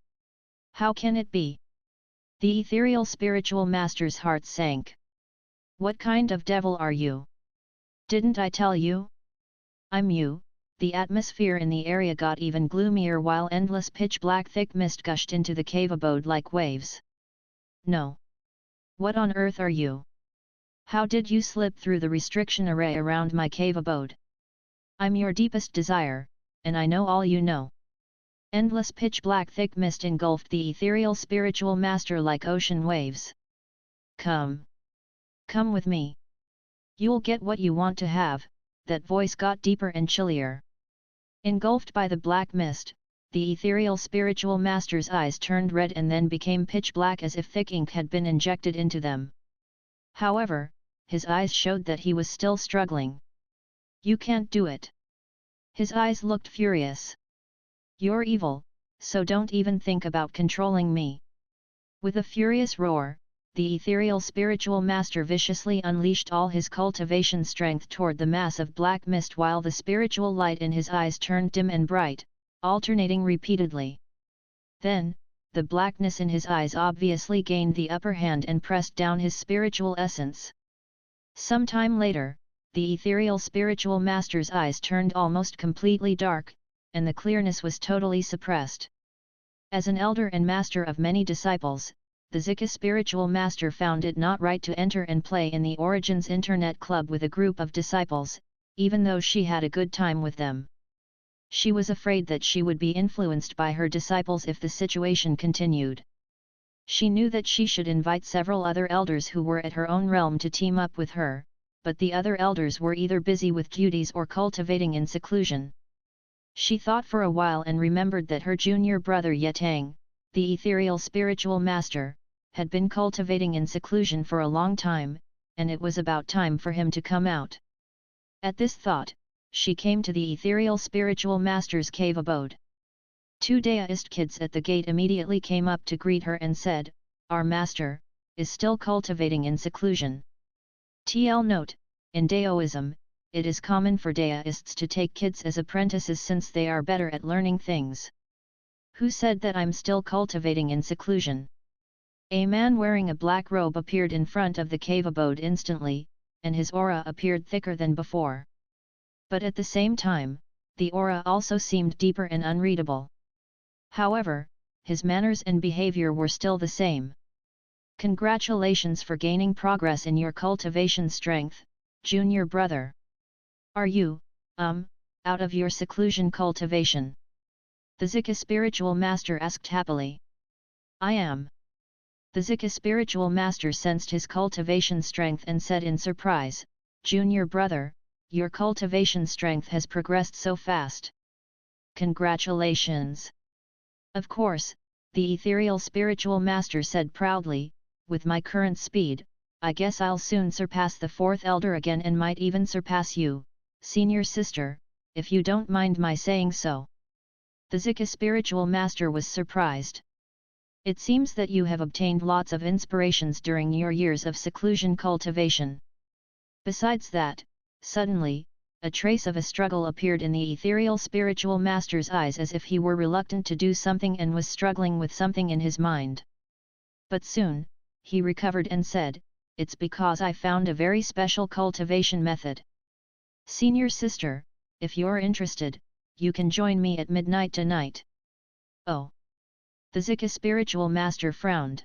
"How can it be?" The ethereal spiritual master's heart sank. "What kind of devil are you? Didn't I tell you? I'm you." The atmosphere in the area got even gloomier while endless pitch-black thick mist gushed into the cave abode like waves. "No. What on earth are you? How did you slip through the restriction array around my cave abode? I'm your deepest desire, and I know all you know." Endless pitch-black thick mist engulfed the ethereal spiritual master like ocean waves. "Come. Come with me. You'll get what you want to have." That voice got deeper and chillier. Engulfed by the black mist, the ethereal spiritual master's eyes turned red and then became pitch black as if thick ink had been injected into them. However, his eyes showed that he was still struggling. "You can't do it." His eyes looked furious. "You're evil, so don't even think about controlling me." With a furious roar, the ethereal spiritual master viciously unleashed all his cultivation strength toward the mass of black mist while the spiritual light in his eyes turned dim and bright, alternating repeatedly. Then, the blackness in his eyes obviously gained the upper hand and pressed down his spiritual essence. Some time later, the ethereal spiritual master's eyes turned almost completely dark, and the clearness was totally suppressed. As an elder and master of many disciples, the BTIC spiritual master found it not right to enter and play in the Origins Internet Club with a group of disciples, even though she had a good time with them. She was afraid that she would be influenced by her disciples if the situation continued. She knew that she should invite several other elders who were at her own realm to team up with her, but the other elders were either busy with duties or cultivating in seclusion. She thought for a while and remembered that her junior brother Yetang, the ethereal spiritual master, had been cultivating in seclusion for a long time, and it was about time for him to come out. At this thought, she came to the ethereal spiritual master's cave abode. Two Daoist kids at the gate immediately came up to greet her and said, "Our master is still cultivating in seclusion." TL note, in Daoism, it is common for Daoists to take kids as apprentices since they are better at learning things. "Who said that I'm still cultivating in seclusion?" A man wearing a black robe appeared in front of the cave abode instantly, and his aura appeared thicker than before. But at the same time, the aura also seemed deeper and unreadable. However, his manners and behavior were still the same. "Congratulations for gaining progress in your cultivation strength, junior brother. Are you, out of your seclusion cultivation?" the BTIC spiritual master asked happily. "I am." The BTIC spiritual master sensed his cultivation strength and said in surprise, "Junior brother, your cultivation strength has progressed so fast. Congratulations! Of course, the ethereal spiritual master said proudly, with my current speed, I guess I'll soon surpass the fourth elder again and might even surpass you, senior sister, if you don't mind my saying so. The BTIC spiritual master was surprised. It seems that you have obtained lots of inspirations during your years of seclusion cultivation. Besides that, suddenly, a trace of a struggle appeared in the ethereal spiritual master's eyes as if he were reluctant to do something and was struggling with something in his mind. But soon, he recovered and said, it's because I found a very special cultivation method. Senior sister, if you're interested, you can join me at midnight tonight. Oh! The BTIC spiritual master frowned.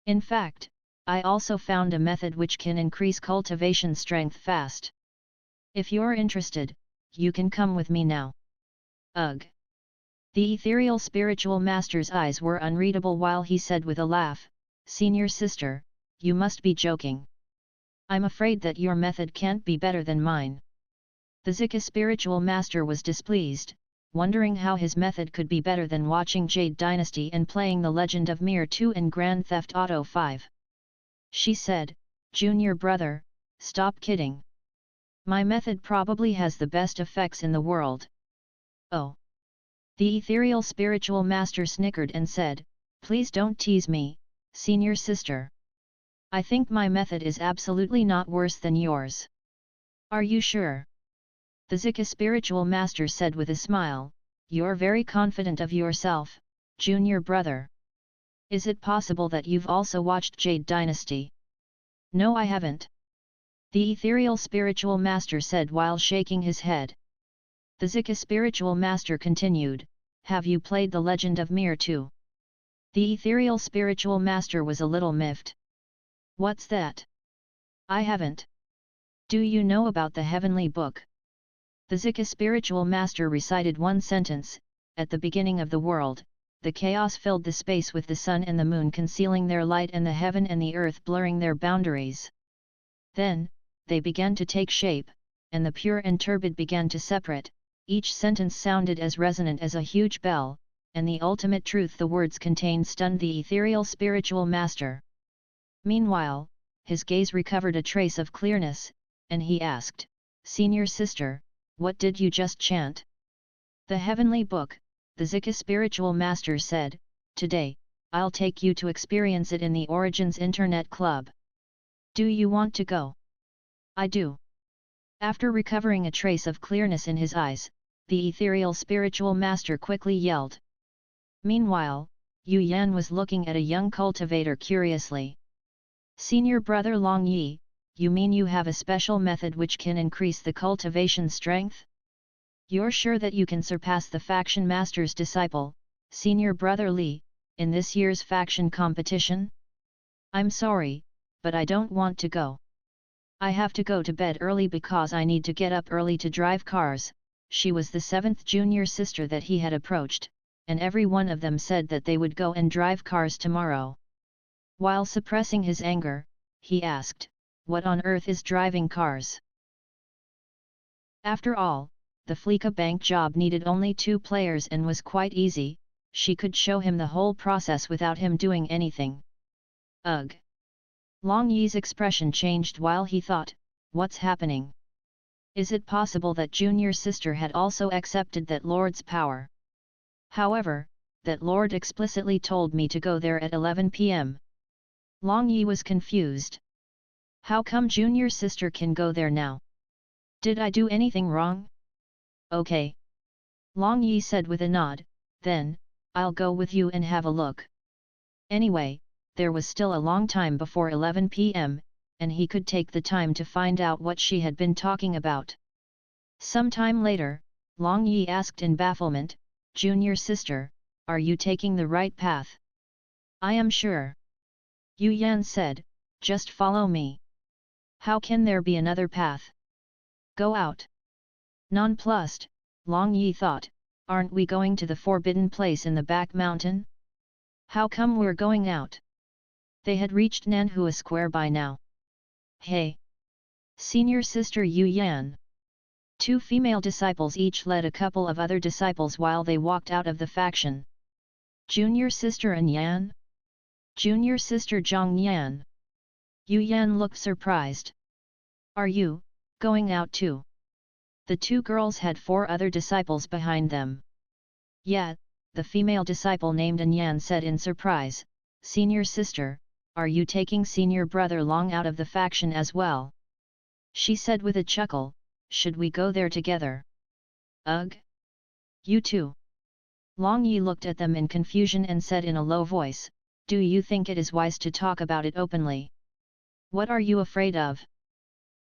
In fact, I also found a method which can increase cultivation strength fast. If you're interested, you can come with me now. Ugh! The ethereal spiritual master's eyes were unreadable while he said with a laugh, Senior sister, you must be joking. I'm afraid that your method can't be better than mine. The BTIC spiritual master was displeased, wondering how his method could be better than watching Jade Dynasty and playing The Legend of Mir 2 and Grand Theft Auto 5. She said, Junior brother, stop kidding. My method probably has the best effects in the world. Oh! The ethereal spiritual master snickered and said, please don't tease me, senior sister. I think my method is absolutely not worse than yours. Are you sure? The BTIC spiritual master said with a smile, you're very confident of yourself, junior brother. Is it possible that you've also watched Jade Dynasty? No, I haven't. The ethereal spiritual master said while shaking his head. The BTIC spiritual master continued, have you played The Legend of Mir 2? The ethereal spiritual master was a little miffed. What's that? I haven't. Do you know about the heavenly book? The BTIC spiritual master recited one sentence, at the beginning of the world, the chaos filled the space with the sun and the moon concealing their light and the heaven and the earth blurring their boundaries. Then, they began to take shape, and the pure and turbid began to separate, each sentence sounded as resonant as a huge bell, and the ultimate truth the words contained stunned the ethereal spiritual master. Meanwhile, his gaze recovered a trace of clearness, and he asked, Senior sister, what did you just chant? The heavenly book, the BTIC spiritual master said, today, I'll take you to experience it in the Origins Internet Club. Do you want to go? I do. After recovering a trace of clearness in his eyes, the ethereal spiritual master quickly yelled. Meanwhile, Yuan was looking at a young cultivator curiously. Senior brother Long Yi, you mean you have a special method which can increase the cultivation strength? You're sure that you can surpass the faction master's disciple, Senior brother Li, in this year's faction competition? I'm sorry, but I don't want to go. I have to go to bed early because I need to get up early to drive cars. She was the seventh junior sister that he had approached, and every one of them said that they would go and drive cars tomorrow. While suppressing his anger, he asked, what on earth is driving cars? After all, the Fleeka bank job needed only 2 players and was quite easy, she could show him the whole process without him doing anything. Ugh! Long Yi's expression changed while he thought, what's happening? Is it possible that junior sister had also accepted that Lord's power? However, that Lord explicitly told me to go there at 11 p.m. Long Yi was confused. How come junior sister can go there now? Did I do anything wrong? Okay. Long Yi said with a nod, then, I'll go with you and have a look. Anyway, there was still a long time before 11 p.m., and he could take the time to find out what she had been talking about. Some time later, Long Yi asked in bafflement, Junior sister, are you taking the right path? I am sure. Yuan said, just follow me. How can there be another path? Go out. Nonplussed, Long Yi thought, aren't we going to the forbidden place in the back mountain? How come we're going out? They had reached Nanhua Square by now. Hey! Senior sister Yuan! 2 female disciples each led a couple of other disciples while they walked out of the faction. Junior sister and Yan? Junior sister Zhang Yan. Yu Yan looked surprised. Are you going out too? The 2 girls had 4 other disciples behind them. Yeah, the female disciple named Yan said in surprise, Senior sister, are you taking senior brother Long out of the faction as well? She said with a chuckle, should we go there together? Ugh! You too. Long Yi looked at them in confusion and said in a low voice, do you think it is wise to talk about it openly? What are you afraid of?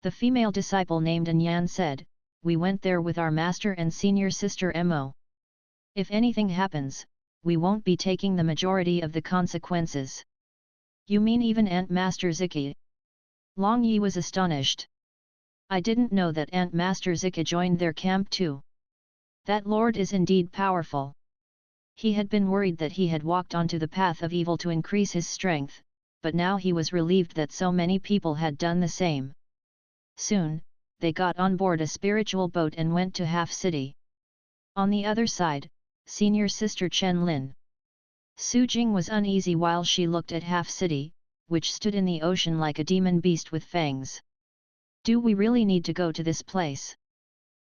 The female disciple named Yan said, we went there with our master and senior sister Mo. If anything happens, we won't be taking the majority of the consequences. You mean even Aunt Master Ziki? Long Yi was astonished. I didn't know that Aunt Master Zika joined their camp too. That lord is indeed powerful. He had been worried that he had walked onto the path of evil to increase his strength, but now he was relieved that so many people had done the same. Soon, they got on board a spiritual boat and went to Half City. On the other side, senior sister Chen Lin. Su Jing was uneasy while she looked at Half City, which stood in the ocean like a demon beast with fangs. Do we really need to go to this place?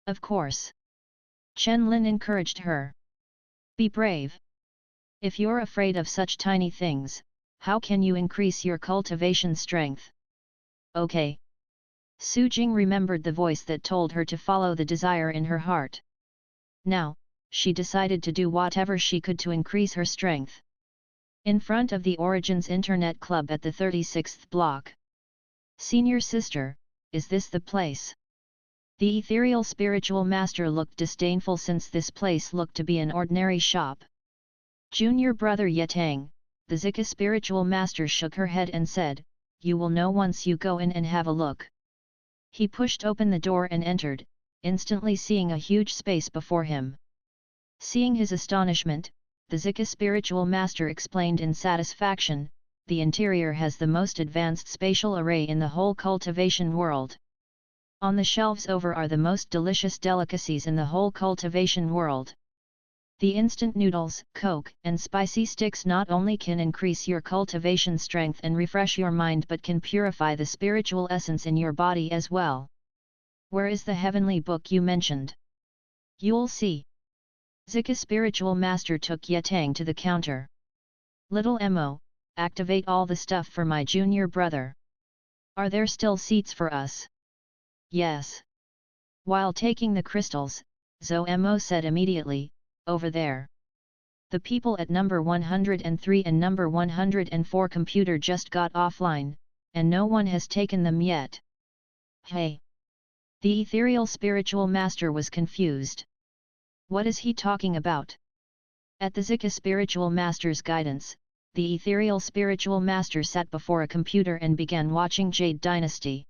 Of course. Chen Lin encouraged her. Be brave. If you're afraid of such tiny things, how can you increase your cultivation strength? Okay. Su Jing remembered the voice that told her to follow the desire in her heart. Now, she decided to do whatever she could to increase her strength. In front of the Origins Internet Club at the 36th block. Senior sister, is this the place? The ethereal spiritual master looked disdainful since this place looked to be an ordinary shop. Junior brother Yetang, the Zika spiritual master shook her head and said, you will know once you go in and have a look. He pushed open the door and entered, instantly seeing a huge space before him. Seeing his astonishment, the Zika spiritual master explained in satisfaction, the interior has the most advanced spatial array in the whole cultivation world. On the shelves over are the most delicious delicacies in the whole cultivation world. The instant noodles, coke, and spicy sticks not only can increase your cultivation strength and refresh your mind but can purify the spiritual essence in your body as well. Where is the heavenly book you mentioned? You'll see. Zika spiritual master took Yetang to the counter. Little Mo, activate all the stuff for my junior brother. Are there still seats for us? Yes. While taking the crystals, Mo said immediately, over there. The people at number 103 and number 104 computer just got offline, and no one has taken them yet. Hey! The ethereal spiritual master was confused. What is he talking about? At the Zika spiritual master's guidance, the ethereal spiritual master sat before a computer and began watching Jade Dynasty.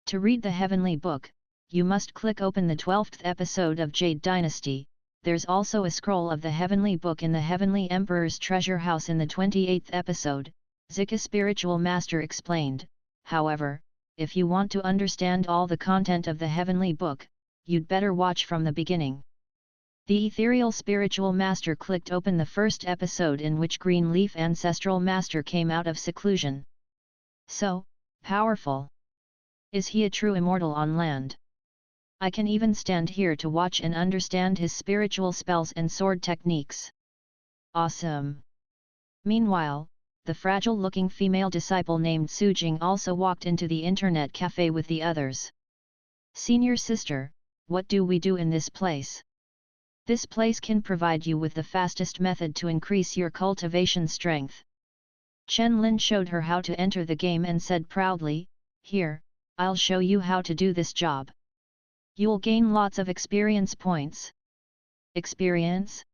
To read the heavenly book, you must click open the 12th episode of Jade Dynasty. There's also a scroll of the heavenly book in the Heavenly Emperor's treasure house in the 28th episode, Zika spiritual master explained. However, if you want to understand all the content of the heavenly book, you'd better watch from the beginning. The ethereal spiritual master clicked open the first episode in which Greenleaf ancestral master came out of seclusion. So powerful. Is he a true immortal on land? I can even stand here to watch and understand his spiritual spells and sword techniques. Awesome! Meanwhile, the fragile-looking female disciple named Su Jing also walked into the internet cafe with the others. Senior sister, what do we do in this place? This place can provide you with the fastest method to increase your cultivation strength. Chen Lin showed her how to enter the game and said proudly, here, I'll show you how to do this job. You'll gain lots of experience points. Experience?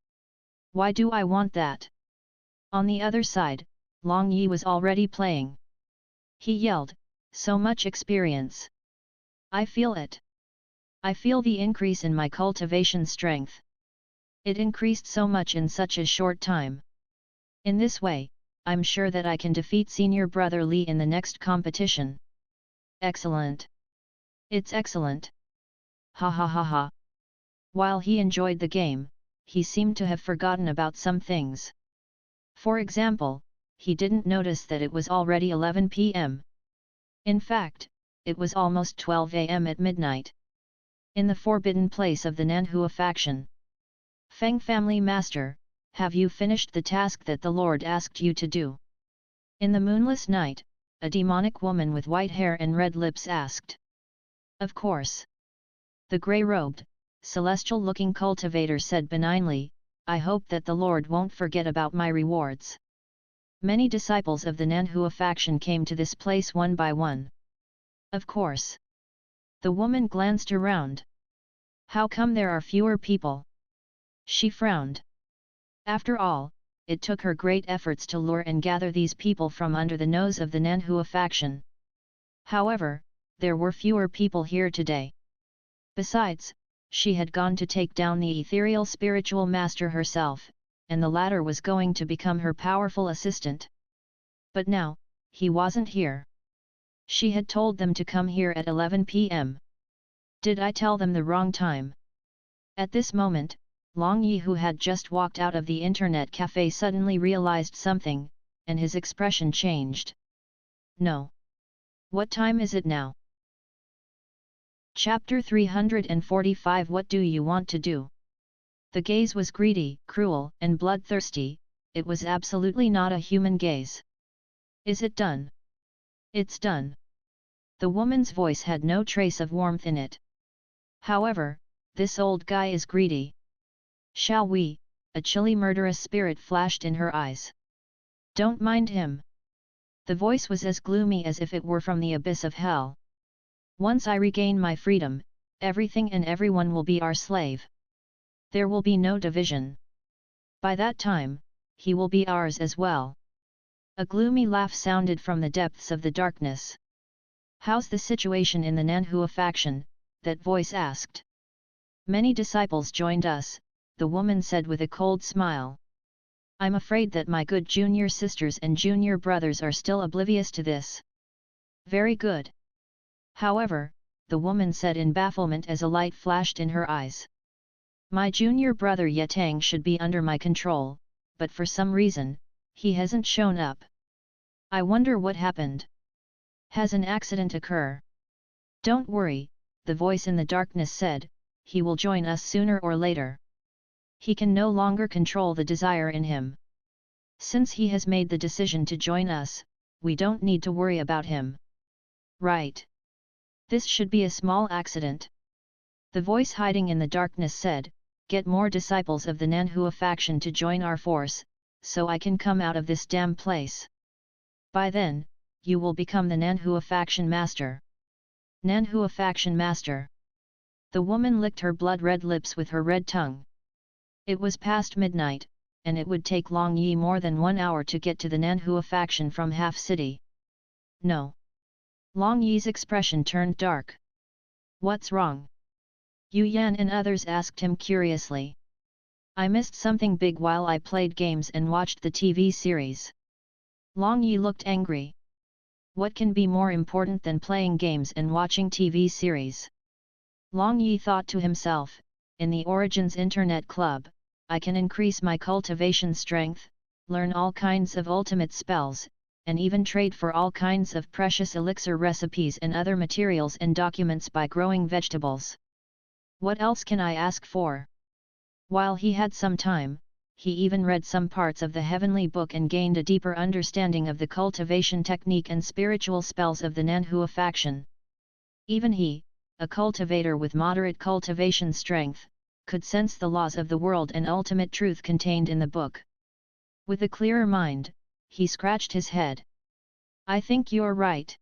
Why do I want that? On the other side, Long Yi was already playing. He yelled, so much experience. I feel it. I feel the increase in my cultivation strength. It increased so much in such a short time. In this way, I'm sure that I can defeat senior brother Li in the next competition. Excellent. It's excellent. Ha ha ha ha. While he enjoyed the game, he seemed to have forgotten about some things. For example, he didn't notice that it was already 11 p.m. In fact, it was almost 12 a.m. at midnight. In the forbidden place of the Nanhua faction. Fang family master, have you finished the task that the Lord asked you to do? In the moonless night, a demonic woman with white hair and red lips asked. Of course. The grey-robed, celestial-looking cultivator said benignly, I hope that the Lord won't forget about my rewards. Many disciples of the Nanhua faction came to this place one by one. Of course. The woman glanced around. How come there are fewer people? She frowned. After all, it took her great efforts to lure and gather these people from under the nose of the Nanhua faction. However, there were fewer people here today. Besides, she had gone to take down the ethereal spiritual master herself, and the latter was going to become her powerful assistant. But now, he wasn't here. She had told them to come here at 11 p.m. Did I tell them the wrong time? At this moment, Long Yi, who had just walked out of the internet cafe, suddenly realized something, and his expression changed. No. What time is it now? Chapter 345 What do you want to do? The gaze was greedy, cruel, and bloodthirsty. It was absolutely not a human gaze. Is it done? It's done. The woman's voice had no trace of warmth in it. However, this old guy is greedy. Shall we? A chilly murderous spirit flashed in her eyes. Don't mind him. The voice was as gloomy as if it were from the abyss of hell. Once I regain my freedom, everything and everyone will be our slave. There will be no division. By that time, he will be ours as well. A gloomy laugh sounded from the depths of the darkness. How's the situation in the Nanhua faction? That voice asked. Many disciples joined us, the woman said with a cold smile. I'm afraid that my good junior sisters and junior brothers are still oblivious to this. Very good. However, the woman said in bafflement as a light flashed in her eyes. My junior brother Yetang should be under my control, but for some reason, he hasn't shown up. I wonder what happened. Has an accident occurred? Don't worry, the voice in the darkness said, he will join us sooner or later. He can no longer control the desire in him. Since he has made the decision to join us, we don't need to worry about him. Right. This should be a small accident. The voice hiding in the darkness said, get more disciples of the Nanhua faction to join our force, so I can come out of this damn place. By then, you will become the Nanhua faction master. Nanhua faction master. The woman licked her blood-red lips with her red tongue. It was past midnight, and it would take Long Yi more than 1 hour to get to the Nanhua faction from Half City. No. Long Yi's expression turned dark. What's wrong? Yu Yan and others asked him curiously. I missed something big while I played games and watched the TV series. Long Yi looked angry. What can be more important than playing games and watching TV series? Long Yi thought to himself, in the Origins Internet Club, I can increase my cultivation strength, learn all kinds of ultimate spells, and even trade for all kinds of precious elixir recipes and other materials and documents by growing vegetables. What else can I ask for? While he had some time, he even read some parts of the Heavenly Book and gained a deeper understanding of the cultivation technique and spiritual spells of the Nanhua faction. Even he, a cultivator with moderate cultivation strength, could sense the laws of the world and ultimate truth contained in the book. With a clearer mind, he scratched his head. I think you're right.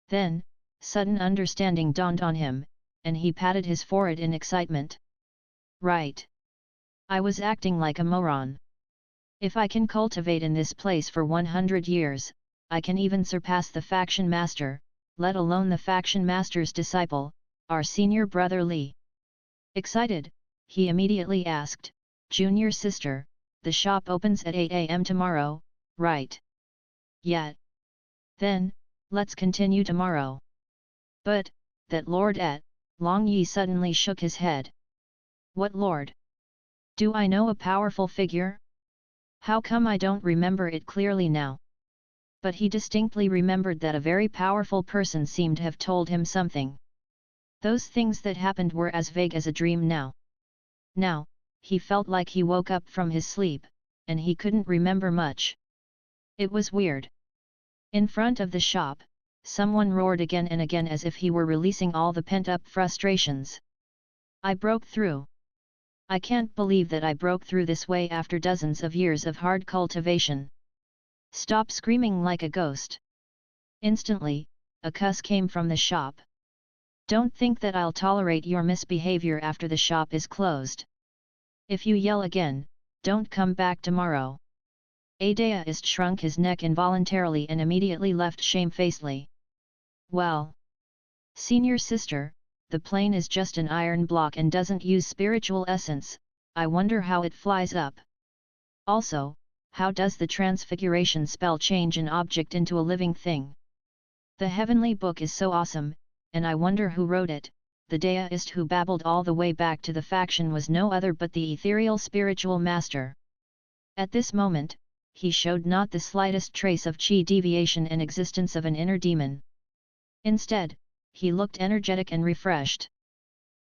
Then, sudden understanding dawned on him, and he patted his forehead in excitement. Right. I was acting like a moron. If I can cultivate in this place for 100 years, I can even surpass the faction master, let alone the faction master's disciple, our senior brother Li. Excited, he immediately asked, Junior sister, the shop opens at 8 a.m. tomorrow, right? Yeah. Then, let's continue tomorrow. But, that Lord Et. Long Yi suddenly shook his head. What lord? Do I know a powerful figure? How come I don't remember it clearly now? But he distinctly remembered that a very powerful person seemed to have told him something. Those things that happened were as vague as a dream now. Now, he felt like he woke up from his sleep, and he couldn't remember much. It was weird. In front of the shop, someone roared again and again as if he were releasing all the pent-up frustrations. I broke through. I can't believe that I broke through this way after dozens of years of hard cultivation. Stop screaming like a ghost. Instantly, a cuss came from the shop. Don't think that I'll tolerate your misbehavior after the shop is closed. If you yell again, don't come back tomorrow. A deist shrunk his neck involuntarily and immediately left shamefacedly. Well, senior sister, the plane is just an iron block and doesn't use spiritual essence, I wonder how it flies up. Also, how does the transfiguration spell change an object into a living thing? The heavenly book is so awesome, and I wonder who wrote it. The deist who babbled all the way back to the faction was no other but the ethereal spiritual master. At this moment, he showed not the slightest trace of Qi deviation and existence of an inner demon. Instead, he looked energetic and refreshed.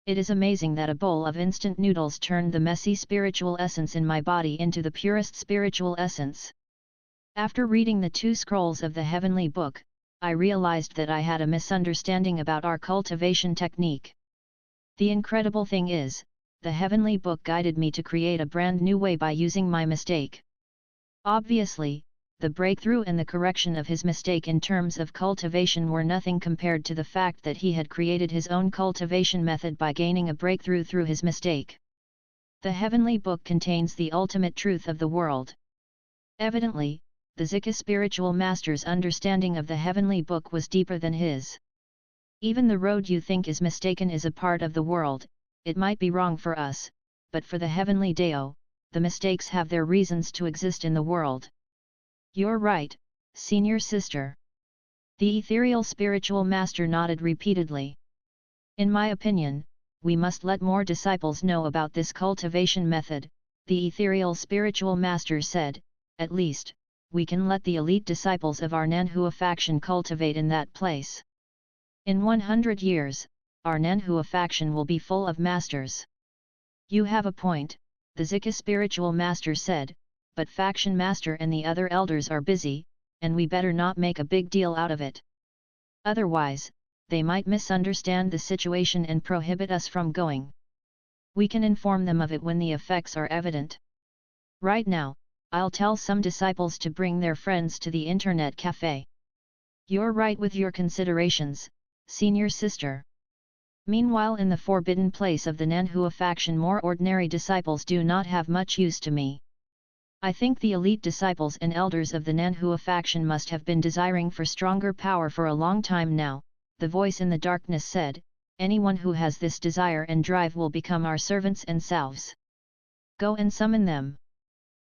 It is amazing that a bowl of instant noodles turned the messy spiritual essence in my body into the purest spiritual essence. After reading the 2 scrolls of the heavenly book, I realized that I had a misunderstanding about our cultivation technique. The incredible thing is, the heavenly book guided me to create a brand new way by using my mistake. Obviously, the breakthrough and the correction of his mistake in terms of cultivation were nothing compared to the fact that he had created his own cultivation method by gaining a breakthrough through his mistake. The heavenly book contains the ultimate truth of the world. Evidently, the Zika spiritual master's understanding of the heavenly book was deeper than his. Even the road you think is mistaken is a part of the world. It might be wrong for us, but for the heavenly Dao, the mistakes have their reasons to exist in the world. You're right, senior sister. The ethereal spiritual master nodded repeatedly. In my opinion, we must let more disciples know about this cultivation method, the ethereal spiritual master said. At least, we can let the elite disciples of our Nanhua faction cultivate in that place. In 100 years, our Nanhua faction will be full of masters. You have a point, the Zika spiritual master said, but faction master and the other elders are busy, and we better not make a big deal out of it. Otherwise, they might misunderstand the situation and prohibit us from going. We can inform them of it when the effects are evident. Right now, I'll tell some disciples to bring their friends to the internet cafe. You're right with your considerations, senior sister. Meanwhile, in the forbidden place of the Nanhua faction, more ordinary disciples do not have much use to me. I think the elite disciples and elders of the Nanhua faction must have been desiring for stronger power for a long time now, the voice in the darkness said. Anyone who has this desire and drive will become our servants and salves. Go and summon them.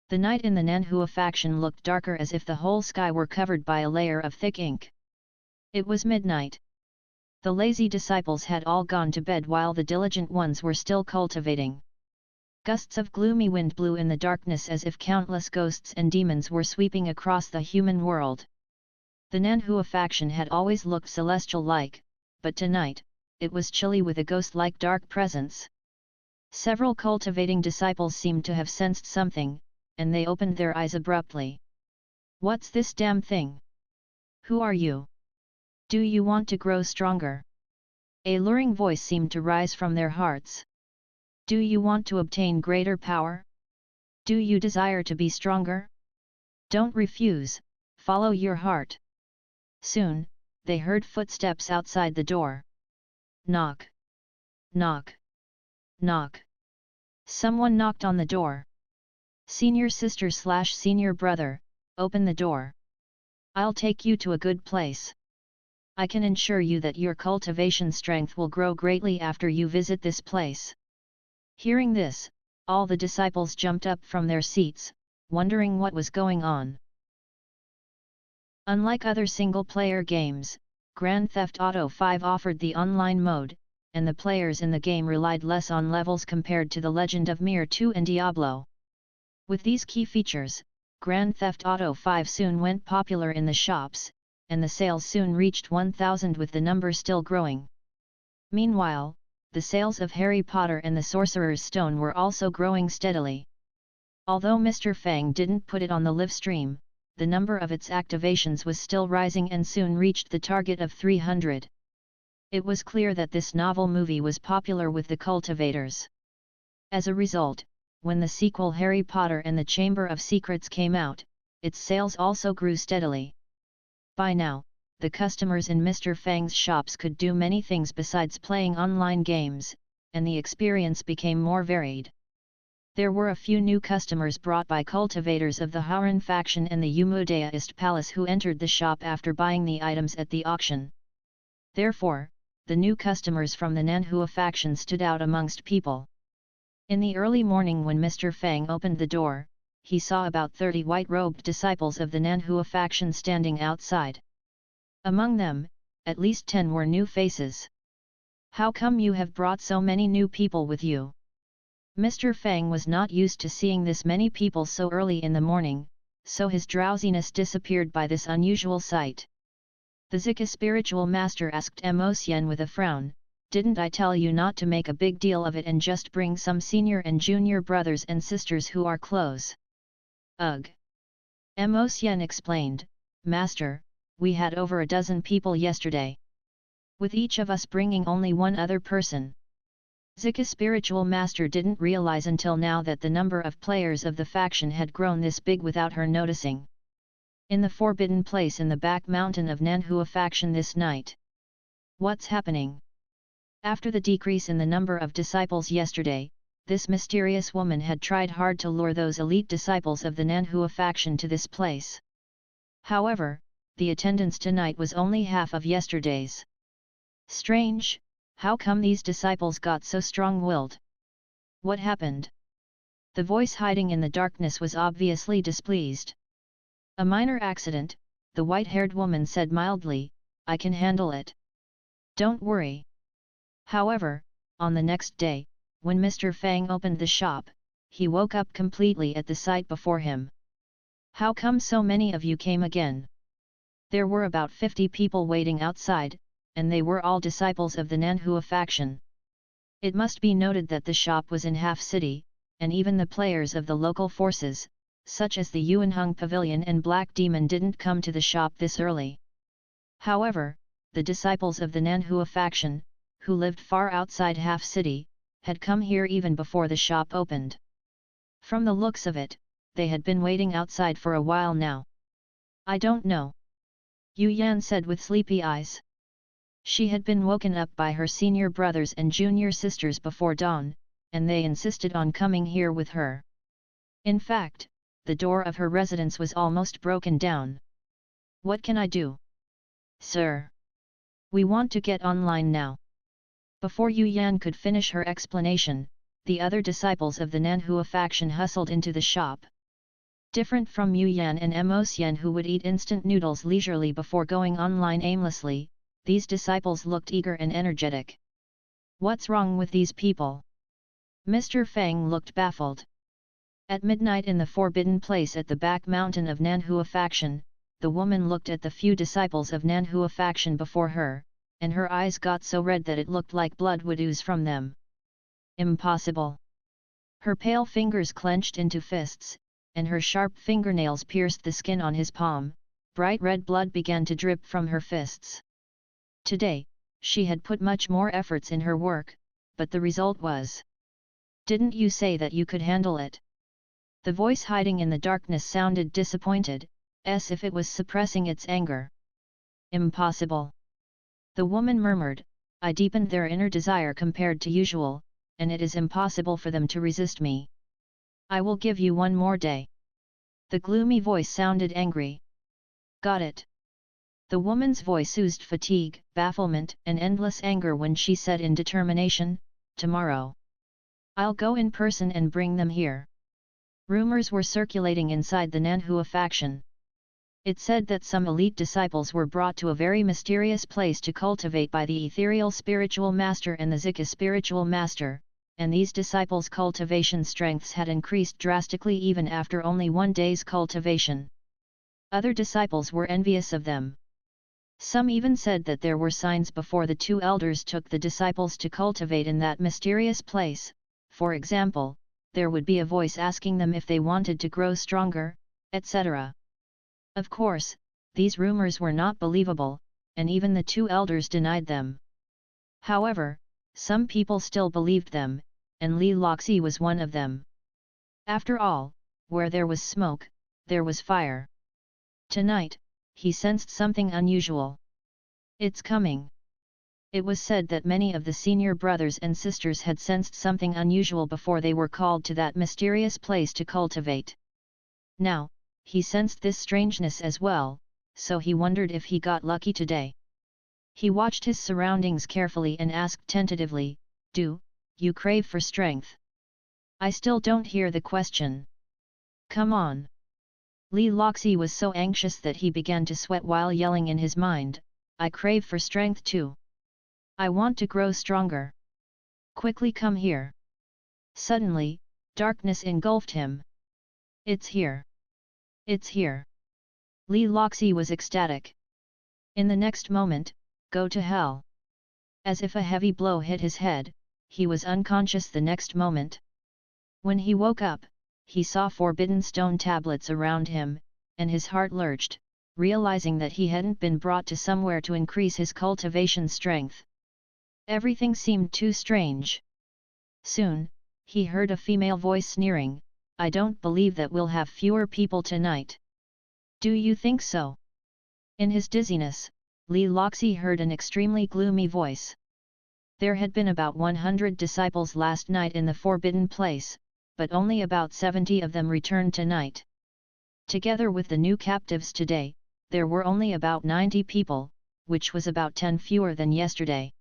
The night in the Nanhua faction looked darker, as if the whole sky were covered by a layer of thick ink. It was midnight. The lazy disciples had all gone to bed while the diligent ones were still cultivating. Gusts of gloomy wind blew in the darkness as if countless ghosts and demons were sweeping across the human world. The Nanhua faction had always looked celestial-like, but tonight, it was chilly with a ghost-like dark presence. Several cultivating disciples seemed to have sensed something, and they opened their eyes abruptly. What's this damn thing? Who are you? Do you want to grow stronger? A luring voice seemed to rise from their hearts. Do you want to obtain greater power? Do you desire to be stronger? Don't refuse, follow your heart. Soon, they heard footsteps outside the door. Knock. Knock. Knock. Someone knocked on the door. Senior sister/senior brother, open the door. I'll take you to a good place. I can ensure you that your cultivation strength will grow greatly after you visit this place. Hearing this, all the disciples jumped up from their seats, wondering what was going on. Unlike other single-player games, Grand Theft Auto V offered the online mode, and the players in the game relied less on levels compared to The Legend of Mir 2 and Diablo. With these key features, Grand Theft Auto 5 soon went popular in the shops, and the sales soon reached 1,000 with the number still growing. Meanwhile, the sales of Harry Potter and the Sorcerer's Stone were also growing steadily. Although Mr. Fang didn't put it on the live stream, the number of its activations was still rising and soon reached the target of 300. It was clear that this novel movie was popular with the cultivators. As a result, when the sequel Harry Potter and the Chamber of Secrets came out, its sales also grew steadily. By now, the customers in Mr. Fang's shops could do many things besides playing online games, and the experience became more varied. There were a few new customers brought by cultivators of the Hauran faction and the Umudaist Palace who entered the shop after buying the items at the auction. Therefore, the new customers from the Nanhua faction stood out amongst people. In the early morning when Mr. Fang opened the door, he saw about 30 white-robed disciples of the Nanhua faction standing outside. Among them, at least 10 were new faces. "How come you have brought so many new people with you?" Mr. Fang was not used to seeing this many people so early in the morning, so his drowsiness disappeared by this unusual sight. The Zika spiritual master asked Mo Xian with a frown, "Didn't I tell you not to make a big deal of it and just bring some senior and junior brothers and sisters who are close?" "Ugh!" Mo Xian explained, "Master, we had over a dozen people yesterday. With each of us bringing only one other person." Zika spiritual master didn't realize until now that the number of players of the faction had grown this big without her noticing. In the forbidden place in the back mountain of Nanhua faction this night. What's happening? After the decrease in the number of disciples yesterday, this mysterious woman had tried hard to lure those elite disciples of the Nanhua faction to this place. However, the attendance tonight was only half of yesterday's. Strange. How come these disciples got so strong-willed? What happened? The voice hiding in the darkness was obviously displeased. "A minor accident," the white-haired woman said mildly, "I can handle it. Don't worry." However, on the next day, when Mr. Fang opened the shop, he woke up completely at the sight before him. "How come so many of you came again?" There were about 50 people waiting outside, and they were all disciples of the Nanhua faction. It must be noted that the shop was in half city, and even the players of the local forces, such as the Yuanheng Pavilion and Black Demon, didn't come to the shop this early. However, the disciples of the Nanhua faction, who lived far outside half city, had come here even before the shop opened. From the looks of it, they had been waiting outside for a while now. "I don't know," Yu Yan said with sleepy eyes. She had been woken up by her senior brothers and junior sisters before dawn, and they insisted on coming here with her. In fact, the door of her residence was almost broken down. "What can I do?" "Sir, we want to get online now." Before Yu Yan could finish her explanation, the other disciples of the Nanhua faction hustled into the shop. Different from Yu Yan and Mo Xian, who would eat instant noodles leisurely before going online aimlessly, these disciples looked eager and energetic. "What's wrong with these people?" Mr. Fang looked baffled. At midnight in the forbidden place at the back mountain of Nanhua faction, the woman looked at the few disciples of Nanhua faction before her, and her eyes got so red that it looked like blood would ooze from them. "Impossible!" Her pale fingers clenched into fists, and her sharp fingernails pierced the skin on his palm. Bright red blood began to drip from her fists. Today, she had put much more efforts in her work, but the result was... "Didn't you say that you could handle it?" The voice hiding in the darkness sounded disappointed, as if it was suppressing its anger. "Impossible!" the woman murmured. "I deepened their inner desire compared to usual, and it is impossible for them to resist me. I will give you one more day." The gloomy voice sounded angry. "Got it." The woman's voice oozed fatigue, bafflement, and endless anger when she said in determination, "Tomorrow. I'll go in person and bring them here." Rumors were circulating inside the Nanhua faction. It said that some elite disciples were brought to a very mysterious place to cultivate by the ethereal spiritual master and the Zika spiritual master, and these disciples' cultivation strengths had increased drastically even after only 1 day's cultivation. Other disciples were envious of them. Some even said that there were signs before the 2 elders took the disciples to cultivate in that mysterious place. For example, there would be a voice asking them if they wanted to grow stronger, etc. Of course, these rumors were not believable, and even the 2 elders denied them. However, some people still believed them, and Li Loxi was one of them. After all, where there was smoke, there was fire. Tonight, he sensed something unusual. It's coming. It was said that many of the senior brothers and sisters had sensed something unusual before they were called to that mysterious place to cultivate. Now, he sensed this strangeness as well, so he wondered if he got lucky today. He watched his surroundings carefully and asked tentatively, "Do you crave for strength?" "I still don't hear the question." "Come on." Li Loxi was so anxious that he began to sweat while yelling in his mind, "I crave for strength too. I want to grow stronger. Quickly come here." Suddenly, darkness engulfed him. "It's here. It's here." Li Loxi was ecstatic. In the next moment, "Go to hell." As if a heavy blow hit his head, he was unconscious the next moment. When he woke up, he saw forbidden stone tablets around him, and his heart lurched, realizing that he hadn't been brought to somewhere to increase his cultivation strength. Everything seemed too strange. Soon, he heard a female voice sneering, "I don't believe that we'll have fewer people tonight." "Do you think so?" In his dizziness, Li Loxi heard an extremely gloomy voice. There had been about 100 disciples last night in the forbidden place, but only about 70 of them returned tonight. Together with the new captives today, there were only about 90 people, which was about 10 fewer than yesterday.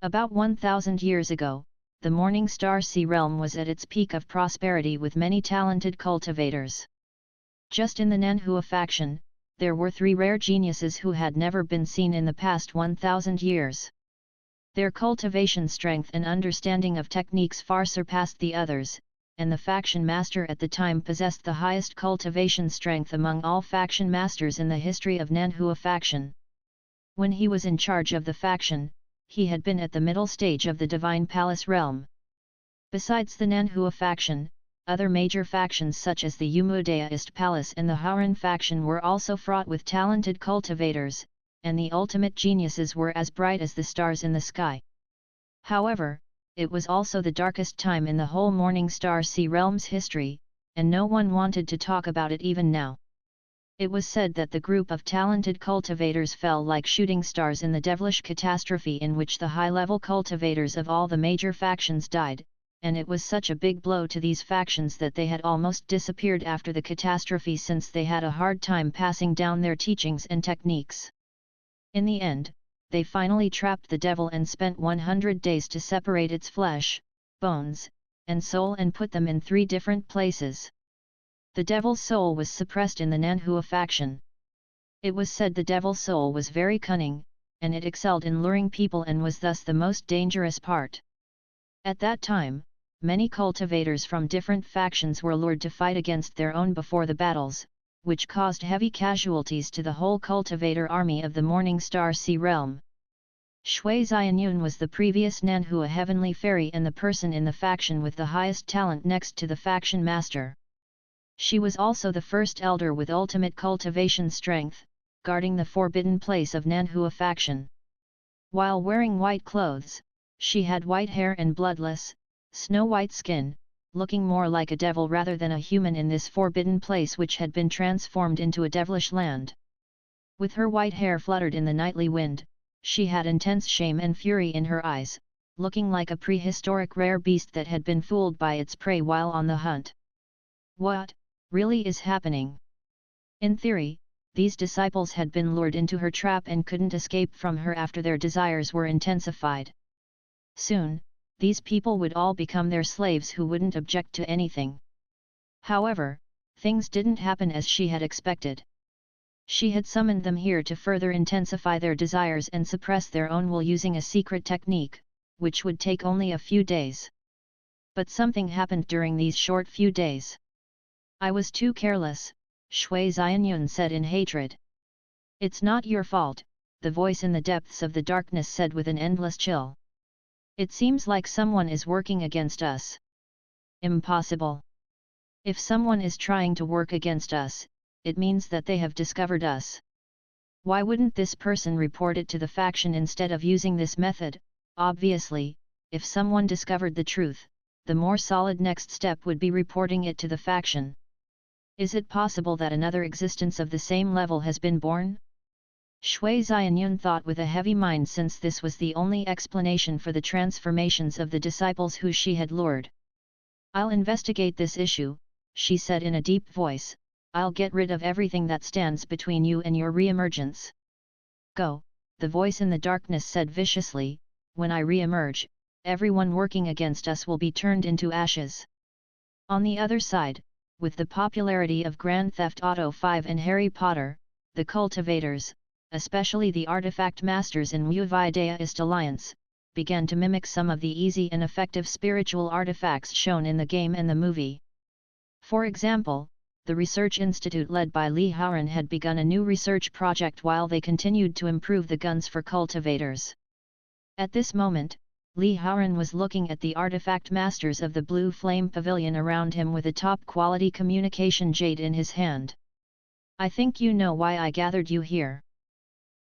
About 1,000 years ago, the Morning Star Sea realm was at its peak of prosperity with many talented cultivators. Just in the Nanhua faction, there were 3 rare geniuses who had never been seen in the past 1,000 years. Their cultivation strength and understanding of techniques far surpassed the others, and the faction master at the time possessed the highest cultivation strength among all faction masters in the history of Nanhua faction. When he was in charge of the faction, he had been at the middle stage of the Divine Palace realm. Besides the Nanhua faction, other major factions such as the Umudaist Palace and the Hauran faction were also fraught with talented cultivators, and the ultimate geniuses were as bright as the stars in the sky. However, it was also the darkest time in the whole Morning Star Sea realm's history, and no one wanted to talk about it even now. It was said that the group of talented cultivators fell like shooting stars in the devilish catastrophe in which the high-level cultivators of all the major factions died, and it was such a big blow to these factions that they had almost disappeared after the catastrophe since they had a hard time passing down their teachings and techniques. In the end, they finally trapped the devil and spent 100 days to separate its flesh, bones, and soul and put them in 3 different places. The devil's soul was suppressed in the Nanhua faction. It was said the devil's soul was very cunning, and it excelled in luring people and was thus the most dangerous part. At that time, many cultivators from different factions were lured to fight against their own before the battles, which caused heavy casualties to the whole cultivator army of the Morning Star Sea realm. Shui Xianyun was the previous Nanhua heavenly fairy and the person in the faction with the highest talent next to the faction master. She was also the first elder with ultimate cultivation strength, guarding the forbidden place of Nanhua faction. While wearing white clothes, she had white hair and bloodless, snow-white skin, looking more like a devil rather than a human in this forbidden place which had been transformed into a devilish land. With her white hair fluttered in the nightly wind, she had intense shame and fury in her eyes, looking like a prehistoric rare beast that had been fooled by its prey while on the hunt. What, really is happening? In theory, these disciples had been lured into her trap and couldn't escape from her after their desires were intensified. Soon, these people would all become their slaves who wouldn't object to anything. However, things didn't happen as she had expected. She had summoned them here to further intensify their desires and suppress their own will using a secret technique, which would take only a few days. But something happened during these short few days. I was too careless, Shui Xianyun said in hatred. It's not your fault, the voice in the depths of the darkness said with an endless chill. It seems like someone is working against us. Impossible. If someone is trying to work against us, it means that they have discovered us. Why wouldn't this person report it to the faction instead of using this method? Obviously, if someone discovered the truth, the more solid next step would be reporting it to the faction. Is it possible that another existence of the same level has been born? Shui Xianyun thought with a heavy mind, since this was the only explanation for the transformations of the disciples who she had lured. I'll investigate this issue, she said in a deep voice. I'll get rid of everything that stands between you and your re-emergence. Go, the voice in the darkness said viciously. When I re-emerge, everyone working against us will be turned into ashes. On the other side, with the popularity of Grand Theft Auto 5 and Harry Potter, the cultivators, especially the artifact masters in Wu Daoist Alliance, began to mimic some of the easy and effective spiritual artifacts shown in the game and the movie. For example, the research institute led by Li Haoran had begun a new research project while they continued to improve the guns for cultivators. At this moment, Li Haoran was looking at the artifact masters of the Blue Flame Pavilion around him with a top-quality communication jade in his hand. I think you know why I gathered you here.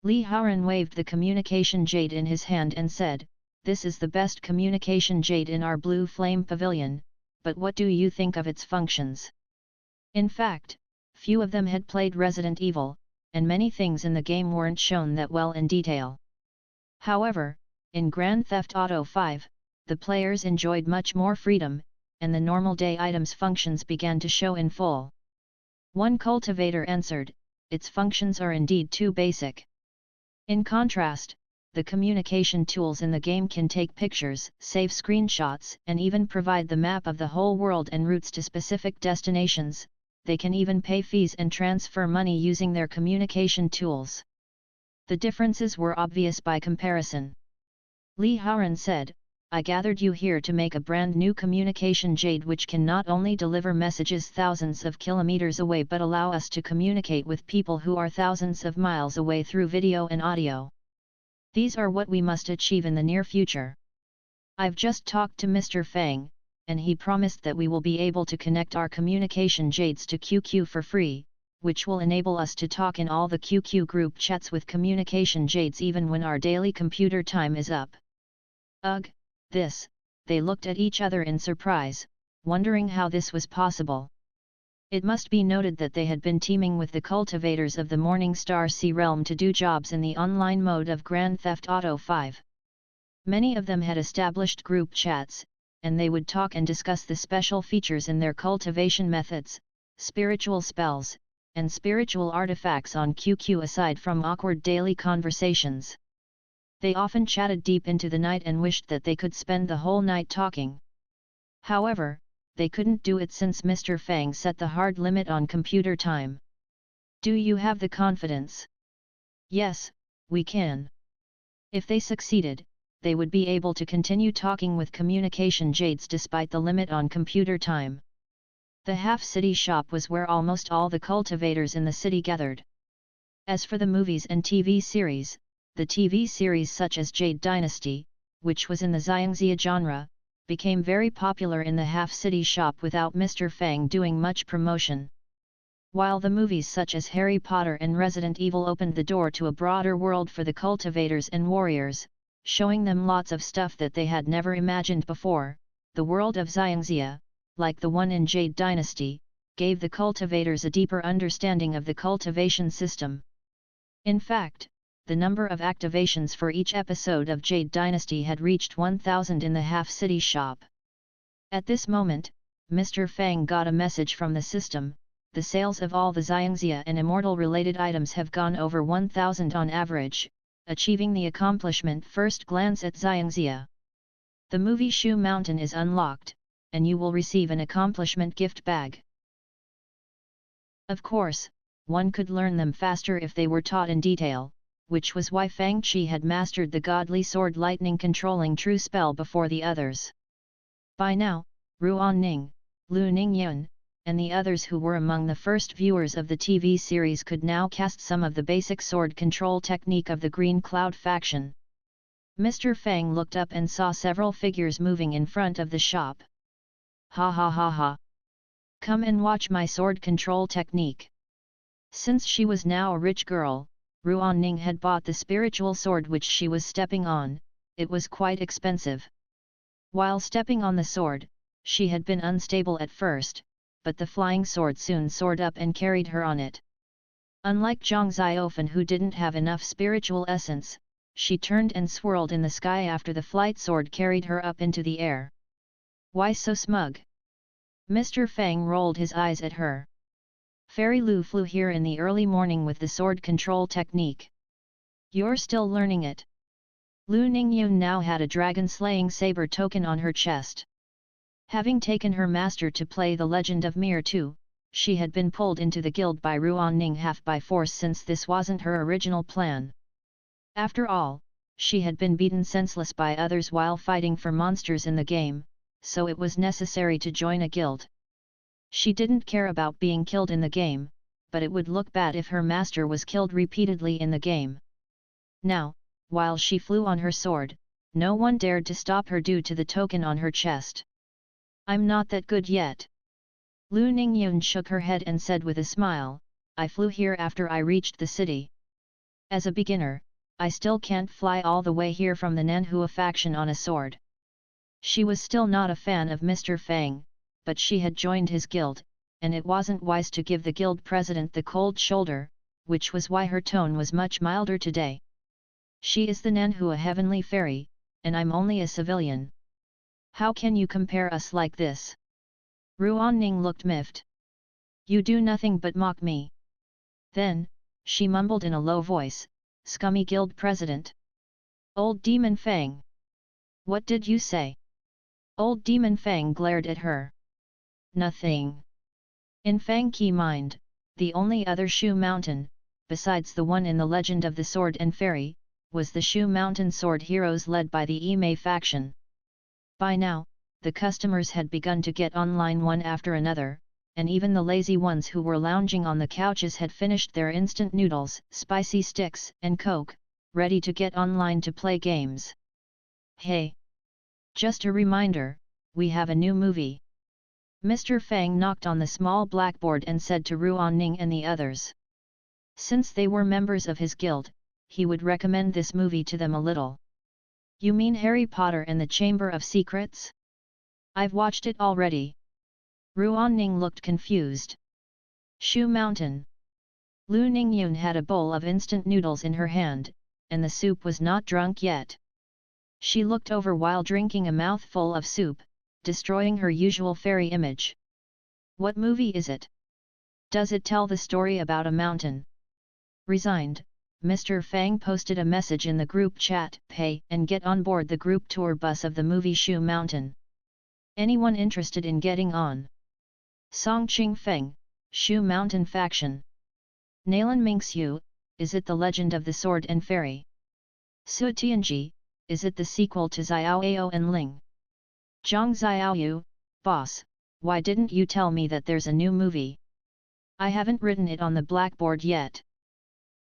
Li Haoran waved the communication jade in his hand and said, this is the best communication jade in our Blue Flame Pavilion, but what do you think of its functions? In fact, few of them had played Resident Evil, and many things in the game weren't shown that well in detail. However, in Grand Theft Auto 5, the players enjoyed much more freedom, and the normal day items functions began to show in full. One cultivator answered, its functions are indeed too basic. In contrast, the communication tools in the game can take pictures, save screenshots, and even provide the map of the whole world and routes to specific destinations. They can even pay fees and transfer money using their communication tools. The differences were obvious by comparison. Li Haoran said, I gathered you here to make a brand new communication jade which can not only deliver messages thousands of kilometers away but allow us to communicate with people who are thousands of miles away through video and audio. These are what we must achieve in the near future. I've just talked to Mr. Fang, and he promised that we will be able to connect our communication jades to QQ for free, which will enable us to talk in all the QQ group chats with communication jades even when our daily computer time is up. Ugh, this, they looked at each other in surprise, wondering how this was possible. It must be noted that they had been teaming with the cultivators of the Morning Star Sea Realm to do jobs in the online mode of Grand Theft Auto 5. Many of them had established group chats, and they would talk and discuss the special features in their cultivation methods, spiritual spells, and spiritual artifacts on QQ aside from awkward daily conversations. They often chatted deep into the night and wished that they could spend the whole night talking. However, they couldn't do it since Mr. Fang set the hard limit on computer time. Do you have the confidence? Yes, we can. If they succeeded, they would be able to continue talking with communication jades despite the limit on computer time. The half-city shop was where almost all the cultivators in the city gathered. As for the movies and TV series, the TV series such as Jade Dynasty, which was in the Xiangxia genre, became very popular in the half-city shop without Mr. Fang doing much promotion. While the movies such as Harry Potter and Resident Evil opened the door to a broader world for the cultivators and warriors, showing them lots of stuff that they had never imagined before, the world of Xiangxia, like the one in Jade Dynasty, gave the cultivators a deeper understanding of the cultivation system. In fact, the number of activations for each episode of Jade Dynasty had reached 1,000 in the half-city shop. At this moment, Mr. Fang got a message from the system. The sales of all the Xiangxia and immortal-related items have gone over 1,000 on average, achieving the accomplishment first glance at Xiangxia. The movie Shu Mountain is unlocked, and you will receive an accomplishment gift bag. Of course, one could learn them faster if they were taught in detail, which was why Fang Qi had mastered the godly sword lightning controlling true spell before the others. By now, Ruan Ning, Lu Ningyun, and the others who were among the first viewers of the TV series could now cast some of the basic sword control technique of the Green Cloud faction. Mr. Fang looked up and saw several figures moving in front of the shop. Ha ha ha ha! Come and watch my sword control technique. Since she was now a rich girl, Ruan Ning had bought the spiritual sword which she was stepping on. It was quite expensive. While stepping on the sword, she had been unstable at first, but the flying sword soon soared up and carried her on it. Unlike Zhang Xiaofan, who didn't have enough spiritual essence, she turned and swirled in the sky after the flight sword carried her up into the air. Why so smug? Mr. Fang rolled his eyes at her. Fairy Lu flew here in the early morning with the sword control technique. You're still learning it. Lu Ningyun now had a dragon-slaying saber token on her chest. Having taken her master to play the Legend of Mir 2, she had been pulled into the guild by Ruan Ning half by force, since this wasn't her original plan. After all, she had been beaten senseless by others while fighting for monsters in the game, so it was necessary to join a guild. She didn't care about being killed in the game, but it would look bad if her master was killed repeatedly in the game. Now, while she flew on her sword, no one dared to stop her due to the token on her chest. I'm not that good yet. Lu Ningyun shook her head and said with a smile, I flew here after I reached the city. As a beginner, I still can't fly all the way here from the Nanhua faction on a sword. She was still not a fan of Mr. Fang, but she had joined his guild, and it wasn't wise to give the guild president the cold shoulder, which was why her tone was much milder today. She is the Nanhua heavenly fairy, and I'm only a civilian. How can you compare us like this? Ruan Ning looked miffed. You do nothing but mock me. Then, she mumbled in a low voice, scummy guild president. Old Demon Fang. What did you say? Old Demon Fang glared at her. Nothing. In Fang Qi mind, the only other Shu Mountain, besides the one in the Legend of the Sword and Fairy, was the Shu Mountain sword heroes led by the Yimei faction. By now, the customers had begun to get online one after another, and even the lazy ones who were lounging on the couches had finished their instant noodles, spicy sticks, and coke, ready to get online to play games. Hey! Just a reminder, we have a new movie. Mr. Fang knocked on the small blackboard and said to Ruan Ning and the others. Since they were members of his guild, he would recommend this movie to them a little. You mean Harry Potter and the Chamber of Secrets? I've watched it already. Ruan Ning looked confused. Shu Mountain. Lu Ningyun had a bowl of instant noodles in her hand, and the soup was not drunk yet. She looked over while drinking a mouthful of soup, destroying her usual fairy image. What movie is it? Does it tell the story about a mountain? Resigned, Mr. Fang posted a message in the group chat, pay and get on board the group tour bus of the movie Shu Mountain. Anyone interested in getting on? Song Ching Feng, Shu Mountain faction. Nalan Mingxiu, is it the Legend of the Sword and Fairy? Su Tianji, is it the sequel to Xiao Ao and Ling? Zhang Xiaoyu, boss, why didn't you tell me that there's a new movie? I haven't written it on the blackboard yet.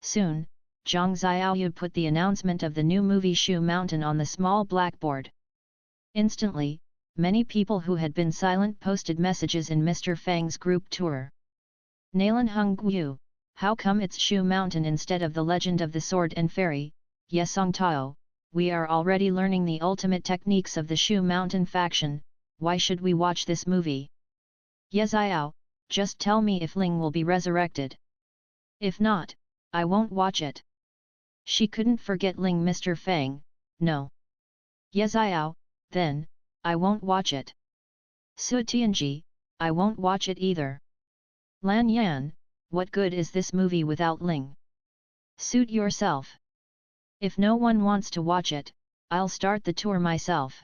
Soon, Zhang Xiaoyu put the announcement of the new movie Shu Mountain on the small blackboard. Instantly, many people who had been silent posted messages in Mr. Fang's group tour. Nalan Hongyu, how come it's Shu Mountain instead of the Legend of the Sword and Fairy? Yesong Tao, we are already learning the ultimate techniques of the Shu Mountain faction, why should we watch this movie? Yeziao, just tell me if Ling will be resurrected. If not, I won't watch it. She couldn't forget Ling. Mr. Fang, no. Yeziao, then, I won't watch it. Su Tianji, I won't watch it either. Lan Yan, what good is this movie without Ling? Suit yourself. If no one wants to watch it, I'll start the tour myself.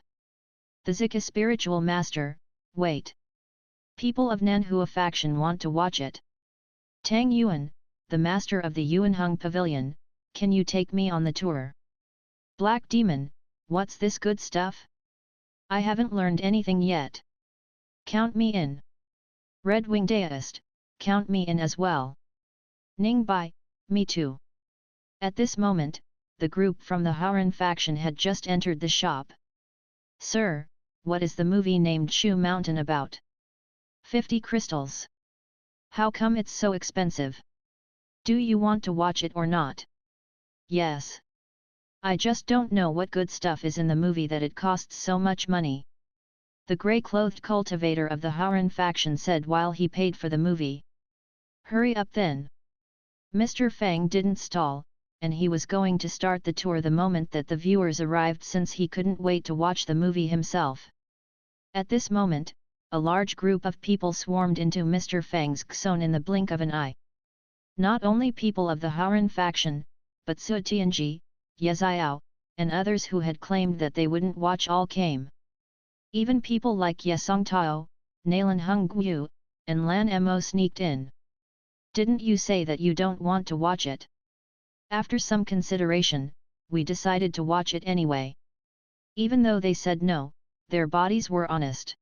The Zika spiritual master, wait. People of Nanhua faction want to watch it. Tang Yuan, the master of the Yuanheng Pavilion, can you take me on the tour? Black Demon, what's this good stuff? I haven't learned anything yet. Count me in. Red Wing Deist, count me in as well. Ning Bai, me too. At this moment, the group from the Haoran faction had just entered the shop. Sir, what is the movie named Shu Mountain about? 50 crystals. How come it's so expensive? Do you want to watch it or not? Yes. I just don't know what good stuff is in the movie that it costs so much money. The grey-clothed cultivator of the Haoran faction said while he paid for the movie. Hurry up then. Mr. Fang didn't stall, and he was going to start the tour the moment that the viewers arrived since he couldn't wait to watch the movie himself. At this moment, a large group of people swarmed into Mr. Fang's zone in the blink of an eye. Not only people of the Haoran faction, but Su Tianji, Ye Xiao, and others who had claimed that they wouldn't watch all came. Even people like Ye Songtao, Nalan Hongyu, and Lan Mo sneaked in. Didn't you say that you don't want to watch it? After some consideration, we decided to watch it anyway. Even though they said no, their bodies were honest.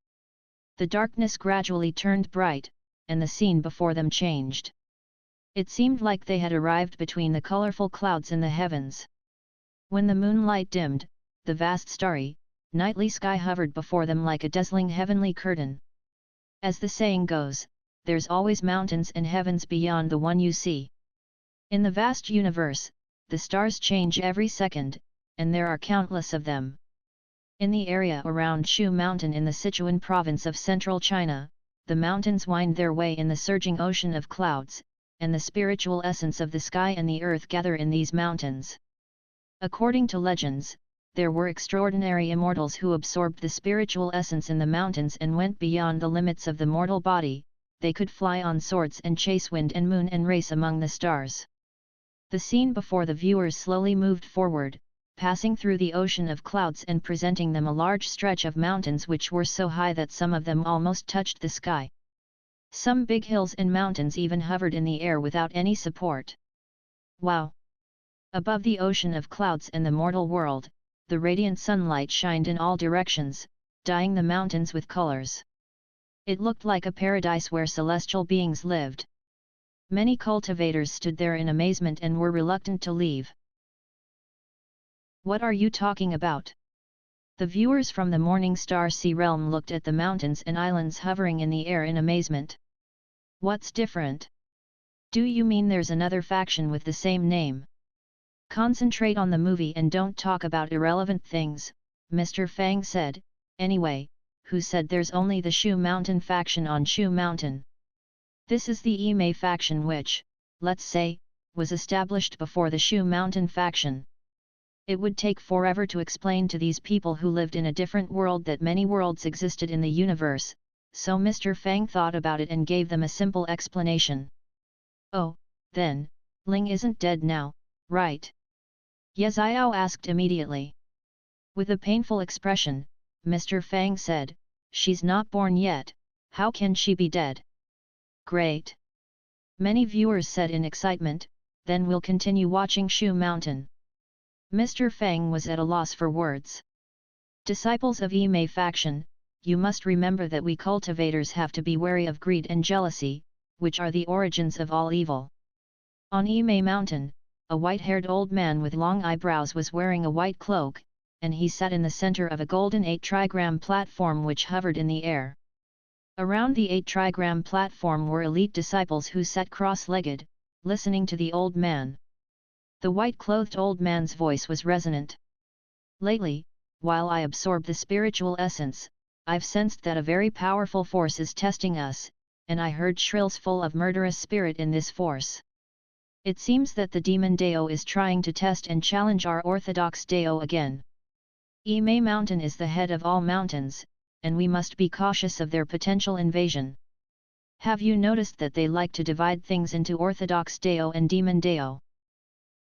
The darkness gradually turned bright, and the scene before them changed. It seemed like they had arrived between the colorful clouds in the heavens. When the moonlight dimmed, the vast starry, nightly sky hovered before them like a dazzling heavenly curtain. As the saying goes, there's always mountains and heavens beyond the one you see. In the vast universe, the stars change every second, and there are countless of them. In the area around Shu Mountain in the Sichuan province of central China, the mountains wind their way in the surging ocean of clouds, and the spiritual essence of the sky and the earth gather in these mountains. According to legends, there were extraordinary immortals who absorbed the spiritual essence in the mountains and went beyond the limits of the mortal body. They could fly on swords and chase wind and moon and race among the stars. The scene before the viewers slowly moved forward, passing through the ocean of clouds and presenting them a large stretch of mountains which were so high that some of them almost touched the sky. Some big hills and mountains even hovered in the air without any support. Wow! Above the ocean of clouds and the mortal world, the radiant sunlight shined in all directions, dyeing the mountains with colors. It looked like a paradise where celestial beings lived. Many cultivators stood there in amazement and were reluctant to leave. What are you talking about? The viewers from the Morning Star Sea realm looked at the mountains and islands hovering in the air in amazement. What's different? Do you mean there's another faction with the same name? Concentrate on the movie and don't talk about irrelevant things, Mr. Fang said. Anyway, who said there's only the Shu Mountain faction on Shu Mountain? This is the Yimei faction which, let's say, was established before the Shu Mountain faction. It would take forever to explain to these people who lived in a different world that many worlds existed in the universe, so Mr. Fang thought about it and gave them a simple explanation. Oh, then, Ling isn't dead now, right? Ye Xiao asked immediately. With a painful expression, Mr. Fang said, she's not born yet, how can she be dead? Great! Many viewers said in excitement, then we'll continue watching Shu Mountain. Mr. Fang was at a loss for words. Disciples of Yimei faction, you must remember that we cultivators have to be wary of greed and jealousy, which are the origins of all evil. On Yimei Mountain, a white-haired old man with long eyebrows was wearing a white cloak, and he sat in the center of a golden 8-trigram platform which hovered in the air. Around the 8-trigram platform were elite disciples who sat cross-legged, listening to the old man. The white-clothed old man's voice was resonant. Lately, while I absorb the spiritual essence, I've sensed that a very powerful force is testing us, and I heard shrills full of murderous spirit in this force. It seems that the demon Dao is trying to test and challenge our orthodox Dao again. Yimei Mountain is the head of all mountains, and we must be cautious of their potential invasion. Have you noticed that they like to divide things into orthodox Dao and demon Dao?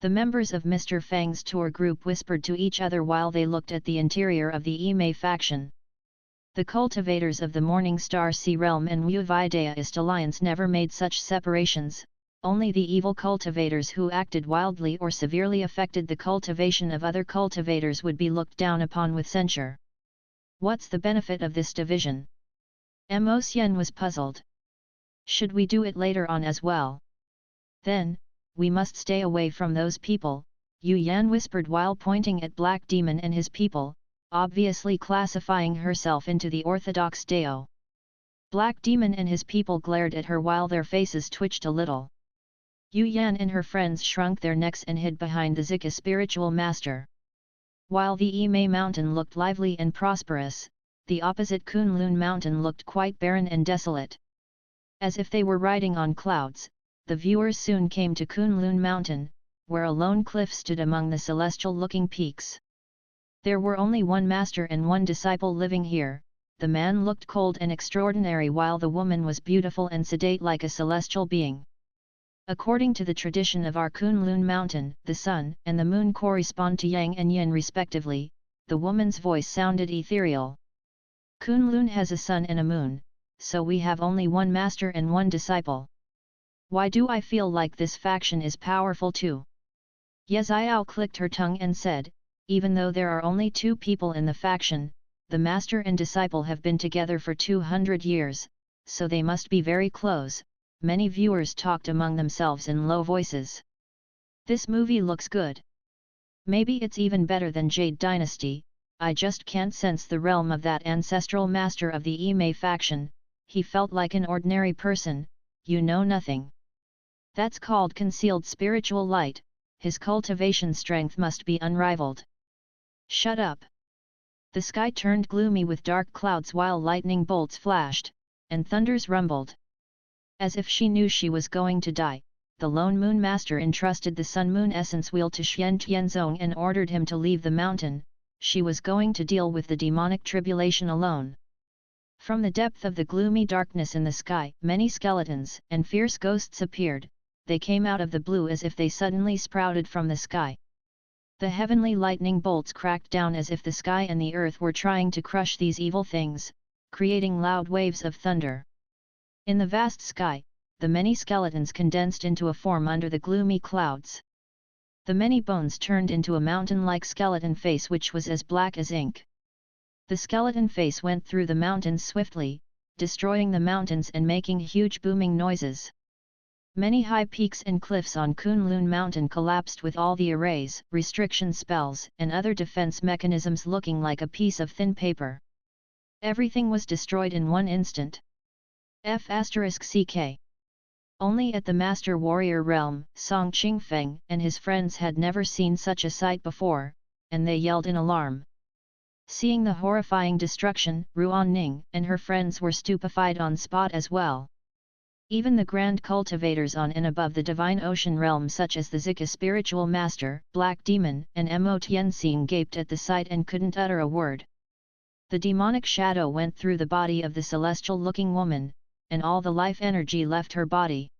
The members of Mr. Fang's tour group whispered to each other while they looked at the interior of the Yimei faction. The cultivators of the Morning Star Sea Realm and Wu Daist Alliance never made such separations, only the evil cultivators who acted wildly or severely affected the cultivation of other cultivators would be looked down upon with censure. What's the benefit of this division? Mo Xian was puzzled. Should we do it later on as well? Then, we must stay away from those people, Yu Yan whispered while pointing at Black Demon and his people, obviously classifying herself into the orthodox Dao. Black Demon and his people glared at her while their faces twitched a little. Yu Yan and her friends shrunk their necks and hid behind the Zika spiritual master. While the Yimei mountain looked lively and prosperous, the opposite Kunlun mountain looked quite barren and desolate. As if they were riding on clouds, the viewers soon came to Kunlun mountain, where a lone cliff stood among the celestial-looking peaks. There were only one master and one disciple living here. The man looked cold and extraordinary while the woman was beautiful and sedate like a celestial being. According to the tradition of our Kunlun mountain, the sun and the moon correspond to Yang and Yin respectively. The woman's voice sounded ethereal. Kunlun has a sun and a moon, so we have only one master and one disciple. Why do I feel like this faction is powerful too? Ye Xiao clicked her tongue and said, even though there are only two people in the faction, the master and disciple have been together for 200 years, so they must be very close. Many viewers talked among themselves in low voices. This movie looks good. Maybe it's even better than Jade Dynasty. I just can't sense the realm of that ancestral master of the Yimei faction. He felt like an ordinary person, you know nothing. That's called concealed spiritual light, his cultivation strength must be unrivaled. Shut up. The sky turned gloomy with dark clouds while lightning bolts flashed, and thunders rumbled. As if she knew she was going to die, the Lone Moon Master entrusted the Sun Moon Essence Wheel to Xian Tianzong and ordered him to leave the mountain. She was going to deal with the demonic tribulation alone. From the depth of the gloomy darkness in the sky, many skeletons and fierce ghosts appeared. They came out of the blue as if they suddenly sprouted from the sky. The heavenly lightning bolts cracked down as if the sky and the earth were trying to crush these evil things, creating loud waves of thunder. In the vast sky, the many skeletons condensed into a form under the gloomy clouds. The many bones turned into a mountain-like skeleton face which was as black as ink. The skeleton face went through the mountains swiftly, destroying the mountains and making huge booming noises. Many high peaks and cliffs on Kunlun Mountain collapsed with all the arrays, restriction spells, and other defense mechanisms looking like a piece of thin paper. Everything was destroyed in one instant. F***ck. Only at the Master Warrior realm, Song Qingfeng and his friends had never seen such a sight before, and they yelled in alarm. Seeing the horrifying destruction, Ruan Ning and her friends were stupefied on spot as well. Even the grand cultivators on and above the divine ocean realm such as the Zika spiritual master, Black Demon, and Mo Tianxing gaped at the sight and couldn't utter a word. The demonic shadow went through the body of the celestial-looking woman, and all the life energy left her body.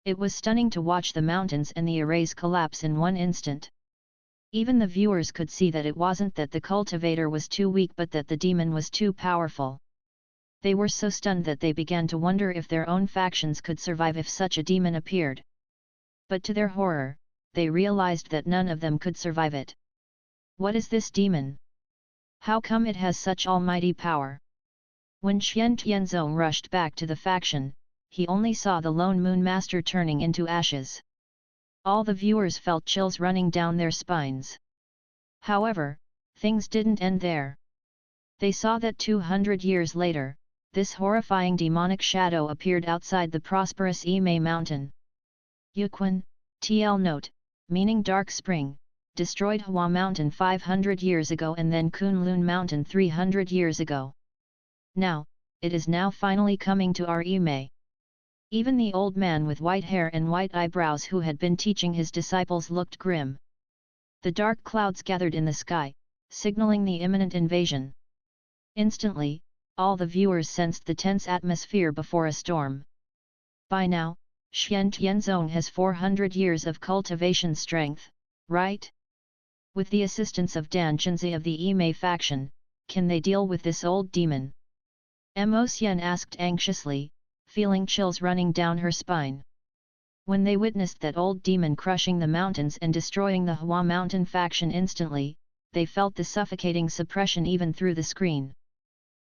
It was stunning to watch the mountains and the arrays collapse in one instant. Even the viewers could see that it wasn't that the cultivator was too weak but that the demon was too powerful. They were so stunned that they began to wonder if their own factions could survive if such a demon appeared. But to their horror, they realized that none of them could survive it. What is this demon? How come it has such almighty power? When Xian Tianzong rushed back to the faction, he only saw the Lone Moon Master turning into ashes. All the viewers felt chills running down their spines. However, things didn't end there. They saw that 200 years later, this horrifying demonic shadow appeared outside the prosperous Yimei mountain. Yuquan, TL note, meaning dark spring, destroyed Hua mountain 500 years ago and then Kunlun mountain 300 years ago. Now, it is now finally coming to our Yimei. Even the old man with white hair and white eyebrows who had been teaching his disciples looked grim. The dark clouds gathered in the sky, signaling the imminent invasion. Instantly, all the viewers sensed the tense atmosphere before a storm. By now, Xian Tianzong has 400 years of cultivation strength, right? With the assistance of Dan Zhenzi of the Yimei faction, can they deal with this old demon? Mo Xian asked anxiously, feeling chills running down her spine. When they witnessed that old demon crushing the mountains and destroying the Hua Mountain faction instantly, they felt the suffocating suppression even through the screen.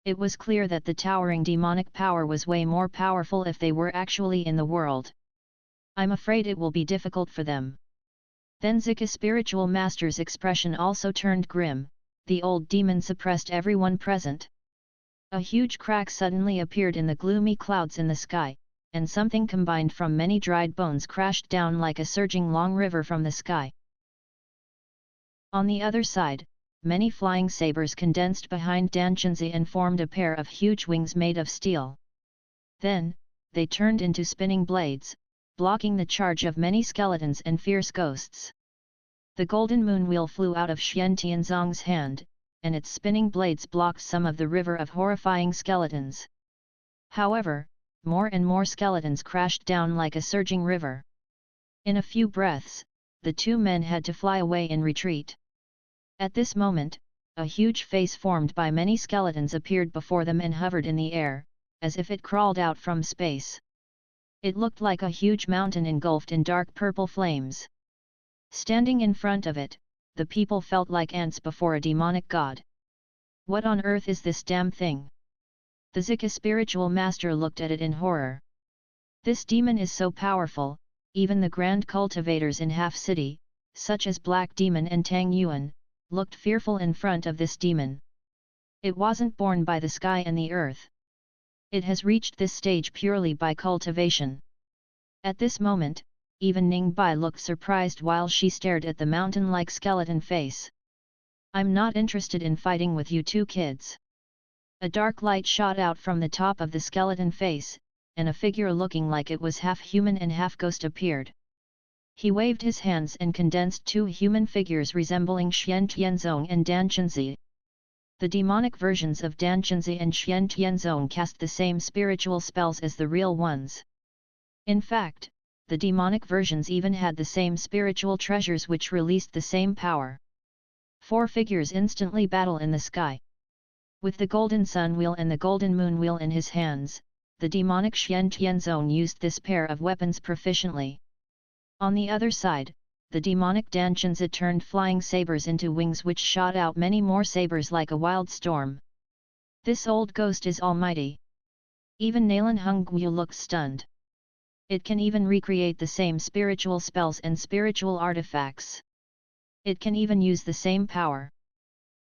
It was clear that the towering demonic power was way more powerful if they were actually in the world. I'm afraid it will be difficult for them. Then Zika's spiritual master's expression also turned grim. The old demon suppressed everyone present. A huge crack suddenly appeared in the gloomy clouds in the sky, and something combined from many dried bones crashed down like a surging long river from the sky. On the other side, many flying sabers condensed behind Danchunzi and formed a pair of huge wings made of steel. Then, they turned into spinning blades, blocking the charge of many skeletons and fierce ghosts. The golden moon wheel flew out of Xian Tianzong's hand, and its spinning blades blocked some of the river of horrifying skeletons. However, more and more skeletons crashed down like a surging river. In a few breaths, the two men had to fly away in retreat. At this moment, a huge face formed by many skeletons appeared before them and hovered in the air, as if it crawled out from space. It looked like a huge mountain engulfed in dark purple flames. Standing in front of it, the people felt like ants before a demonic god. What on earth is this damn thing? The Zika spiritual master looked at it in horror. This demon is so powerful, even the grand cultivators in Half City, such as Black Demon and Tang Yuan, looked fearful in front of this demon. It wasn't born by the sky and the earth. It has reached this stage purely by cultivation. At this moment, even Ning Bai looked surprised while she stared at the mountain-like skeleton face. I'm not interested in fighting with you two kids. A dark light shot out from the top of the skeleton face, and a figure looking like it was half human and half ghost appeared. He waved his hands and condensed two human figures resembling Xian Tianzong and Dan Chunzi. The demonic versions of Dan Chunzi and Xian Tianzong cast the same spiritual spells as the real ones. In fact, the demonic versions even had the same spiritual treasures which released the same power. Four figures instantly battle in the sky. With the golden sun wheel and the golden moon wheel in his hands, the demonic Xian Tianzong used this pair of weapons proficiently. On the other side, the demonic Dan Chunzi turned flying sabers into wings which shot out many more sabers like a wild storm. This old ghost is almighty. Even Nalan Hongguo looked stunned. It can even recreate the same spiritual spells and spiritual artifacts. It can even use the same power.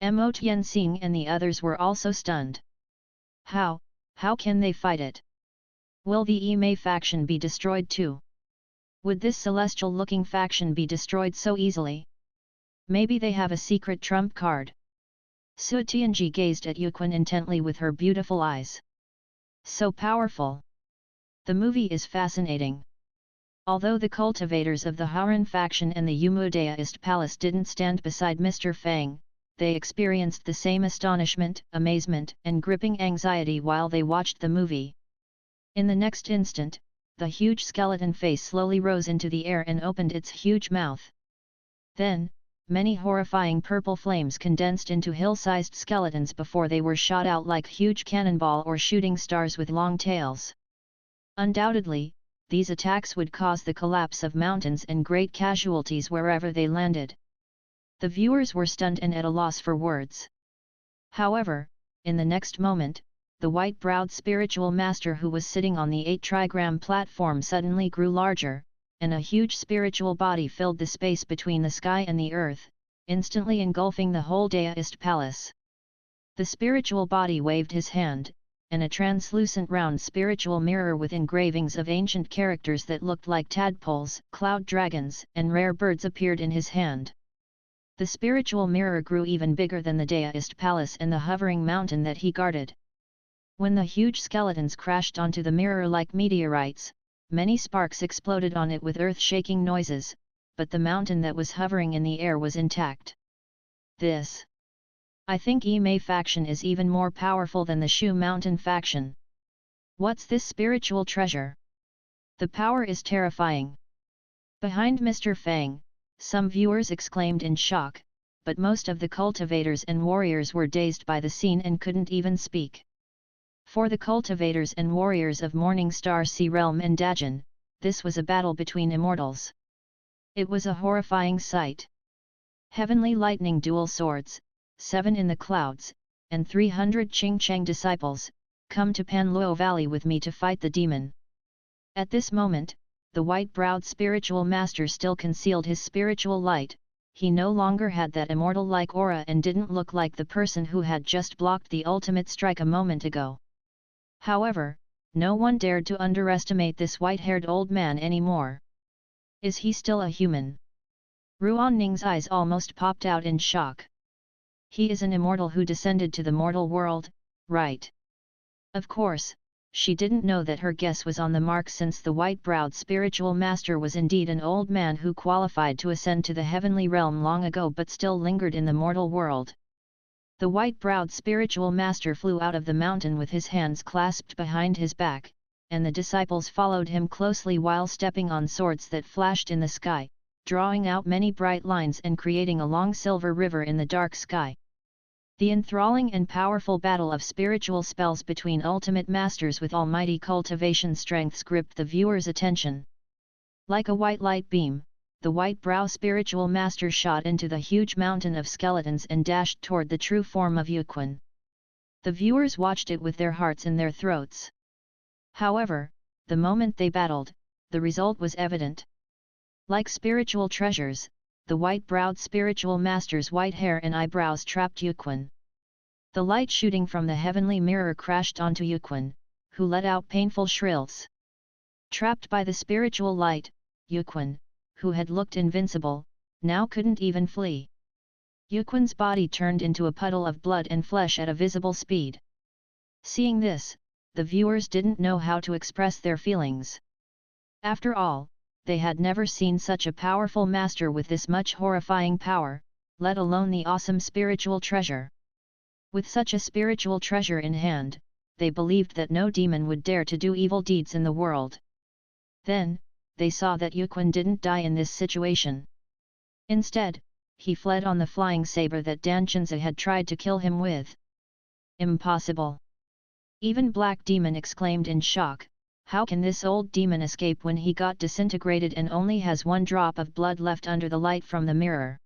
Mo Tianxing and the others were also stunned. How can they fight it? Will the Yimei faction be destroyed too? Would this celestial-looking faction be destroyed so easily? Maybe they have a secret trump card. Su Tianji gazed at Yuquan intently with her beautiful eyes. So powerful. The movie is fascinating. Although the cultivators of the Haran faction and the Yumudaist palace didn't stand beside Mr. Fang, they experienced the same astonishment, amazement, and gripping anxiety while they watched the movie. In the next instant, the huge skeleton face slowly rose into the air and opened its huge mouth. Then, many horrifying purple flames condensed into hill-sized skeletons before they were shot out like huge cannonball or shooting stars with long tails. Undoubtedly, these attacks would cause the collapse of mountains and great casualties wherever they landed. The viewers were stunned and at a loss for words. However, in the next moment, the white-browed spiritual master who was sitting on the 8-trigram platform suddenly grew larger, and a huge spiritual body filled the space between the sky and the earth, instantly engulfing the whole Daoist palace. The spiritual body waved his hand, and a translucent round spiritual mirror with engravings of ancient characters that looked like tadpoles, cloud dragons, and rare birds appeared in his hand. The spiritual mirror grew even bigger than the Daoist palace and the hovering mountain that he guarded. When the huge skeletons crashed onto the mirror like meteorites, many sparks exploded on it with earth-shaking noises, but the mountain that was hovering in the air was intact. I think Yimei faction is even more powerful than the Shu Mountain faction. What's this spiritual treasure? The power is terrifying. Behind Mr. Fang, some viewers exclaimed in shock, but most of the cultivators and warriors were dazed by the scene and couldn't even speak. For the cultivators and warriors of Morning Star Sea Realm and Dajin, this was a battle between immortals. It was a horrifying sight. Heavenly lightning dual swords, 7 in the clouds, and 300 Ching Cheng disciples, come to Panluo Valley with me to fight the demon. At this moment, the white-browed spiritual master still concealed his spiritual light. He no longer had that immortal-like aura and didn't look like the person who had just blocked the ultimate strike a moment ago. However, no one dared to underestimate this white-haired old man anymore. Is he still a human? Ruan Ning's eyes almost popped out in shock. He is an immortal who descended to the mortal world, right? Of course, she didn't know that her guess was on the mark, since the white-browed spiritual master was indeed an old man who qualified to ascend to the heavenly realm long ago but still lingered in the mortal world. The white-browed spiritual master flew out of the mountain with his hands clasped behind his back, and the disciples followed him closely while stepping on swords that flashed in the sky, drawing out many bright lines and creating a long silver river in the dark sky. The enthralling and powerful battle of spiritual spells between ultimate masters with almighty cultivation strengths gripped the viewer's attention. Like a white light beam, the white-brow spiritual master shot into the huge mountain of skeletons and dashed toward the true form of Yuan. The viewers watched it with their hearts in their throats. However, the moment they battled, the result was evident. Like spiritual treasures, the white-browed spiritual master's white hair and eyebrows trapped Yuan. The light shooting from the heavenly mirror crashed onto Yuan, who let out painful shrills. Trapped by the spiritual light, Yuan, who had looked invincible, now couldn't even flee. Yuan's body turned into a puddle of blood and flesh at a visible speed. Seeing this, the viewers didn't know how to express their feelings. After all, they had never seen such a powerful master with this much horrifying power, let alone the awesome spiritual treasure. With such a spiritual treasure in hand, they believed that no demon would dare to do evil deeds in the world. Then, they saw that Yuan didn't die in this situation. Instead, he fled on the flying saber that Dan Chenzi had tried to kill him with. Impossible! Even Black Demon exclaimed in shock, how can this old demon escape when he got disintegrated and only has one drop of blood left under the light from the mirror?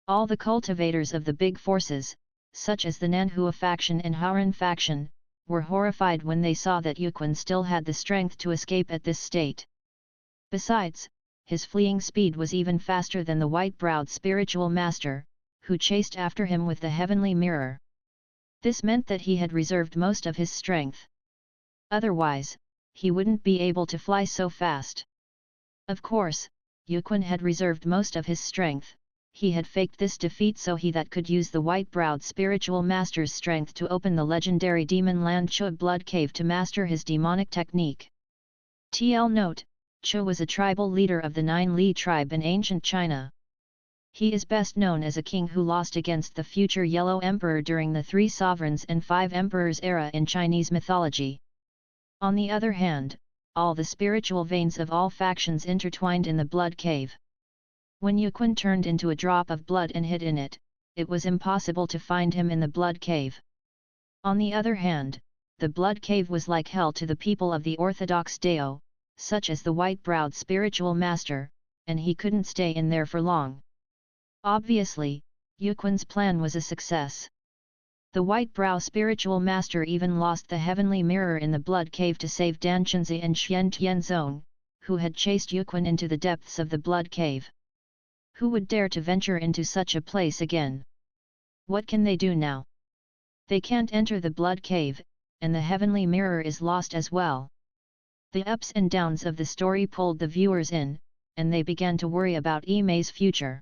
All the cultivators of the big forces, such as the Nanhua faction and Haoran faction, were horrified when they saw that Yuan still had the strength to escape at this state. Besides, his fleeing speed was even faster than the white-browed spiritual master, who chased after him with the heavenly mirror. This meant that he had reserved most of his strength. Otherwise, he wouldn't be able to fly so fast. Of course, Yuan had reserved most of his strength. He had faked this defeat so he that could use the white-browed spiritual master's strength to open the legendary demon land Chu blood cave to master his demonic technique. TL note, Chu was a tribal leader of the Nine Li tribe in ancient China. He is best known as a king who lost against the future Yellow Emperor during the Three Sovereigns and Five Emperors era in Chinese mythology. On the other hand, all the spiritual veins of all factions intertwined in the blood cave. When Yuan turned into a drop of blood and hid in it, it was impossible to find him in the blood cave. On the other hand, the blood cave was like hell to the people of the Orthodox Dao, such as the white-browed spiritual master, and he couldn't stay in there for long. Obviously, Yuan's plan was a success. The white-brow spiritual master even lost the heavenly mirror in the blood cave to save Dan Chenzi and Xian Tianzong, who had chased Yuan into the depths of the blood cave. Who would dare to venture into such a place again? What can they do now? They can't enter the blood cave, and the heavenly mirror is lost as well. The ups and downs of the story pulled the viewers in, and they began to worry about Yi Mei's future.